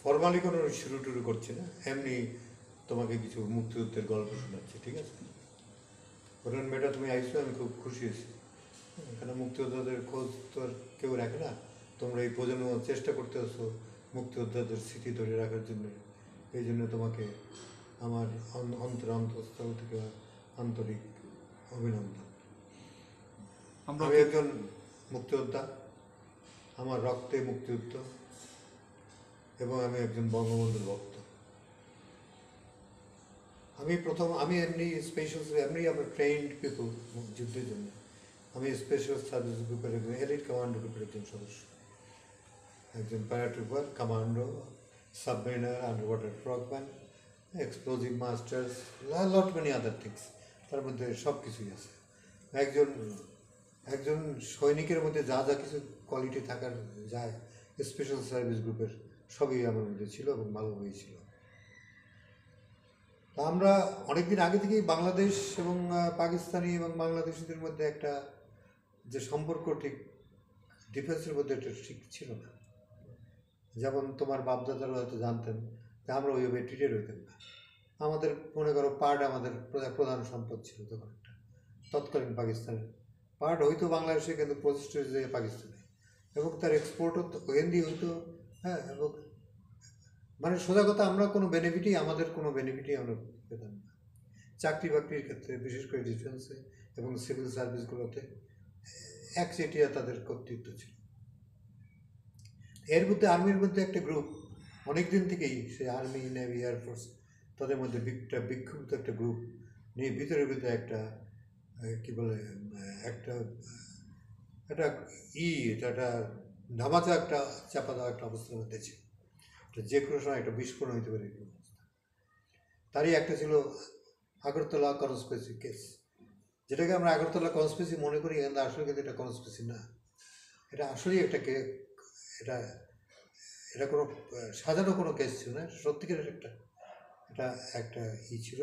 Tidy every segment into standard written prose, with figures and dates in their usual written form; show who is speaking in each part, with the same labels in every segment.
Speaker 1: Formally কোনো শুরু true করছি না, এমনি তোমাকে কিছু মুক্তিযুদ্ধের গল্প শোনাচ্ছি, ঠিক আছে? বললেন মেয়েটা তুমি আইসো, আমি খুব খুশি হয়েছি। এখানে মুক্তিযোদ্ধাদের খোঁজ তো আর কেউ রাখে না, তোমরা এই প্রজন্ম চেষ্টা করতে আসো মুক্তিযোদ্ধাদের স্মৃতি ধরে রাখার জন্য। এই জন্য তোমাকে আমার অন্তঃস্থল থেকে আন্তরিক অভিনন্দন। আমি একজন মুক্তিযোদ্ধা, আমার রক্তে মুক্তিযুদ্ধ, এবং আমি একজন বঙ্গবন্ধুর ভক্ত। আমি এমনি আমরা ট্রেইনড পিপল যুদ্ধের জন্য। আমি স্পেশাল সার্ভিস গ্রুপের একজন এলিট কমান্ডো গ্রুপের একজন সদস্য, একজন paratrooper, commando, submariner, under water frogman, explosive masters, lot many other things. তার মধ্যে সব কিছুই আছে। একজন একজন সৈনিকের মধ্যে যা যা কিছু কোয়ালিটি থাকার যায়, স্পেশাল সার্ভিস গ্রুপের সবই আমার মধ্যে ছিল এবং ভালোভাবেই ছিল। তা আমরা অনেকদিন আগে থেকেই বাংলাদেশ এবং পাকিস্তানি এবং বাংলাদেশিদের মধ্যে একটা যে সম্পর্ক, ঠিক ডিফেন্সের মধ্যে একটা ঠিক ছিল না। যেমন তোমার বাপদাদারা হয়তো জানতেন যে আমরা ওইভাবে ট্রিটেড হইতাম না। আমাদের মনে করো পার্ট আমাদের প্রধান সম্পদ ছিল তখন একটা, তৎকালীন পাকিস্তানের পার্ট হইতো বাংলাদেশে, কিন্তু প্রসেসড হয়েছে পাকিস্তানে, এবং তার এক্সপোর্টও ওখান দিয়ে হইতো। হ্যাঁ, এবং মানে সোজা কথা, আমাদের কোনো বেনিফিটই আমরা পেতাম না। চাকরি বাকরির ক্ষেত্রে, বিশেষ করে ডিফেন্সে এবং সিভিল সার্ভিসগুলোতে একচেটিয়া তাদের কর্তৃত্ব ছিল। এর মধ্যে আর্মির মধ্যে একটা গ্রুপ অনেক দিন থেকেই, সে আর্মি, নেভি, এয়ারফোর্স, তাদের মধ্যে একটা বিক্ষুব্ধ একটা গ্রুপ নিয়ে ভিতরে একটা কী বলে একটা একটা একটা ধামাচা একটা চাপা দেওয়া একটা অবস্থার মধ্যে ছিল। যে কোনো সময় একটা বিস্ফোরণ হইতে পারে এরকম অবস্থা। তারই একটা ছিল আগরতলা কনস্পিরেসি কেস, যেটাকে আমরা আগরতলা কনস্পিরেসি মনে করি, কিন্তু আসলে কিন্তু এটা কনস্পিরেসি না। এটা আসলেই এটা এটা কোনো সাজানো কোনো কেস ছিল না, সত্যিকারের এটা একটা ছিল,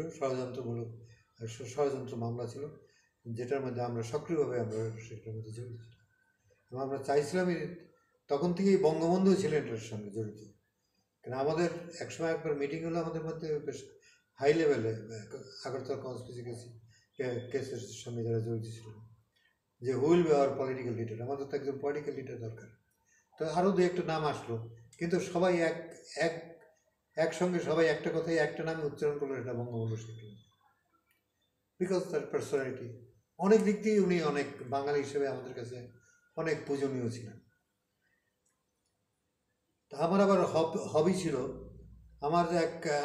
Speaker 1: ষড়যন্ত্র মামলা ছিল, যেটার মধ্যে আমরা সক্রিয়ভাবে সেটার মধ্যে জড়িত ছিলাম। এবং আমরা চাইছিলাম, তখন থেকেই বঙ্গবন্ধু ছিলেন এটার সঙ্গে জড়িত। কারণ আমাদের একসময় একবার মিটিং হলো আমাদের মধ্যে, বেশ হাই লেভেলে, আগরতলা কনস্পিরেসি কেসের সঙ্গে যারা জড়িত ছিলেন, যে wheel B hour political leader. আমাদের তো একজন পলিটিক্যাল লিডার দরকার। তো আরও দু একটা নাম আসলো, কিন্তু সবাই একসঙ্গে সবাই একটা কথাই, একটা নামে উচ্চারণ করলো, এটা বঙ্গবন্ধু শেখ মুজিব। বিকজ তার পার্সোনালিটি, অনেক দিক দিয়ে উনি অনেক বাঙালি হিসেবে আমাদের কাছে অনেক পূজনীয় ছিলেন। তা আমার আবার হবি ছিল,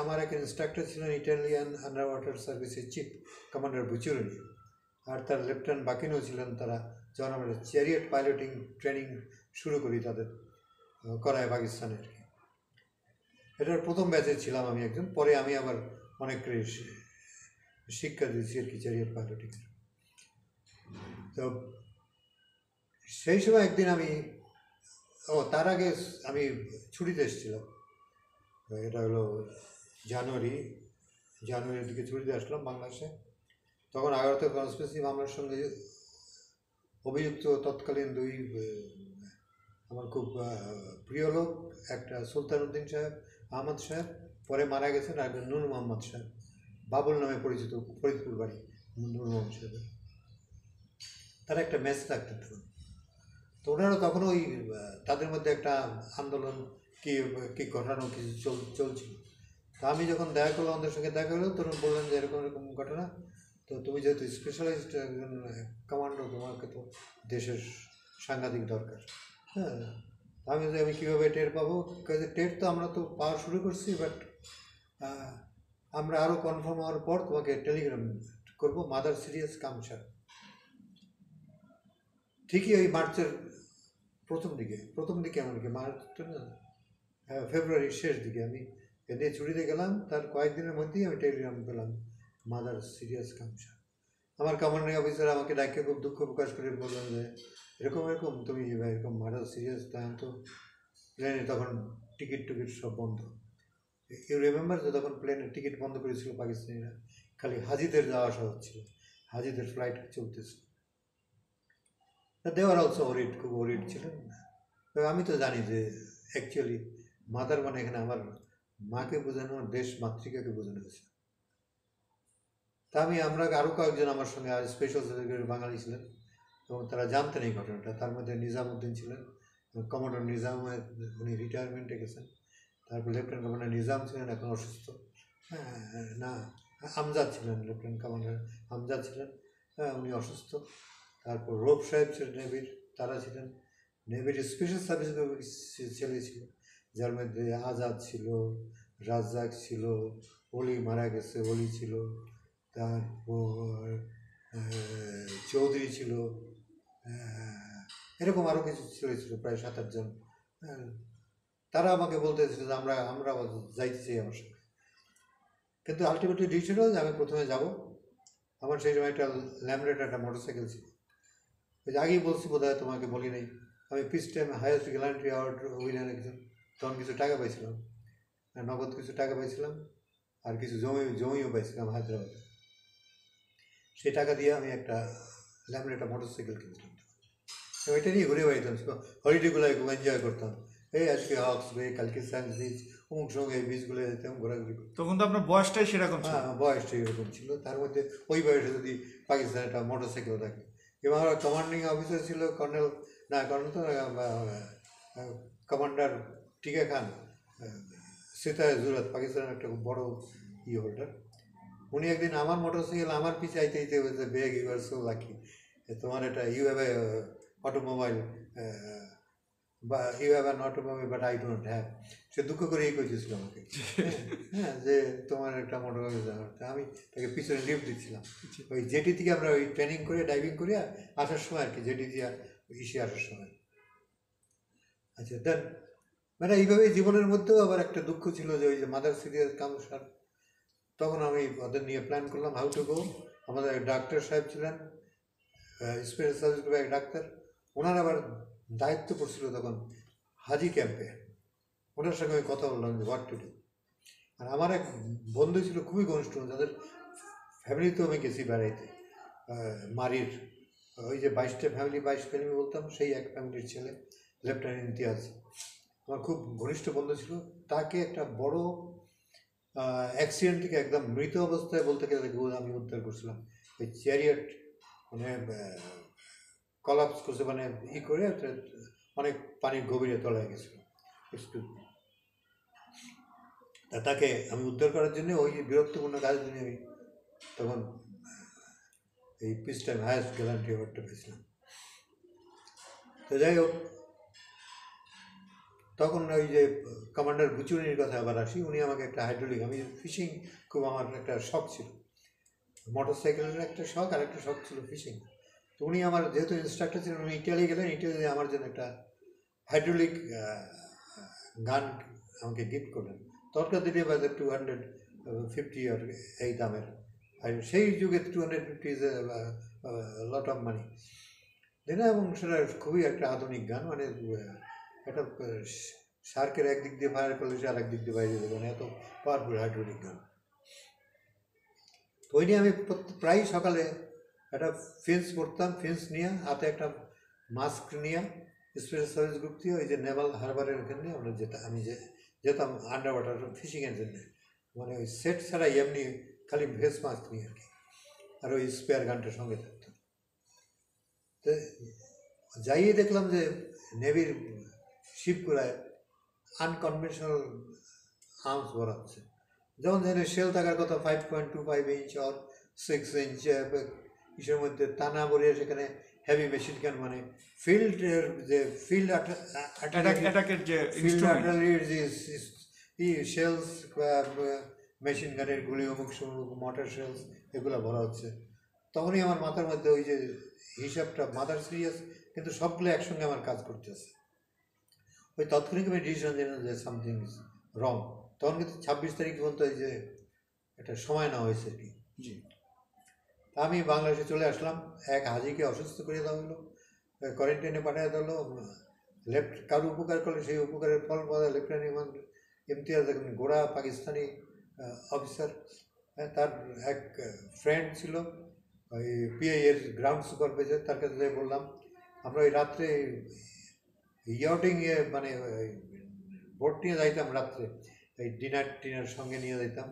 Speaker 1: আমার এক ইনস্ট্রাক্টর ছিলেন ইটালিয়ান আন্ডার ওয়াটার সার্ভিসের চিফ কমান্ডার বুচুরনি, আর তার লেফটেন্যান্ট বাকিনও ছিলেন। তারা যখন আমরা চ্যারিয়েট পাইলটিং ট্রেনিং শুরু করি তাদের করায় পাকিস্তানে আর কি, এটার প্রথম ব্যাচে ছিলাম আমি একজন। পরে আমি আবার অনেক শিক্ষা দিয়েছি আর কি চ্যারিয়েট পাইলটিং। তো সেই সময় একদিন তার আগে আমি ছুটিতে এসেছিলাম, এটা হলো জানুয়ারির দিকে ছুটিতে আসলাম বাংলাদেশে। তখন আগরতলা কনস্পিরেসি মামলার সঙ্গে অভিযুক্ত তৎকালীন দুই আমার খুব প্রিয় লোক, একটা সুলতান উদ্দিন সাহেব, আহমদ সাহেব, পরে মারা গেছেন, আর নূর মোহাম্মদ সাহেব, বাবুল নামে পরিচিত, ফরিদপুর বাড়ি নূর মোহাম্মদ সাহেবের। তারা একটা ম্যাচ রাখতেন তখন। তো ওনারা তখন তাদের মধ্যে একটা আন্দোলন কি ঘটানো কিছু চলছিল। তা আমি যখন দেখা করলাম, আমাদের সঙ্গে দেখা হলো, তখন বললেন যে এরকম এরকম ঘটনা, তো তুমি যেহেতু স্পেশালাইজড একজন কমান্ডো, তোমাকে তো দেশের সাংঘাতিক দরকার। হ্যাঁ, আমি কীভাবে টের পাবো? টের তো আমরা তো পাওয়া শুরু করছি, বাট আমরা আরও কনফার্ম হওয়ার পর তোমাকে টেলিগ্রাম করবো, মাদার সিরিয়াস কামসার। ঠিকই ওই মার্চের প্রথম দিকে এমনকি মার্চ না, ফেব্রুয়ারির শেষ দিকে আমি এদিকে ছুটিতে গেলাম। তার কয়েকদিনের মধ্যেই আমি টেলিগ্রাম পেলাম, মাদার সিরিয়াস কামসা। আমার কমান্ডিং অফিসার আমাকে ডাকে খুব দুঃখ প্রকাশ করে বললেন যে এরকম তুমি এরকম মাদার সিরিয়াস, তখন তো প্লেনে তখন টিকিট সব বন্ধ। ইউ রিমেম্বার যে তখন প্লেনের টিকিট বন্ধ করেছিল পাকিস্তানিরা, খালি হাজিদের যাওয়া আসা হচ্ছিল, হাজিদের ফ্লাইট চলতেছিল। দে আর অলসো খুব ওরিড ছিলেন। আমি তো জানি যে অ্যাকচুয়ালি মাদার মানে এখানে আমার মাকে বোঝানো, দেশ মাতৃকাকে বোঝানো হয়েছে। তা আমরা আরও কয়েকজন আমার সঙ্গে স্পেশাল সার্টিফিকেট বাঙালি ছিলেন এবং তারা জানতেন এই ঘটনাটা। তার মধ্যে নিজামুদ্দিন ছিলেন, কমান্ডার নিজাম, উনি রিটায়ারমেন্টে গেছেন। তারপর লেফটেন্যান্ট কমান্ডার নিজাম ছিলেন, এখন অসুস্থ। না, আমজাদ ছিলেন, লেফটেন্যান্ট কমান্ডার আমজাদ ছিলেন, উনি অসুস্থ। তারপর রোপ সাহেব ছিলেন নেভির, তারা ছিলেন। নেভির স্পেশাল সার্ভিস ছেলে ছিল, যার মধ্যে আজাদ ছিল, রাজ্জাক ছিল, অলি মারা গেছে, অলি ছিল, তারপর চৌধুরী ছিল, এরকম আরও কিছু ছেলে ছিল, প্রায় 7-8 জন। তারা আমাকে বলতেছিল যে আমরা যাইতে চাই আমার সঙ্গে। কিন্তু আলটিমেটলি ডিসিশন হল যে আমি প্রথমে যাব। আমার সেই সময় একটা ল্যামরেট একটা মোটরসাইকেল ছিল, ওই যে আগেই বলছি বোধ হয়, তোমাকে বলি নাই, আমি piece time highest gallantry award winner একজন। তখন কিছু টাকা পাইছিলাম, নগদ কিছু টাকা পাইছিলাম, আর কিছু জমিও পাইছিলাম হায়দ্রাবাদে। সেই টাকা দিয়ে আমি একটা ল্যামরেটা মোটরসাইকেল কিনছিলাম। ওইটা নিয়ে ঘুরে বেড়াইতাম, হলিডেগুলো খুব এনজয় করতাম। এই আজকে হক্স বে, কালকে সায়েন্স বিচ, অমুক সঙ্গে এই বিচগুলো যেতাম, ঘোরাঘুরি করতাম।
Speaker 2: তখন তো আপনার বয়সটাই সেরকম ছিল।
Speaker 1: হ্যাঁ, বয়সটাই এরকম ছিল। তার মধ্যে ওই বয়সে যদি পাকিস্তানে একটা মোটরসাইকেল থাকে, এবং আমার কমান্ডিং অফিসার ছিল কর্নেল তো কমান্ডার টিকা খান, সিতায় জুরাত, পাকিস্তানের একটা খুব বড় হোল্ডার। উনি একদিন আমার মোটরসাইকেল আমার পিছিয়ে আইতে বলছে, Baig you are so lucky, তোমার এটা ইউ হ্যাভ এ অটোমোবাইল, বা you have an automobile but I don't have. সে দুঃখ করেই কইতেছিল আমাকে, হ্যাঁ, যে তোমার একটা মোটরসাইকেল। আমি তাকে পিছনে লিফট দিচ্ছিলাম, ওই জেটি থেকে আমরা ওই ট্রেনিং করে ডাইভিং করে আসার সময় আর কি, জেটি দিয়ে ইসে আসার সময়। আচ্ছা, দেন মানে এইভাবেই জীবনের মধ্যেও আবার একটা দুঃখ ছিল যে ওই যে মাদার সিরিয়াস কামসার। তখন আমি ওদের নিয়ে প্ল্যান করলাম হাউ টু গো। আমাদের এক ডাক্তার সাহেব ছিলেন, স্পেশাল সার্ভিস গ্রুপে এক ডাক্তার, ওনার আবার দায়িত্ব পড়ছিল তখন হাজি ক্যাম্পে। ওনার সঙ্গে আমি কথা বললাম যে হোয়াট টু ডু। আর আমার এক বন্ধু ছিল খুবই ঘনিষ্ঠ, যাদের ফ্যামিলিতেও আমি গেছি বেড়াইতে, মারির ওই যে 22টা ফ্যামিলি, 22 ফ্যামিলি বলতাম, সেই এক ফ্যামিলির ছেলে লেফটেন্যান্ট ইমতিয়াজ, আমার খুব ঘনিষ্ঠ বন্ধু ছিল। তাকে একটা বড় অ্যাক্সিডেন্ট থেকে একদম মৃত অবস্থায় বলতে গেলে আমি উদ্ধার করছিলাম। ওই চ্যারিয়ট মানে কলাপস করছে, মানে করে অনেক পানির গভীরে তলায় গেছিল। তাকে আমি উদ্ধার করার জন্য, ওই বিরক্তিপূর্ণ কাজের জন্য আমি তখন এই পিস টাইম হায়েস্ট গ্যালান্ট্রি অ্যাওয়ার্ডটা পেয়েছিলাম। তো যাই হোক, তখন ওই যে কমান্ডার বুচুনির কথা আবার আসি, উনি আমাকে একটা হাইড্রোলিক, আমি ফিশিং খুব আমার একটা শখ ছিল, মোটর সাইকেলের একটা শখ, আর একটা শখ ছিল ফিশিং। তো উনি আমার যেহেতু ইনস্ট্রাক্টর ছিলেন, উনি ইটালি গেলেন, ইটালিতে আমার জন্য একটা হাইড্রোলিক গান আমাকে গিফট করলেন। তখনকার দিনে বাজার 250 আর এই দামের, আর সেই যুগে 250 ইজ লট অফ মানি দেন। এবং সেটা খুবই একটা আধুনিক গান, মানে একটা শার্কের একদিক দিয়ে ফায়ার করলে সে আর একদিক দিয়ে বাইরে দেবে না, এত পাওয়ারফুল হাইড্রোলিক গান। তো ওই নিয়ে আমি প্রায় সকালে একটা ফেন্স পড়তাম, ফেন্স নিয়ে হাতে একটা মাস্ক নিয়ে স্পেশাল সার্ভিস গ্রুপ দিয়ে ওই যে নেভাল হারবারের ওখানে আমরা আমি যেতাম আন্ডার ওয়াটার ফিশিংয়ের জন্যে, মানে ওই সেট ছাড়াই এমনি খালি ভেস মাস্ক নিয়ে আর কি, আর ওই স্পেয়ার গানটার সঙ্গে থাকতাম। তো যাইয়ে দেখলাম যে নেভির শিপগুলায় আনকনভেনশনাল আর্মস ভরা হচ্ছে, যেমন ধরেন শেল থাকার কথা 5.25 ইঞ্চ আর 6 ইঞ্চ, ইসের মধ্যে টানা ভরিয়ে সেখানে হেভি মেশিন গান, মানে ফিল্ডের যে ফিল্ড
Speaker 2: অ্যাটাকের যে
Speaker 1: শেলস, মেশিন গানের গুলি, অমুক মোটর শেলস, এগুলো ভরা হচ্ছে। তখনই আমার মাথার মধ্যে ওই যে হিসাবটা, মাদার সিরিয়াস, কিন্তু সবগুলো একসঙ্গে আমার কাজ করতেছে। ওই তৎক্ষণিক আমি ডিসিশন নিলাম যে সামথিং ইজ রং। তখন কিন্তু 26 তারিখ পর্যন্ত এই যে একটা সময় নেওয়া হয়েছে আর কি।
Speaker 2: জি,
Speaker 1: আমি বাংলাদেশে চলে আসলাম। এক হাজিকে অসুস্থ করে দেওয়া হলো, কোয়ারেন্টাইনে পাঠিয়ে দেওয়া হলো। কারো উপকার করলে সেই উপকারের ফল পাওয়া যায়। লেফটেন্যান্ট ইমতিয়াজ এখন গোড়া পাকিস্তানি অফিসার, তার এক ফ্রেন্ড ছিল ওই পিআইয়ের গ্রাউন্ড সুপারভাইজার, তার কাছে বললাম আমরা ওই রাত্রে ইয়টিংয়ে মানে বোট নিয়ে যাইতাম রাত্রে, এই ডিনার সঙ্গে নিয়ে যাইতাম।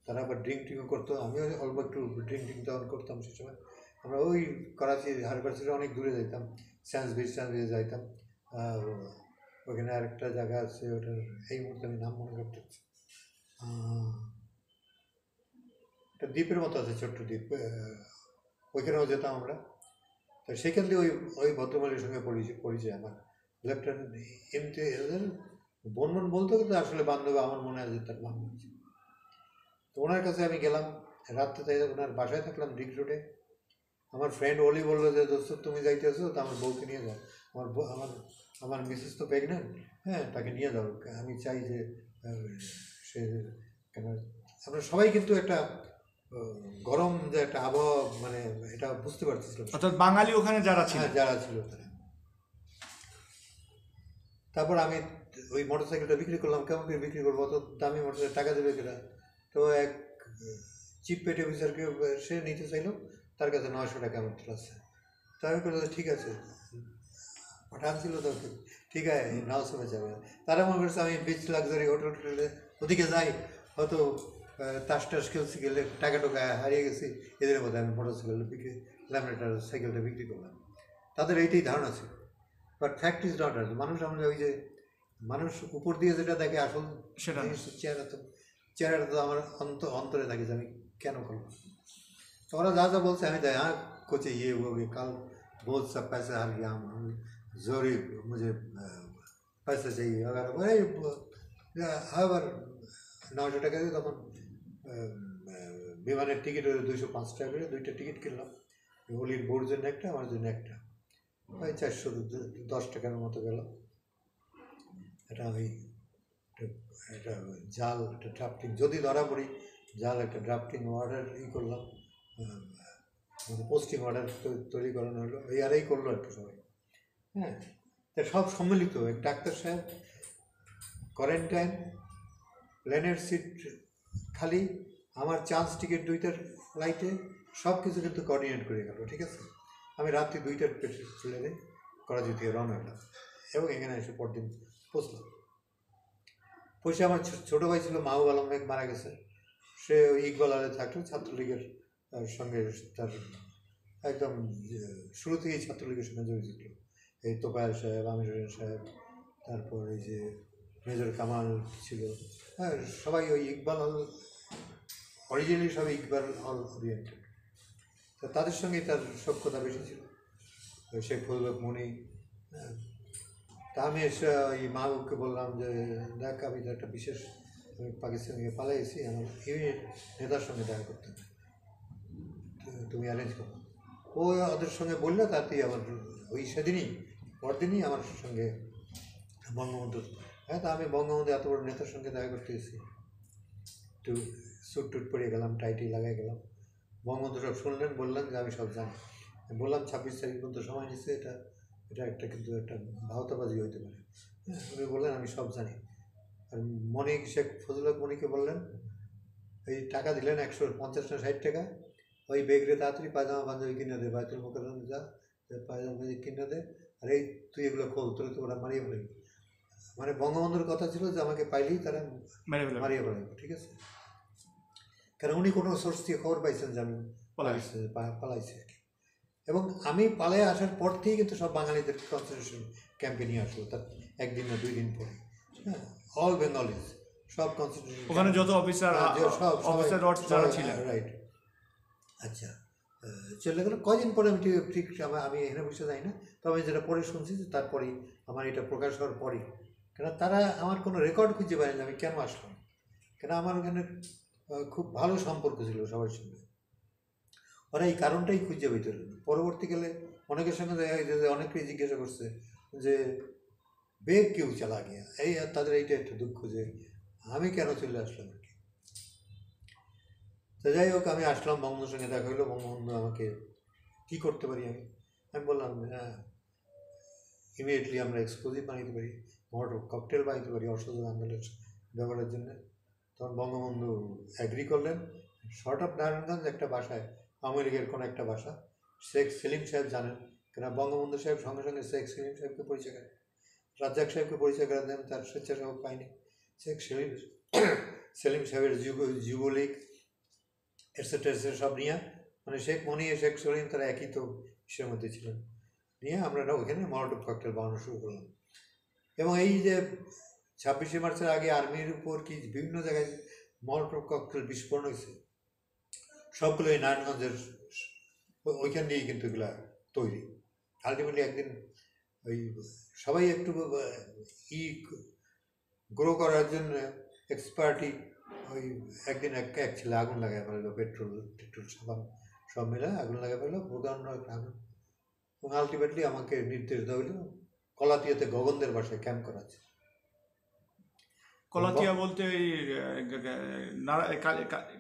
Speaker 1: তারা আবার ড্রিঙ্কও করতো, আমিও অল্প একটু ড্রিঙ্ক তখন করতাম সে সময়। আমরা ওই করাচি হারবার থেকে অনেক দূরে যাইতাম, স্যান্স বিচে যাইতাম। ওখানে আরেকটা জায়গা আছে, ওটার এই মুহূর্তে আমি নাম মনে করতে পারছি। একটা দ্বীপের মতো আছে, ছোট্ট দ্বীপ, ওইখানেও যেতাম আমরা। তো সেখান থেকে ওই ওই ভদ্রমহিলার সঙ্গে পরিচয় আমার। লেফটেন্যান্ট এমতে বনবন বলতো, কিন্তু আসলে বান্ধবী আমার মনে হয় যে তার বান্ধবী ছিল। তো ওনার কাছে আমি গেলাম রাত্রে, তাই ওনার বাসায় থাকলাম ডিগ রোডে। আমার ফ্রেন্ড অলি বললো যে দোস্ত তুমি যাইতেছো তো আমার বউকে নিয়ে যাও, আমার আমার মিসেস তো প্রেগনেন্ট, হ্যাঁ তাকে নিয়ে যাও, আমি চাই যে সে কেন। আমরা সবাই কিন্তু একটা গরম যে একটা আবহাওয়া, মানে এটা বুঝতে পারতেছিলাম।
Speaker 2: অর্থাৎ বাঙালি ওখানে যারা ছিল,
Speaker 1: হ্যাঁ যারা ছিল তারা। তারপর আমি ওই মোটর সাইকেলটা বিক্রি করলাম। কেমন করে বিক্রি করবো, অত দামি মোটর সাইকেল, টাকা দেবে কিনা? তো এক চিপ পেট অফিসারকে সে নিতে চাইলো, তার কাছে 900 টাকা আমার আছে। তো আমি বললাম ঠিক আছে, পাঠান ছিল তো, ঠিক আছে নাও সময় যাবে। তারা মনে করছে আমি বিচ লাক্সারি হোটেল টোটেলে ওদিকে যাই, হয়তো তাস টাস খেলছি, গেলে টাকা টোকা হারিয়ে গেছি, এদের মধ্যে আমি মোটর সাইকেল বিক্রি, ল্যামিনেটার সাইকেলটা বিক্রি করলাম। তাদের এইটাই ধারণা ছিল। বাট ফ্যাক্ট ইজ নট আর। মানুষ আমরা ওই যে মানুষ উপর দিয়ে যেটা দেখে, আসল
Speaker 2: সেটা
Speaker 1: চেহারাটা তো আমার অন্তরে থাকে যে আমি কেন করবো। तो और ज़्यादा बोलते हैं हमें यहाँ कुछ ये वो भी कल बहुत सा पैसा हार गया, हम जरूरी मुझे पैसा चाहिए अगर वही আবার 900 টাকা দিয়ে তখন বিমানের টিকিট 205 টাকা করে 2টা টিকিট কিনলাম, হোলির বোর জন্য একটা, আমার জন্য একটা, ওই 410 টাকার মতো গেল। এটা ওই একটা জাল, একটা ড্রাফটিং, যদি ধরা পড়ি জাল একটা ড্রাফটিং অর্ডার করলাম, পোস্টিং অর্ডার তৈরি করানো হলো, এই করলো আর কি সবাই। হ্যাঁ, তা সব সম্মিলিত। এক ডাক্তার সাহেব, কোয়ারেন্টাইন, প্লেনের সিট খালি, আমার চান্স টিকিট 2টার ফ্লাইটে, সব কিছু কিন্তু কোঅর্ডিনেট করে গেল। ঠিক আছে, আমি রাত্রি 2টার প্লেনে করাচি থেকে রওনা হলাম এবং এখানে এসে পরদিন পৌঁছলাম। পয়সা আমার ছোটো ভাই ছিল, মাহবুব আলম বেগ, মারা গেছে। সে ওই ইকবাল আলে থাকলো, ছাত্রলীগের সঙ্গে তার একদম শুরু থেকেই ছাত্রলীগের সঙ্গে জড়িত ছিল। এই তোপায়েল সাহেব, আমির সাহেব, তারপর এই যে মেজর কামাল ছিল, হ্যাঁ সবাই ওই ইকবাল হল, অরিজিনালি সবাই ইকবাল হল ওরিয়েন্টেড। তো তাদের সঙ্গেই তার সখ্যতা বেশি ছিল, শেখ ফজলুল মনি। হ্যাঁ, তা আমি এসে ওই মাহবুবকে বললাম যে দেখ, আমি তো একটা বিশেষ, আমি পাকিস্তান থেকে পালাইছি, আমার ইউনিট নেতার সঙ্গে দেখা করতে হবে, তুমি অ্যারেঞ্জ করো। ও ওদের সঙ্গে বললো, তাতেই আমার ওই সেদিনই পরদিনই আমার সঙ্গে বঙ্গবন্ধু। হ্যাঁ, তা আমি বঙ্গবন্ধু এত বড় নেতার সঙ্গে দেখা করতে এসেছি, একটু স্যুট টুট পরে গেলাম, টাইটি লাগাই গেলাম। বঙ্গবন্ধু সব শুনলেন, বললেন যে আমি সব জানি। বললাম 26 তারিখ পর্যন্ত সময় নিচ্ছে, এটা একটা কিন্তু একটা ভাওতাবাজি হইতে পারে। হ্যাঁ, উনি বললেন আমি সব জানি। আর মনিক, শেখ ফজলুল মনিকে বললেন, এই টাকা দিলেন 150 না 60 টাকা, ওই বেগরে তাড়াতাড়ি পায়জামা পাঞ্জাবি কিনে দে, বায়তুল মোকাররম যা, পায়জামা পাঞ্জাবি কিনে দে, আর এই তুই এগুলো খোল, তোরা তো ওরা মারিয়ে ফেলবি। মানে বঙ্গবন্ধুর কথা ছিল যে আমাকে পাইলেই তারা মারিয়ে ফেলবে। ঠিক আছে, কারণ উনি কোনো সোর্স থেকে খবর পাইছেন যে আমি পালাইছি আর কি। এবং আমি পালায় আসার পর থেকেই কিন্তু সব বাঙালিদের কনসেন্ট্রেশন ক্যাম্পে নিয়ে আসলো, তার 1 দিন না 2 দিন পরে। হ্যাঁ, অল বেঙ্গলিজ সব কনসেন্ট্রেশন
Speaker 2: ওখানে যত অফিসার যারা ছিলেন,
Speaker 1: রাইট। আচ্ছা, চলে গেল কয়দিন পরে, আমি ঠিক আমি এখানে বসে যাই না, তবে যেটা পরে শুনছি যে তারপরেই আমার এটা প্রকাশ হওয়ার পরেই, কেন তারা আমার কোনো রেকর্ড খুঁজে পায়নি আমি কেন আসলাম, কেন আমার ওখানে খুব ভালো সম্পর্ক ছিল সবার সঙ্গে, ওরা এই কারণটাই খুঁজে পেতে। পরবর্তীকালে অনেকের সঙ্গে দেখা গেছে যে অনেকেই জিজ্ঞাসা করছে যে বেগ কেউ চালা গিয়া, এই তাদের এইটা একটা দুঃখ যে আমি কেন চলে আসলাম আর কি। তো যাই হোক, আমি আসলাম, বঙ্গবন্ধুর সঙ্গে দেখা হইলো। বঙ্গবন্ধু আমাকে কী করতে পারি, আমি বললাম হ্যাঁ, ইমিডিয়েটলি আমরা এক্সপ্লোজিভ বানাইতে পারি, মর্টার ককটেল বানাইতে পারি অসহযোগ আন্দোলনের ব্যবহারের জন্য। তখন বঙ্গবন্ধু অ্যাগ্রি করলেন। শর্ট অফ নারায়ণগঞ্জ একটা বাসায়, আওয়ামী লীগের কোনো একটা বাসা, শেখ সেলিম সাহেব জানেন, কেন বঙ্গবন্ধু সাহেব সঙ্গে সঙ্গে শেখ সেলিম সাহেবকে পরিচয় করেন। রাজ্জাক সাহেবকে পরিচয় করে দেন, তার স্বেচ্ছাসেবক বাহিনী, শেখ সেলিম সাহেবের যুবলীগ এটসেট্রা সব নিয়ে, মানে শেখ মনি শেখ সলিম তারা একই তো ইসের মধ্যে ছিলেন, নিয়ে আমরা ওইখানে মলোটভ ককটেল বানানো শুরু করলাম। এবং এই যে 26শে মার্চের আগে আর্মির উপর কি বিভিন্ন জায়গায় মলোটভ ককটেল বিস্ফোরণ হয়েছে, সবগুলো এই নারায়ণগঞ্জের ওইখান দিয়েই কিন্তু এগুলা তৈরি। আলটিমেটলি একদিন ওই সবাই একটু গ্রো করার জন্য এক্সপার্টি ওই একদিন এক ছেলে আগুন লাগাই ফেললো, পেট্রোল সাবান সব মিলে আগুন লাগাই ফেললো, প্রধান্য একটা আগুন। এবং আলটিমেটলি আমাকে নির্দেশ দেওয়া হইল কলাতিয়াতে গগনদের বাসায় ক্যাম্প করাচ্ছে।
Speaker 2: কলাতিয়া বলতে ওই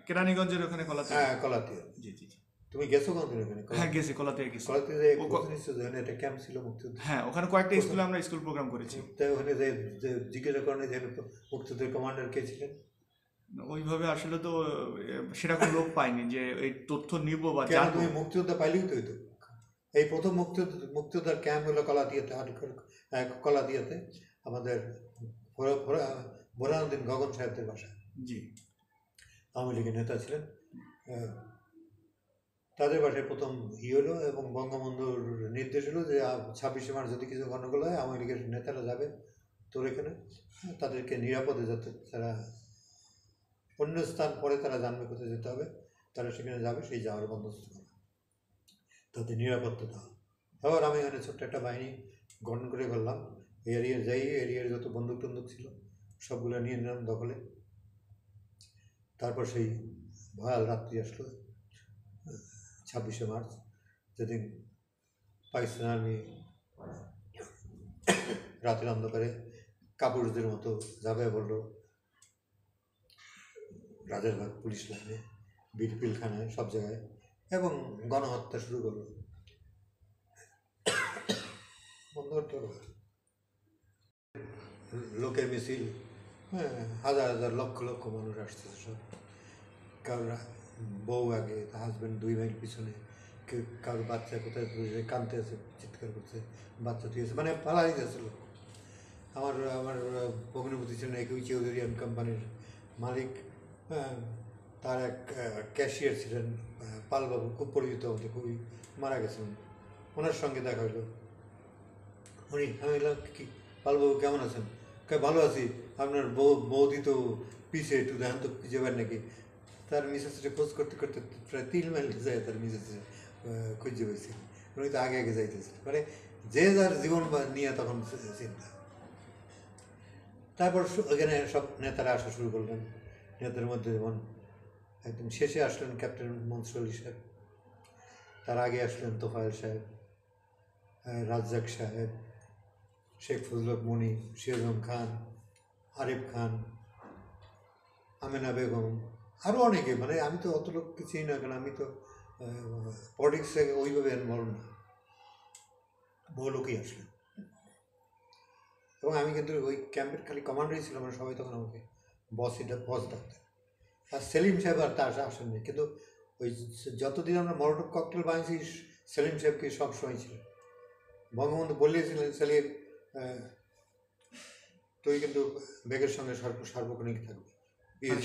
Speaker 2: কেরানীগঞ্জের ওখানে কলাতিয়া?
Speaker 1: হ্যাঁ, কলাতিয়া।
Speaker 2: জি জি।
Speaker 1: তুমি গেছো কোনদিন ওখানে?
Speaker 2: হ্যাঁ গেছি, কলাতিয়া গেছি।
Speaker 1: কলাতিয়াতে একটা ক্যাম্প ছিল মুক্তিযুদ্ধ।
Speaker 2: হ্যাঁ, ওখানে কয়েকটা স্কুলে আমরা স্কুল প্রোগ্রাম করেছি।
Speaker 1: তাই ওখানে যে জিজ্ঞাসা করেন যে মুক্তিযুদ্ধের কমান্ডার কে ছিলেন?
Speaker 2: ওইভাবে আসলে তো সেরকম লোক পাইনি যে এই তথ্য নিব বা জানবো।
Speaker 1: তুমি মুক্তিযোদ্ধা পাইলেই তো হইতো। এই প্রথম মুক্তিযোদ্ধার ক্যাম্প হলো কলাতিয়াতে, কলাতিয়াতে আমাদের বোরহানুদ্দিন গগন সাহেবদের বাসা।
Speaker 2: জি,
Speaker 1: আওয়ামী লীগের নেতা ছিলেন, তাদের বাসায় প্রথম হলো। এবং বঙ্গবন্ধুর নির্দেশ হলো যে 26শে মার্চ যদি কিছু গণ্ডগোল হয় আওয়ামী লীগের নেতারা যাবে তোর এখানে, তাদেরকে নিরাপদে যাতে তারা অন্য স্থান পরে তারা জানবে কোথায় যেতে হবে, তারা সেখানে যাবে, সেই যাওয়ার বন্দোবস্ত করা, তাদের নিরাপত্তা দেওয়া। এবার আমি এখানে ছোট্ট একটা বাহিনী গঠন করে ফেললাম, এরিয়ার যত বন্দুক টন্দুক ছিল সবগুলো নিয়ে নিলাম দখলে। তারপর সেই ভয়াল রাত্রি আসলো 26শে মার্চ, যেদিন পাকিস্তান আর্মি রাতের অন্ধকারে কাপুরুষদের মতো ঝাঁপিয়ে পড়লো রাজারবাগ পুলিশ লাইনে, পিলখানায়, সব জায়গায়, এবং গণহত্যা শুরু করলো। বন্ধ করতে পারবে, লোকের মিছিল, হ্যাঁ, হাজার হাজার লক্ষ লক্ষ মানুষ আসতেছে, সব কারোর বউ আগে, হাজব্যান্ড 2 মাইল পিছনে, কারোর বাচ্চা কোথায় কাঁদতে আছে, চিৎকার করছে, বাচ্চা তুইছে, মানে পালাই যাচ্ছে লোক। আমার ভগ্নপতি ছিলেন একই চৌধুরিয়ান কোম্পানির মালিক, হ্যাঁ, তার এক ক্যাশিয়ার ছিলেন পালবাবু, খুব পরিচিত, হতে খুবই মারা গেছেন। ওনার সঙ্গে দেখা হলো, আমি বললাম কি পালবাবু কেমন আছেন? ভালো আছি, আপনার বৌদি তো পিছিয়ে একটু দেখেন তো যাবেন নাকি। তার মিসেসটা খোঁজ করতে করতে প্রায় 3 মাইল যায়, তার মিসেস খুঁজে পেয়েছে, উনি তো আগে আগে যাইতেছে, মানে যে যার জীবন নিয়ে তখন চিন্তা। তারপর ওখানে সব নেতারা আসা শুরু করলেন। নেতাদের মধ্যে যেমন একদম শেষে আসলেন ক্যাপ্টেন মনসুর আলী সাহেব, তার আগে আসলেন তোফায়েল সাহেব, রাজ্জাক সাহেব, শেখ ফজলক মনি, সিরাজুল খান, আরিফ খান, আমেনা বেগম, আরও অনেকে, মানে আমি তো অত লোককে চিনি না, কারণ আমি তো পলিটিক্সে ওইভাবে ইনভলভ না। বহু লোকই আসলেন, এবং আমি কিন্তু ওই ক্যাম্পের খালি কমান্ডারই ছিলাম, মানে সবাই তখন আমাকে বস ডাকতেন। আর সেলিম সাহেব আর তা আসেননি, কিন্তু ওই যতদিন আমরা মলোটভ ককটেল বানিয়েছি সেলিম সাহেবকে সবসময় ছিলেন। বঙ্গবন্ধু বলিয়েছিলেন, সেলিম তুই কিন্তু বেগের সঙ্গে সার্বক্ষণিক থাকবে।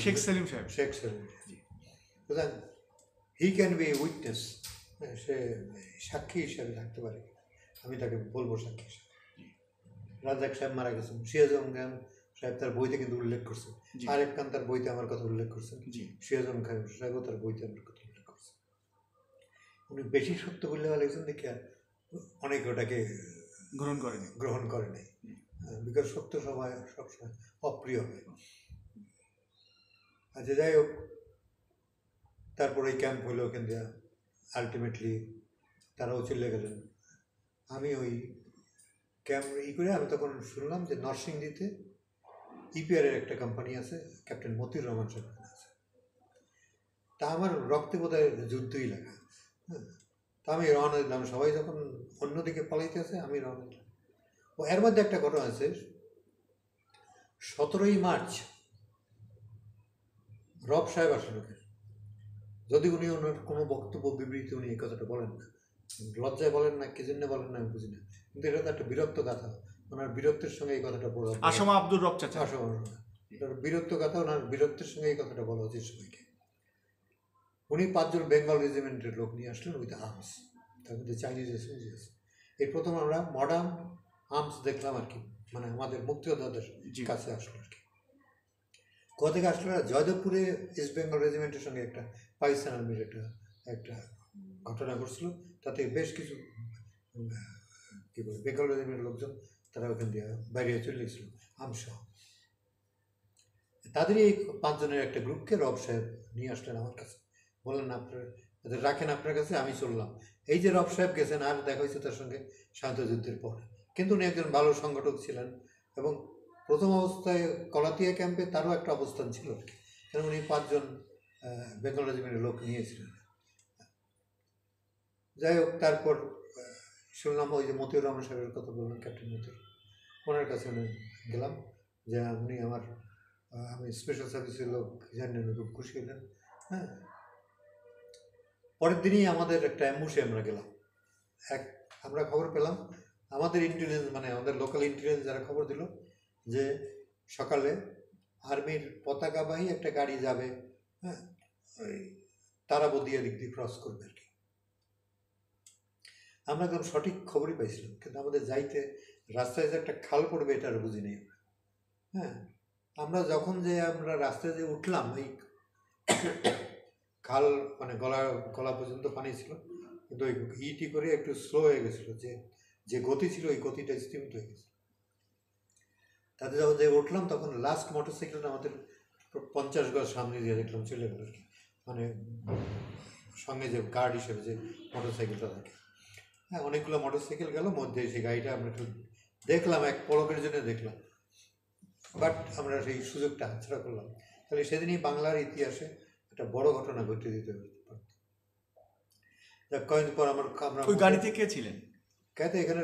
Speaker 2: শেখ সেলিম সাহেব,
Speaker 1: শেখ সেলিম, বুঝলেন, হি ক্যান বি উইটনেস, সে সাক্ষী হিসাবে থাকতে পারে, আমি তাকে বলবো সাক্ষী হিসাবে। রাজ্জাক সাহেব মারা গেছেন, সিরাজুল খান সাহেব তার বইতে কিন্তু উল্লেখ করছেন, আরেফ খান তার বইতে আমার কথা উল্লেখ করছেন, সিরাজুল খান সাহেবও তার বইতে আমার কথা উল্লেখ করছেন। উনি বেশি সত্য বললে লিখছেন দেখে অনেকে ওটাকে গ্রহণ করে নাই, বিকজ সত্য সবসময় অপ্রিয় হয়। আচ্ছা, যাই হোক, তারপরে এই ক্যাম্প হলো, ওখান দিয়ে আলটিমেটলি তারাও চলে গেলেন। আমি ওই ক্যাম্প করে আমি তখন শুনলাম যে নরসিংদীতে ইপিআরের একটা কোম্পানি আছে, ক্যাপ্টেন মতিউর রহমান সাহেব আছে। তা আমার রক্তে বোধহয় যুদ্ধই লেখা, হ্যাঁ। তা আমি রওনা দিলাম, সবাই যখন অন্যদিকে পালাইতে আছে আমি রওনা দিলাম। ও এর মধ্যে একটা ঘটনা আছে, 17ই মার্চ রব সাহেব আসেন ওখানে, যদি উনি ওনার কোনো বক্তব্য বিবৃতি উনি এই কথাটা বলেন না, লজ্জায় বলেন না, কি জন্য বলেন না আমি বুঝি না, কিন্তু এটা তো একটা বিরক্ত কথা। ওনার বীরত্বের সঙ্গে এই কথাটা বলা
Speaker 2: আসমা আব্দুর রব চাচা।
Speaker 1: বীরত্ব কথা, ওনার বীরত্বের সঙ্গে এই কথাটা বলা উচিত সবাইকে। উনি 5 জন বেঙ্গল রেজিমেন্টের লোক নিয়ে আসলেন উইথ আর্মস, তার মধ্যে চাইনিজ আছে। এই প্রথম আমরা মডার্ন আর্মস দেখলাম আর কি, মানে আমাদের মুক্তিযোদ্ধাদের কাছে আসলো আর কি। কোথা থেকে আসলো? জয়দেবপুরে ইস্ট বেঙ্গল রেজিমেন্টের সঙ্গে একটা পাকিস্তান আর্মির একটা ঘটনা ঘটছিল, তাতে বেশ কিছু কী বলে বেঙ্গল রেজিমেন্টের লোকজন তারা ওখান দিয়ে বাইরে চলে গেছিল আমসহ। তাদেরই এই 5 জনের একটা গ্রুপকে রব সাহেব নিয়ে আসলেন আমার কাছে, বললেন আপনার রাখেন আপনার কাছে, আমি চললাম। এই যে রব সাহেব গেছেন, আর দেখা হয়েছে তার সঙ্গে স্বাধীনতা যুদ্ধের পর, কিন্তু উনি একজন ভালো সংগঠক ছিলেন এবং প্রথম অবস্থায় কলাতিয়া ক্যাম্পে তারও একটা অবস্থান ছিল আর কি, কারণ উনি 5 জন বেঙ্গল রেজিমেন্টের লোক নিয়েছিলেন। যাই হোক, তারপর শুনলাম ওই যে মতিউর রহমান সাহেবের কথা বললাম, ক্যাপ্টেন মতিউর, ওনার কাছে আমি গেলাম যে উনি আমি স্পেশাল সার্ভিসের লোক জানেন, খুব খুশি হলেন। হ্যাঁ, পরের দিনই আমাদের একটা অ্যাম্বুশে আমরা গেলাম। আমরা খবর পেলাম, আমাদের ইন্টেলিজেন্স মানে আমাদের লোকাল ইন্টেলিজেন্স যারা খবর দিল যে সকালে আর্মির পতাকাবাহী একটা গাড়ি যাবে, হ্যাঁ, ওই তারাবদিয়া দিক দিয়ে ক্রস করবে আর কি। আমরা একদম সঠিক খবরই পাইছিলাম, কিন্তু আমাদের যাইতে রাস্তায় যে একটা খাল পড়বে এটা আর বুঝি নেই। হ্যাঁ, আমরা যখন আমরা রাস্তায় যে উঠলাম, এই খাল মানে গলা পর্যন্ত পানি ছিল, কিন্তু ওই ইটি করে একটু স্লো হয়ে গেছিলো, যে গতি ছিল ওই গতিটা স্টিমিট হয়ে গেছিল। তাতে যখন যে উঠলাম তখন লাস্ট মোটরসাইকেলটা আমাদের 50 গজ সামনে দিয়ে দেখলাম চলে গেল আর কি, মানে সঙ্গে যে গার্ড হিসেবে যে মোটরসাইকেলটা থাকে। হ্যাঁ, অনেকগুলো মোটরসাইকেল গেল, মধ্যে সেই গাড়িটা আমরা একটু দেখলাম, এক পলকের জন্য দেখলাম, বাট আমরা সেই সুযোগটা হাতছাড়া করলাম। তাহলে সেদিনই বাংলার ইতিহাসে একটা বড় ঘটনা ঘটে দিতে পারত। কয়েকদিন পর আমরা
Speaker 2: ওই গাড়িতে কে ছিলেন?
Speaker 1: কেতে এখানে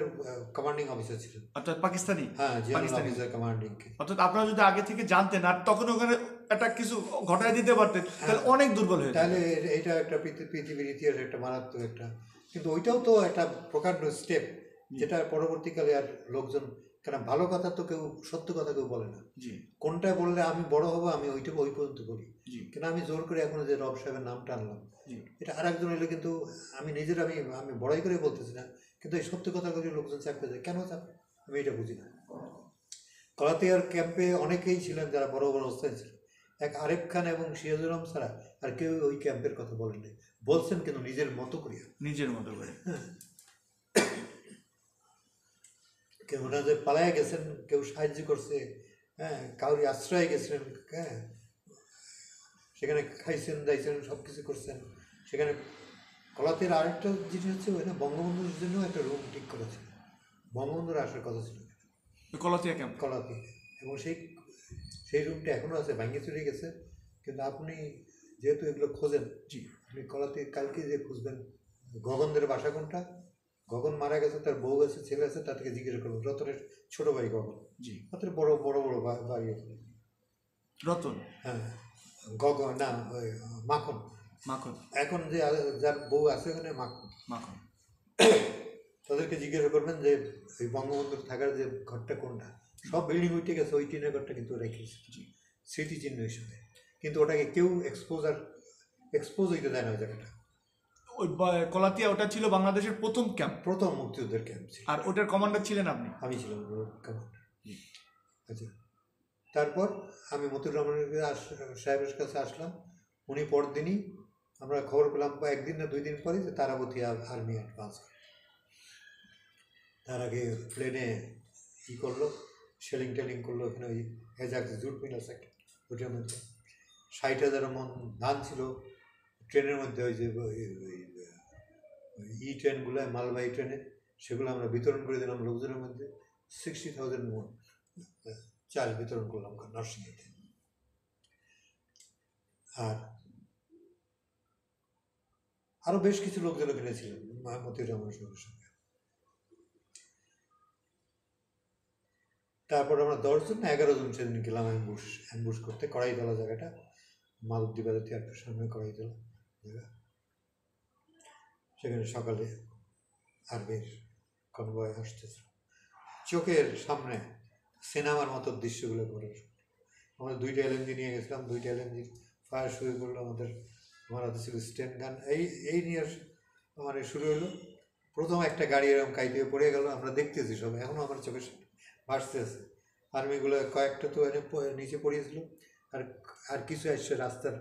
Speaker 1: কমান্ডিং অফিসার ছিলেন,
Speaker 2: অর্থাৎ পাকিস্তানি।
Speaker 1: হ্যাঁ, জেনারেল অফিসার কমান্ডিং।
Speaker 2: অর্থাৎ আপনারা যদি আগে থেকে জানতেন আর তখন ওখানে একটা কিছু ঘটায় দিতে পারতেন, তাহলে অনেক দুর্বল হয়ে,
Speaker 1: তাহলে এটা একটা পৃথিবীর ইতিহাসে একটা মারাত্মক একটা, কিন্তু ওইটাও তো একটা প্রকাণ্ড স্টেপ, যেটা পরবর্তীকালে আর লোকজন, কেন ভালো কথা তো কেউ সত্য কথা কেউ বলে না, কোনটা বললে আমি বড় হবো আমি ওই পর্যন্ত বলি, কিন্তু আমি জোর করে এখন যে রব সাহেবের নামটা আনলাম, এটা আর একজন হইলে কিন্তু আমি নিজের আমি বড়াই করে বলতেছি না, কিন্তু এই সত্য কথাগুলি লোকজন চাপতে যায়, কেন চাপ আমি এটা বুঝি না। কলাতিয়ার ক্যাম্পে অনেকেই ছিলেন যারা বড় বড় অবস্থায় ছিলেন, এক আরেফ খান এবং সিরাজুল আলম ছাড়া আর কেউ ওই ক্যাম্পের কথা বলেননি, বলছেন কিন্তু নিজের মতো করে। হ্যাঁ, কেউ ওনাদের পালায় গেছেন, কেউ সাহায্য করছে, হ্যাঁ, কাউরি আশ্রয় গেছেন, হ্যাঁ, সেখানে খাইছেন দাইছেন, সব কিছু করছেন। সেখানে কলাতের আরেকটা জিনিস হচ্ছে, ওখানে বঙ্গবন্ধুর জন্য একটা রুম ঠিক করা ছিল, বঙ্গবন্ধুর আসার কথা ছিল
Speaker 2: কলাতিয়া ক্যাম্প,
Speaker 1: কলাতে, এবং সেই রুমটা এখনও আছে, ভাঙে চলে গেছে। কিন্তু আপনি যেহেতু এগুলো খোঁজেন, আপনি কলাতে কালকে যে খুঁজবেন গগনদের বাসা কোনটা, গগন মারা গেছে, তার বউ আছে, ছেলে আছে, তার থেকে জিজ্ঞেস করবেন। রতনের ছোট ভাই গগন, রতনের বড় বড় বড় বাড়ি
Speaker 2: রতন,
Speaker 1: হ্যাঁ, গগন না, ওই মাখন, এখন যে যার বউ আছে ওখানে মাখন, তাদেরকে জিজ্ঞাসা করবেন যে ওই বঙ্গবন্ধুর থাকার যে ঘরটা কোনটা, সব বিল্ডিং উঠে গেছে, ওই টিনের ঘরটা কিন্তু রেখেছে স্মৃতিচিহ্ন হিসেবে, কিন্তু ওটাকে কেউ এক্সপোজ হইতে দেয় না ওই জায়গাটা।
Speaker 2: ওই কলাতিয়া ওটা ছিল বাংলাদেশের প্রথম ক্যাম্প,
Speaker 1: প্রথম মুক্তিযুদ্ধের ক্যাম্প ছিল,
Speaker 2: আর ওটার কমান্ডার ছিলেন আপনি?
Speaker 1: আমি ছিলাম কমান্ডার। আচ্ছা, তারপর আমি মতিউর রহমানের সাহেবের কাছে আসলাম, উনি পরদিনই আমরা খবর পেলাম, একদিন না 2 দিন পরে, যে তারাবতী আর্মি অ্যাডভান্স করে। তার আগে প্লেনে করলো, টেলিং করলো, ওখানে ওই হেজাক জুট মিল আছে একটা, ওটার মধ্যে 60,000 মন ধান ছিল ট্রেনের মধ্যে, ওই যে ট্রেনগুলো মালবাহী ট্রেনে, সেগুলো আমরা বিতরণ করে দিলাম লোকজনের মধ্যে। 60,000 মন চাল বিতরণ করলাম নরসিংদীতে। আর আরও বেশ কিছু লোকজন ওখানে ছিলেন মতিউর রহমানের সঙ্গে। তারপর আমরা 10 জন না 11 জন সেদিন গেলাম অ্যাম্বুশ করতে, কড়াইতলা জায়গাটা, মালদ্বীপ বাজার থিয়েটারের সামনে কড়াইতলা জায়গা। সেখানে সকালে আর্মির কনভয় আসতেছিল, চোখের সামনে সিনেমার মতো দৃশ্যগুলো করে। আমরা 2টা LMG নিয়ে গেছিলাম, 2টা LMG ফায়ার শুরু করলো। আমার হাতে ছিল স্টেন গান। এই নিয়ে মানে শুরু হলো। প্রথম একটা গাড়ি এরকম কাইতে পড়ে গেল, আমরা দেখতেছি সব, এখনও আমার চোখের সামনে ভাসতে আছে। আর্মিগুলো কয়েকটা তো নিচে পড়িয়েছিল, আর আর কিছু আসছে রাস্তার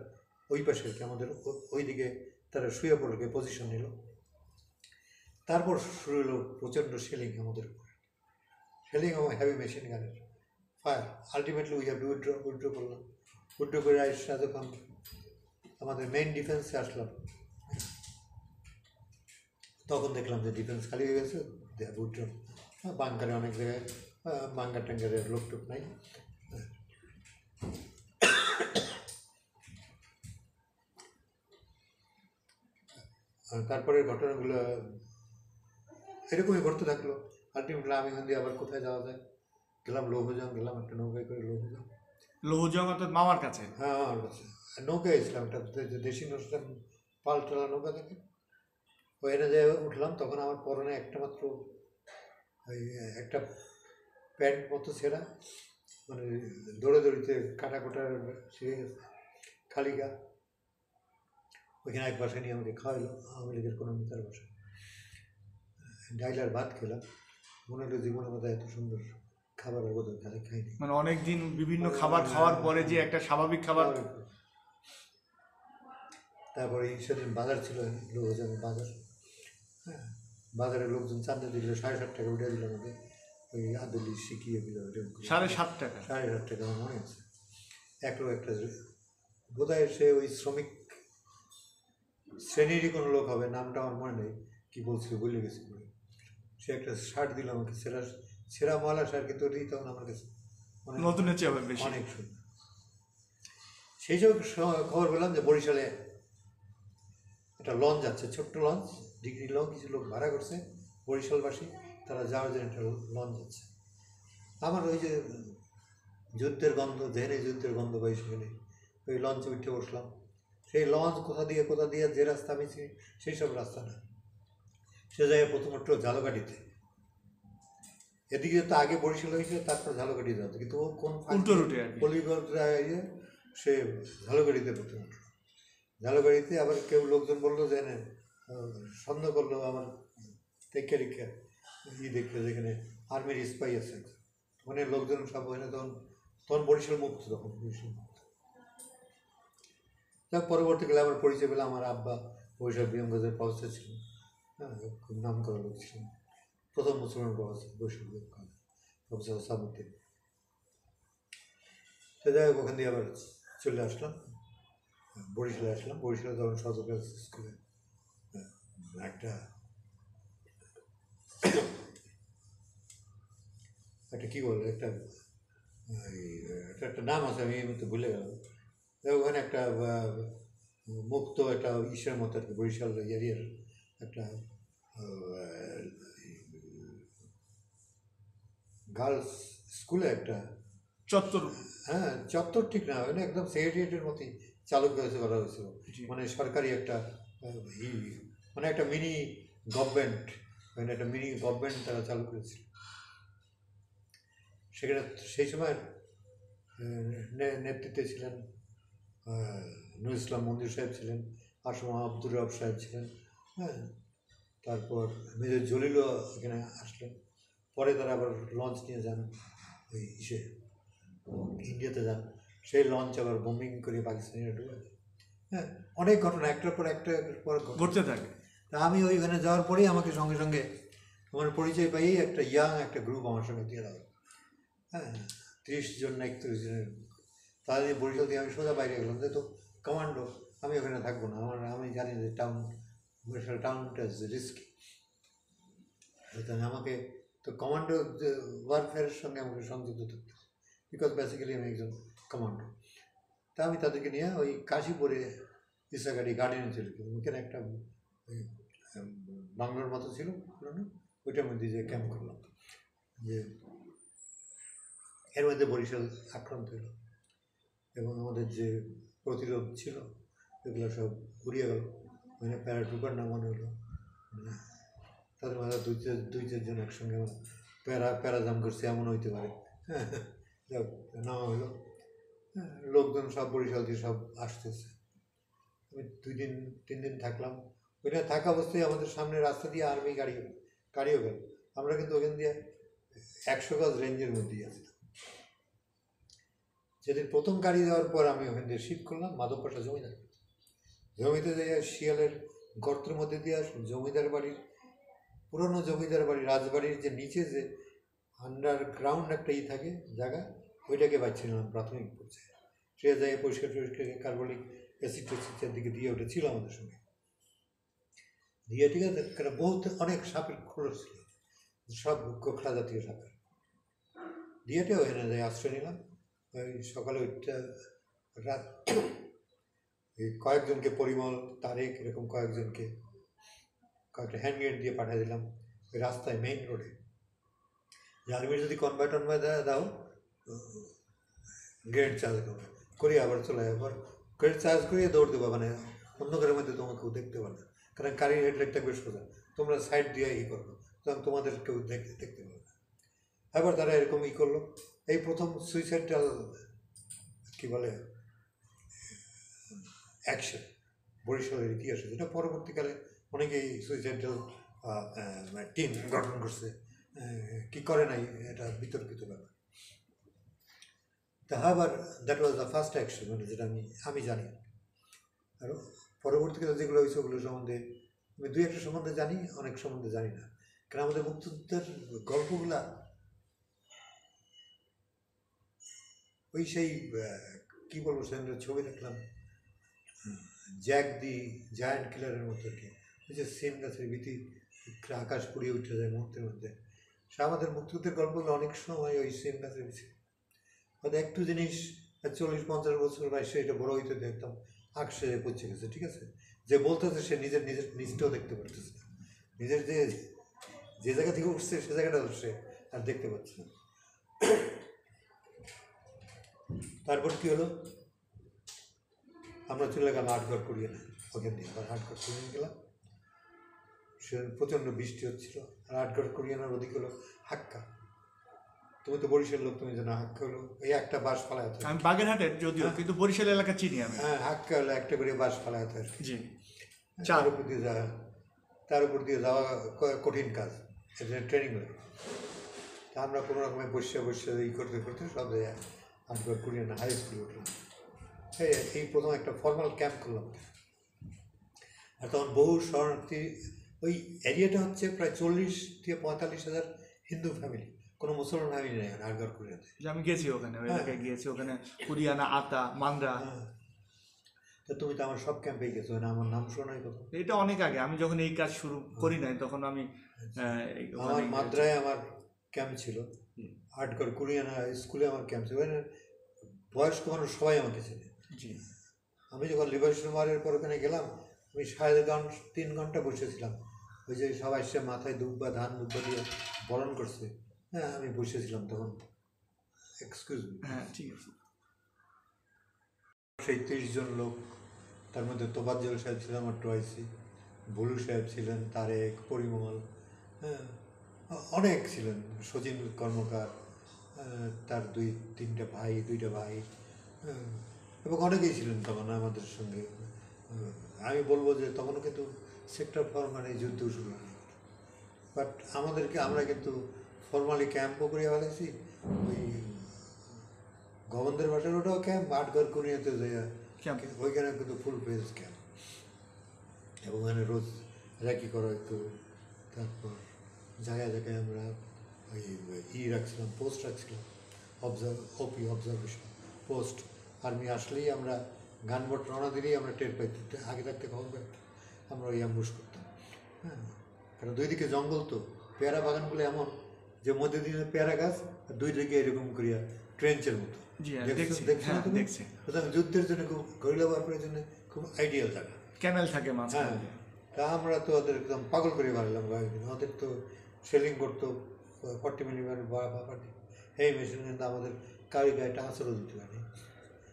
Speaker 1: ওই পাশে আর কি, আমাদের ওই দিকে তারা শুয়ে পড়ে পজিশন নিল। তারপর শুরু হলো প্রচণ্ড শেলিং আমাদের উপরে, শেলিং এবং হেভি মেশিন গানের fire. Ultimately we have to withdraw করলাম। উইথড্র করে আসা যখন আমাদের মেইন ডিফেন্সে আসলাম, তখন দেখলাম যে ডিফেন্স খালি হয়ে গেছে, উইথড্র। বাংকারে অনেক জায়গায় বাংকার ট্যাঙ্কারের লোক টোক নাই। আর তারপরে ঘটনাগুলো এরকমই ঘটতে থাকলো। আলটিমেটলি আমি এখান দিয়ে আবার কোথায় যাওয়া যায়, গেলাম লৌহজং, গেলাম একটা নৌকায় করে লৌহজং।
Speaker 2: লৌহজং অর্থাৎ মামার কাছে?
Speaker 1: হ্যাঁ, আমার কাছে নৌকায় এসেছিলাম, একটা দেশি অনুষ্ঠান পালটালা নৌকা থেকে। ওখানে যে উঠলাম, তখন আমার পরনে একটা মাত্র ওই একটা প্যান্ট মতো ছেঁড়া, মানে দৌড়িতে কাটা কোটা ছিঁড়ে গেছে, খালি গা। ওইখানে এক বাসায় নিয়ে আমাকে খাওয়াইলো, আওয়ামী লীগের কোনো নেতার বাসায়। ডাইল আর ভাত খেলাম। মনে হলো জীবনের মধ্যে এত সুন্দর খাবার বোধহয় খাইনি।
Speaker 2: মানে অনেকদিন বিভিন্ন খাবার খাওয়ার পরে যে একটা স্বাভাবিক খাবার।
Speaker 1: তারপরে সেদিন বাজার ছিল, লৌহজংয়ের বাজার। হ্যাঁ, বাজারের লোকজন চাঁদা দিল, 7.5 টাকা উঠে দিল আমাকে। ওই আদলি শিখিয়ে দিল
Speaker 2: 7.5 টাকা।
Speaker 1: 7.5 টাকা আমার মনে আছে। এক লোক একটা বোধ হয় সে ওই শ্রমিক শ্রেণীরই কোনো লোক হবে, নামটা আমার মনে নেই, কী বলছিল ভুলে গেছি। সে একটা শার্ট দিল আমাকে, ছেঁড়া ময়লা শার্ট, কিন্তু ওটাই তখন আমার কাছে
Speaker 2: নতুনের চেয়ে বেশি
Speaker 1: অনেক সুন্দর। সেই সব খবর পেলাম যে বরিশালে একটা লঞ্চ যাচ্ছে, ছোট্ট লঞ্চ, ডিগ্রি লঞ্চ, কিছু লোক ভাড়া করছে বরিশালবাসী, তারা যাওয়ার জন্য একটা লঞ্চ যাচ্ছে। আমার ওই যে যুদ্ধের গন্ধ, যেখানে যুদ্ধের গন্ধ পাই সেখানে ওই লঞ্চে উঠে বসলাম। সেই লঞ্চ কোথা দিয়ে যে রাস্তা আমি সেই সব রাস্তা না, সে জায়গায় প্রথমত ঝালকাঠিতে। এদিকে তো আগে বরিশাল হয়েছে, তারপর ঝালকাঠি যাচ্ছে, কিন্তু ও কোন
Speaker 2: উল্টো রুটে আর কি।
Speaker 1: পলিগড়া সে ঝালকাঠিতে প্রথম উঠল। ঝালকাঠিতে আবার কেউ লোকজন বললো যে সন্দেহ করলো আমার টেক্কা দেখলো যেখানে আর্মির স্পাই আছে, মানে লোকজন সব ওখানে তখন বরিশাল মুক্ত, তখন বরিশাল মুক্ত। যাক, পরবর্তীকালে আমার পরিচয় পেলাম, আমার আব্বা বরিশাল বিএমগঞ্জের প্রফেসর ছিলেন। হ্যাঁ, খুব নাম করা লোক ছিলেন, প্রথম মুসলমান প্রফেসর বরিশাল বিএমগঞ্জ, প্রফেসর সামুদ্দিন। সে যাই হোক, ওখান দিয়ে আবার চলে আসলাম, বরিশালে আসলাম। বরিশালে তখন সরকারি স্কুলে একটা কী বলে, একটা নাম আছে, আমি এই মধ্যে ভুলে গেলাম। ওখানে একটা মুক্ত একটা ইসের মতো আর কি, বরিশাল এরিয়ার একটা গার্লস স্কুলে একটা
Speaker 2: চত্বর।
Speaker 1: হ্যাঁ, চত্বর ঠিক না, মানে একদম সেক্রেটারিয়েটের মতোই চালু করা হয়েছিল। মানে সরকারি একটা মানে একটা মিনি গভর্নমেন্ট, মানে একটা মিনি গভর্নমেন্ট তারা চালু করেছিল সেখানে। সেই সময় নেতৃত্বে ছিলেন নুর ইসলাম মঞ্জুর সাহেব ছিলেন, আসম আব্দুর রব সাহেব ছিলেন। হ্যাঁ, তারপর মেজর জলিলও এখানে আসলেন। পরে তারা আবার লঞ্চ নিয়ে যান ওই ইন্ডিয়াতে যান, সেই লঞ্চ আবার বোম্বিং করে পাকিস্তানিরা ঢুকে। হ্যাঁ, অনেক ঘটনা একটার পর
Speaker 2: ঘটতে থাকে।
Speaker 1: তা আমি ওইখানে যাওয়ার পরেই আমাকে সঙ্গে সঙ্গে আমার পরিচয় পাইয়েই একটা গ্রুপ আমার সঙ্গে দিয়ে দেওয়া। হ্যাঁ, 30 জন না 31 জনের। তাহলে বরিশাল থেকে আমি সোজা বাইরে গেলাম, যে তো কমান্ডো, আমি ওখানে থাকবো না, আমি জানি যে বরিশাল টাউনটা রিস্কি। আমাকে তো কমান্ডো ওয়ারফেয়ারের সঙ্গে আমাকে সংযুক্ত থাকতে, বিকজ বেসিক্যালি আমি একজন কমান্ডো। তা আমি তাদেরকে নিয়ে ওই কাশীপুরে ইসাগাড়ি গার্ডেনে চলে গেলাম। ওইখানে একটা বাংলোর মতো ছিল পুরোনো, ওইটার মধ্যে যে ক্যাম্প করলাম। যে এর মধ্যে বরিশাল আক্রান্ত হলো এবং আমাদের যে প্রতিরোধ ছিল এগুলো সব ঘুরিয়ে গেল। মানে প্যারাট্রুপার নামানো হলো, তাদের মাঝে 2-4 জন একসঙ্গে প্যারাজাম করছে এমন হইতে পারে। হ্যাঁ, যাক, নেওয়া হলো। হ্যাঁ, লোকজন সব বরিশাল দিয়ে সব আসতেছে। আমি 2 দিন 3 দিন থাকলাম। ওইখানে থাকা অবস্থায় আমাদের সামনে রাস্তা দিয়ে আর্মি গাড়িও গেল। আমরা কিন্তু ওখান দিয়ে 100 গজ রেঞ্জের মধ্যেই আছি। যেদিন প্রথম গাড়ি যাওয়ার পর আমি ওখান দিয়ে শিফট করলাম মাধবপাশা জমিতে যাই, শিয়ালের গর্তের মধ্যে দিয়ে জমিদার বাড়ির, পুরনো জমিদার বাড়ি, রাজবাড়ির যে নিচে যে আন্ডারগ্রাউন্ড একটা থাকে জায়গা, ওইটাকে পাচ্ছি না প্রাথমিক পর্যায়ে। সে জায়গায় পরিষ্কার কার্বলিক অ্যাসিড ট্যাসিডের দিকে দিয়ে ওটা ছিল আমাদের সঙ্গে দিয়ে, ঠিক আছে। বহুত অনেক সাপের খোলস ছিল, সব গোখলা জাতীয় সাপের। দিয়েটা ওখানে যাই আশ্রয় নিলাম। ওই সকালে ওইটা রাত কয়েকজনকে, পরিমল, তারেক, এরকম কয়েকজনকে কয়েকটা হ্যান্ড গ্রেনেড দিয়ে পাঠিয়ে দিলাম ওই রাস্তায়, মেইন রোডে। যে আর্মির যদি কনভার্ট দাও, গ্রেনেড চার্জ করি, আবার চলে আবার গ্রেনেড চার্জ করিয়ে দৌড় দেবো, মানে অন্ধকারের মধ্যে তোমাকে কেউ দেখতে পারে না, কারণ গাড়ির হেডলাইট থাকবে সোজা, তোমরা সাইড দিয়ে করবো, তখন তোমাদের কেউ দেখতে পাবে না। এবার তারা এরকম করলো। এই প্রথম সুইসাইডাল কী বলে অ্যাকশন বরিশালের ইতিহাসে, যেটা পরবর্তীকালে অনেকেই সুইসাইডাল টিম গঠন করছে, কি করে নাই, এটা বিতর্কিত ব্যাপার। আবার that was the first action, মানে যেটা আমি জানি। আর পরবর্তীকালে যেগুলো হয়েছে ওগুলো সম্বন্ধে আমি 2-1টা সম্বন্ধে জানি, অনেক সম্বন্ধে জানি না, কারণ আমাদের মুক্তিযুদ্ধের গল্পগুলা ওই সেই কী বলবো, সেখানে ছবি দেখলাম জ্যাক দি জায়ান্ট কিলারের মতো আর কি, ওই যে সেম গাছের ভীতি আকাশ পুড়িয়ে উঠে যায় মুহূর্তের মধ্যে। সে আমাদের মুক্তিযুদ্ধের গল্পগুলো অনেক সময় ওই সেম গাছের ভীতি, হয়তো একটু জিনিস 40-50 বছর বয়সে এটা বড় হইতে দেখতাম আকশে পৌঁছে গেছে, ঠিক আছে। যে বলতেছে সে নিজটাও দেখতে পারতেছে না, নিজের যে জায়গা থেকে উঠছে সে জায়গাটা সে আর দেখতে পাচ্ছে না। তারপর কি হলো, আমরা চলে গেলাম আটঘর করিয়ে না, ওখান দিয়ে আবার আটঘর করিয়ে গেলাম। সে প্রচণ্ড বৃষ্টি হচ্ছিল, আর আটঘর করিয়ে আনার ওদিকে হলো হাক্কা। তুমি তো বরিশাল লোক, তুমি জানো হাক্কা হলো এই একটা বাস ফালায় হতো।
Speaker 2: আমি বাগেরহাটের যদিও, কিন্তু বরিশাল এলাকা চিনি আমি।
Speaker 1: হ্যাঁ, হাক্কা হলো একটা করে বাস ফালায় হতো আর কি।
Speaker 2: জি,
Speaker 1: তার উপর দিয়ে যাওয়া কঠিন কাজ, এটা ট্রেনিং লাগে। তা আমরা কোনো রকমের বসে করতে সব জায়গায় আটঘর করিয়ে না হাই স্কুলে উঠলাম। এই প্রথম একটা ফর্মাল ক্যাম্প করলাম। আর তখন বহু শরণার্থী, ওই এরিয়াটা হচ্ছে প্রায় 40,000-45,000 হিন্দু ফ্যামিলি, কোনো মুসলমান ফ্যামিলি নেই আটঘর করিয়াতে।
Speaker 2: আমি গেছি ওখানে, ওই এলাকায় গিয়েছি, ওখানে কুরিয়ানা, আতা, মান্দ্রা।
Speaker 1: তা তুমি তো আমার সব ক্যাম্পেই গেছো না, আমার নাম শোনাই কথা।
Speaker 2: এটা অনেক আগে, আমি যখন এই কাজ শুরু করি নাই তখন আমি
Speaker 1: আমার মাদ্রায় আমার ক্যাম্প ছিল, আটঘর কুরিয়ানা স্কুলে আমার ক্যাম্প ছিল। বয়স্ক মানুষ সবাই আমাকে চেনে। আমি যখন লিবারেশন ওয়ারের পর ওখানে গেলাম, আমি 3.5 ঘন্টা বসেছিলাম। ওই যে সবাই সে মাথায় দুব্বা ধান দুব্বা দিয়ে বরণ করছে, হ্যাঁ আমি বসেছিলাম তখন। Excuse me.
Speaker 2: হ্যাঁ, ঠিক আছে।
Speaker 1: সেই 30 জন লোক, তার মধ্যে তোবাজ্জল সাহেব ছিলেন, আমার টয়েসি, ভুলু সাহেব ছিলেন, তারেক, পরিমল, হ্যাঁ অনেক ছিলেন, সচিন কর্মকার, তার 2-3টা ভাই, 2টা ভাই, হ্যাঁ, এবং অনেকেই ছিলেন তখন আমাদের সঙ্গে। আমি বলবো যে তখনও কিন্তু সেক্টর ফরম্যান এই যুদ্ধ শুরু হয়নি, বাট আমরা কিন্তু ফর্মালি ক্যাম্পও করে ফেলেছি। ওই গভর্নদের বাসার ওটাও ক্যাম্প, আটঘর করিয়াতে যায় ওইখানে কিন্তু ফুল ফেজ ক্যাম্প, এবং ওখানে রোজ র্যাকি করা হতো। তারপর জায়গায় জায়গায় আমরা ওই রাখছিলাম, পোস্ট রাখছিলাম, অবজারভেশন পোস্ট। আর্মি আসলেই আমরা গানবোট রওনা দিলেই আমরা টের পাইতাম, আগে থাকতে খবর পাইতাম, আমরা ওই অ্যাম্বুশ করতাম। হ্যাঁ, কারণ 2 দিকে জঙ্গল, তো পেয়ারা বাগানগুলো এমন যে মধ্যে দিনে পেয়ারা গাছ, আর 2 দিকে এরকম করিয়া ট্রেঞ্চের মতো। সুতরাং যুদ্ধের জন্য খুব, গরিলা ওয়ারফেয়ারের জন্য খুব আইডিয়াল জায়গা,
Speaker 2: ক্যামেল থাকে মাঝখানে।
Speaker 1: হ্যাঁ, তা আমরা তো ওদের একদম পাগল করে মারলাম কয়েকদিন। ওদের তো সেলিং করতো 40 মিলিমিটার বাপাটি, এই মেশিন, কিন্তু আমাদের কারি গায়ে টাঁচড়ও দিতে পারি,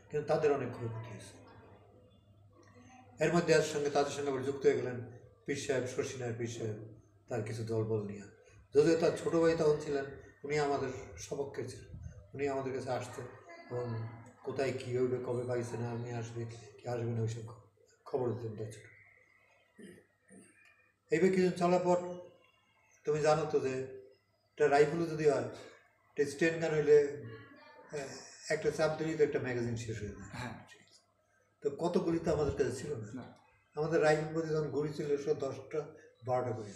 Speaker 1: কিন্তু তাদের অনেক ক্ষয়ক্ষতি হয়েছে। এর মধ্যে তাদের সঙ্গে আবার যুক্ত হয়ে গেলেন পীর সাহেব, শশীনার পীর সাহেব, তার কিছু দলবল নিয়ে। যদিও তার ছোটো ভাই তখন ছিলেন, উনি আমাদের সপক্ষে ছিলেন, উনি আমাদের কাছে আসতেন এবং কোথায় কী হইবে, কবে পাকিস্তানে আর্মি আসবে কি আসবে না ওইসব খবর দিতেন তার ছোটো। এইভাবে কিছু চলার পর তুমি জানো তো যে একটা রাইফেলও যদি হয়, একটা স্টেন গান হইলে একটা চাপ দিলেই তো একটা ম্যাগাজিন শেষ হয়ে যায়।
Speaker 2: হ্যাঁ,
Speaker 1: তো কত গুলি তো আমাদের কাছে ছিল না। আমাদের রাইফেল প্রতি যখন গুলি ছিল 10টা 12টা করে,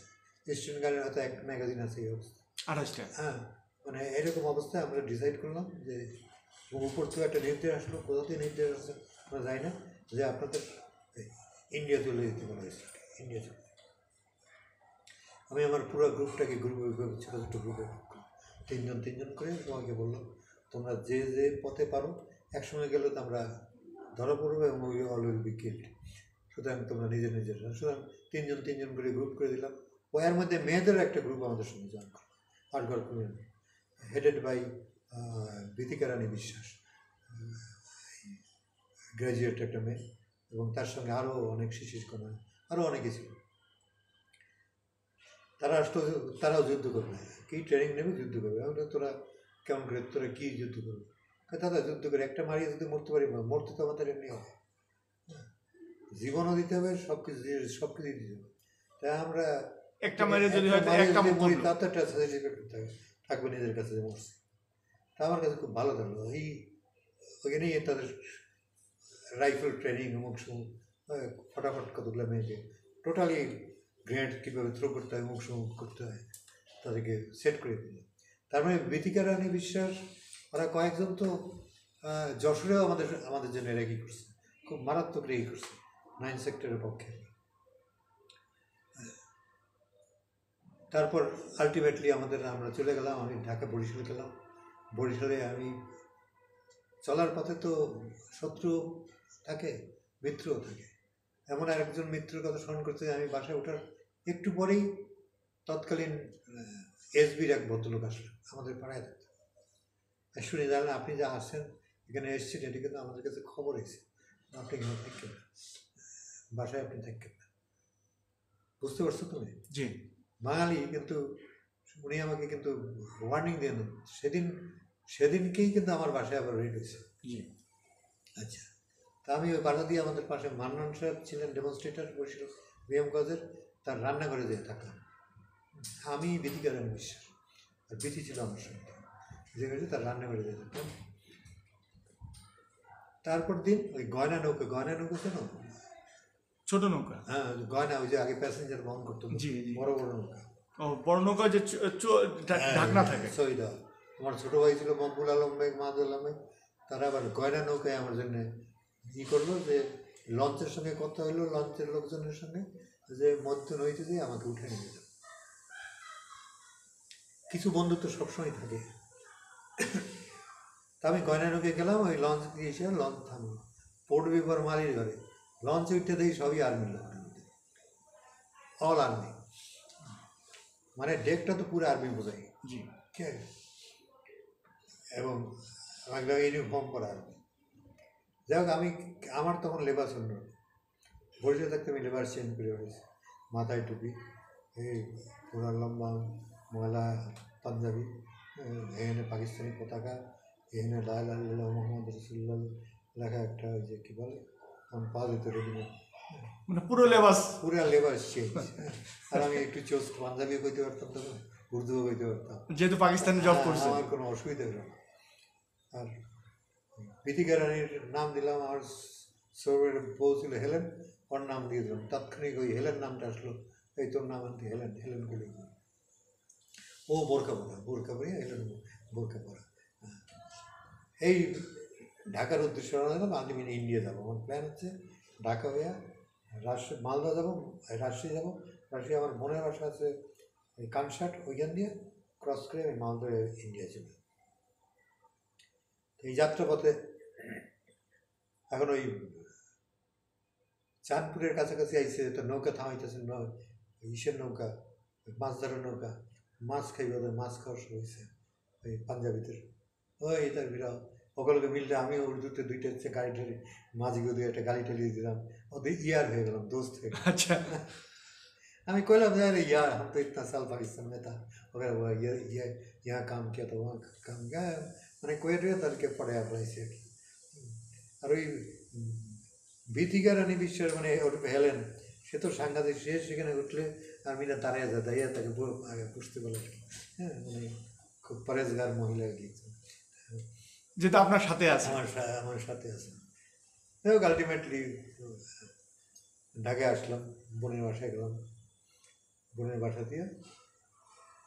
Speaker 1: স্টেন গানের হয়তো একটা ম্যাগাজিন আছে এই অবস্থা
Speaker 2: 28টা।
Speaker 1: হ্যাঁ, মানে এরকম অবস্থায় আমরা ডিসাইড করলাম যে উপর থেকে একটা নির্দেশ আসলো, কোথা থেকে নির্দেশ আসছে আমরা যাই না, যে আপনাদের ইন্ডিয়া চলে যেতে বলা হয়েছে, ইন্ডিয়া চলে। আমি আমার পুরো গ্রুপটাকে ছোটো ছোটো গ্রুপে তিনজন করে তোমাকে বললাম, তোমরা যে যে পথে পারো, একসঙ্গে গেলে তো আমরা ধরা পড়বে এবং we all will be killed, সুতরাং তোমরা নিজের সুতরাং তিনজন করে গ্রুপ করে দিলাম। ও এর মধ্যে মেয়েদের একটা গ্রুপ আমাদের সঙ্গে জয়েন করলো, আটগড় কমিউনিটি, হেডেড বাই বিতিকা রানী বিশ্বাস, গ্র্যাজুয়েট একটা মেয়ে, এবং তার সঙ্গে আরও অনেক শিশির কন্যা, আরও অনেকে ছিল। তারাও যুদ্ধ করবে, কী ট্রেনিং নেবে, যুদ্ধ করবে। আমি তোরা কেমন করে, তোরা কী যুদ্ধ করবে? দাদা যুদ্ধ করে একটা মারিয়ে যদি মরতে পারি, মরতে তো আমাদের এমনি হবে, জীবনও দিতে হবে, সব কিছু দিতে হবে। তাই আমরা
Speaker 2: একটা মারিয়ে যদি
Speaker 1: মরি, তার তো একটা সার্টিফিকেট থাকবে নিজের কাছে যে মরছি। তা আমার কাছে খুব ভালো লাগলো। ওইখানেই তাদের রাইফেল ট্রেনিং অমুক সমুক, ফটাফট কতগুলো মেয়েকে টোটালি গ্রেনেড কীভাবে থ্রো করতে হয়, অমুক সমুক করতে হয়, তাদেরকে সেট করে দিল। তার মানে বিতিকা রানী বিশ্বাস, ওরা কয়েকজন তো যশোরেও আমাদের জন্য রেগি করছে, খুব মারাত্মক রেগি করছে 9 সেক্টরের পক্ষে। তারপর আলটিমেটলি আমরা চলে গেলাম, আমি ঢাকা বরিশালে গেলাম। বরিশালে আমি চলার পথে তো শত্রু থাকে, মিত্রও থাকে। এমন আরেকজন মিত্রের কথা স্মরণ করতে, আমি বাসায় ওঠার একটু পরেই তৎকালীন এসবির এক ভদ্রলোক আসলেন আমাদের পাড়ায় থাকতেন। শুনে জানলেন, আপনি যা আসছেন এখানে এসছেন, এটি কিন্তু আমাদের কাছে খবর এসেছে, আপনি এখানে থাকবেন না, বাসায় আপনি থাকবেন না। বুঝতে পারছো তুমি?
Speaker 2: জি।
Speaker 1: বাঙালি, কিন্তু উনি আমাকে কিন্তু ওয়ার্নিং দেন। সেদিনকেই কিন্তু আমার বাসায় আবার রেড হয়েছে।
Speaker 2: জি।
Speaker 1: আচ্ছা, তা আমি ওই বাধা দিয়ে আমাদের পাশে মান্নান সাহেব ছিলেন ডেমনস্ট্রেটার বরিশাল বিএম কলেজের, তার রান্নাঘরে যেয়ে থাকলাম। আমি বিতিকা রানী বিশ্বাস, আর বিথি ছিল আমার সঙ্গে, যে হয়েছে তার রান্নাঘরে যেয়ে থাকলাম। তারপর দিন ওই গয়না নৌকা ছিল,
Speaker 2: ছোট নৌকা।
Speaker 1: হ্যাঁ, গয়না, ওই যে আগে প্যাসেঞ্জার বহন করতো, বড় বড় নৌকা।
Speaker 2: ও, বড় নৌকা যে ঢাকনা থাকে।
Speaker 1: সৈদা, আমার ছোটো ভাই ছিল মকবুল আলম ভাই, মাহাদুল আলম ভাই, তারা আবার গয়না নৌকায় আমার জন্য করলো, যে লঞ্চের সঙ্গে কথা হলো, লঞ্চের লোকজনের সঙ্গে, যে মধ্য নইতে দিয়ে আমাকে উঠে নিয়ে যেত। কিছু বন্ধুত্ব সবসময় থাকে। তা আমি গয়না নৌকায় গেলাম, ওই লঞ্চ দিয়ে এসে লঞ্চ থামলো, পোর্ট বিভার মালির ঘরে লঞ্চ উঠতে দেখি সবই আর্মির লোক, অল আর্মি, মানে ডেকটা তো পুরো আর্মি বোঝাই।
Speaker 2: জি।
Speaker 1: ঠিক আছে, এবং ইউনিফর্ম করা আর্মি। যাই হোক, আমার তখন লেবার অন্য, বরিশাল থাকতে আমি লেবার চেঞ্জ করে হয়েছি, মাথায় টুপি, এই পুরা লম্বা ময়লা পাঞ্জাবি, এখানে পাকিস্তানি পতাকা, এখানে লাল আল্লাহ মোহাম্মদ রসুল্লাহ লেখা একটা, ওই যে কী বলে, আমার পা যেত রেডিমেড,
Speaker 2: মানে পুরো লেবার
Speaker 1: চেঞ্জ। আর আমি একটু চোস্ট পাঞ্জাবিও কইতে পারতাম, তখন উর্দুও কইতে পারতাম,
Speaker 2: যেহেতু পাকিস্তানে জব করছে,
Speaker 1: আমার কোনো অসুবিধা হলো না। আর বিতিকা রানীর নাম দিলাম, আমার সৌরের বউ ছিল হেলেন, ওর নাম দিয়ে দিলাম, তাৎক্ষণিক ওই হেলেন নামটা আসলো, এই তোর নাম আনতে হেলেন করে, ও বোরকা পরে হেলেন বোরকা পরা। এই ঢাকার উদ্দেশ্যে রওনা দিলাম, আলটিমেটলি ইন্ডিয়া যাবো। আমার প্ল্যান হচ্ছে ঢাকা হইয়া মালদা যাবো, রাজশাহী যাবো, রাজশাহী আমার বোনের বাসা আছে ওই কানসাট, ওইখান দিয়ে ক্রস করে আমি মালদা ইন্ডিয়া যাবো। এই যাত্রাপথে এখন ওই চাঁদপুরের কাছাকাছি আইসে, তো নৌকা থামাইতেছে, ইসের নৌকা, মাছ ধরার নৌকা, মাছ খাইবে, ওদের মাছ খাওয়ার শুরু হয়েছে ওই পাঞ্জাবিদের, ওই তার বিরাম সকলকে মিললে আমি উর্দুতে দুইটা হচ্ছে গাড়ি ঠেলি, মাঝিকে দিয়ে একটা গাড়ি ঠেলিয়ে দিলাম, ওদের ইয়ার হয়ে গেলাম, দোস্ত হয়ে গেলাম।
Speaker 2: আচ্ছা,
Speaker 1: আমি কইলাম যে আরে ইয়ার, হাম তো ইতনা সাল পাকিস্তান में था, वगैरह हुआ ये यहाँ काम किया था वहाँ काम किया মানে কোয়েটের তাদেরকে পড়ে ফেলাইছে আর কি আর ওই ভীতিকা রানী বিশ্বের মানে ওর হেলেন সে তো সাংঘাতিক সে সেখানে উঠলে আর্মিরা দাঁড়িয়ে যায় দাঁড়িয়ে তাকে আগে পুষতে বলে আর কি হ্যাঁ মানে খুব পরেজগার মহিলা আর কি
Speaker 2: যেটা আপনার সাথে আছে।
Speaker 1: আমার সাথে আছে যাই হোক আলটিমেটলি ঢাকায় আসলাম বোনের বাসায় গেলাম বোনের বাসা দিয়ে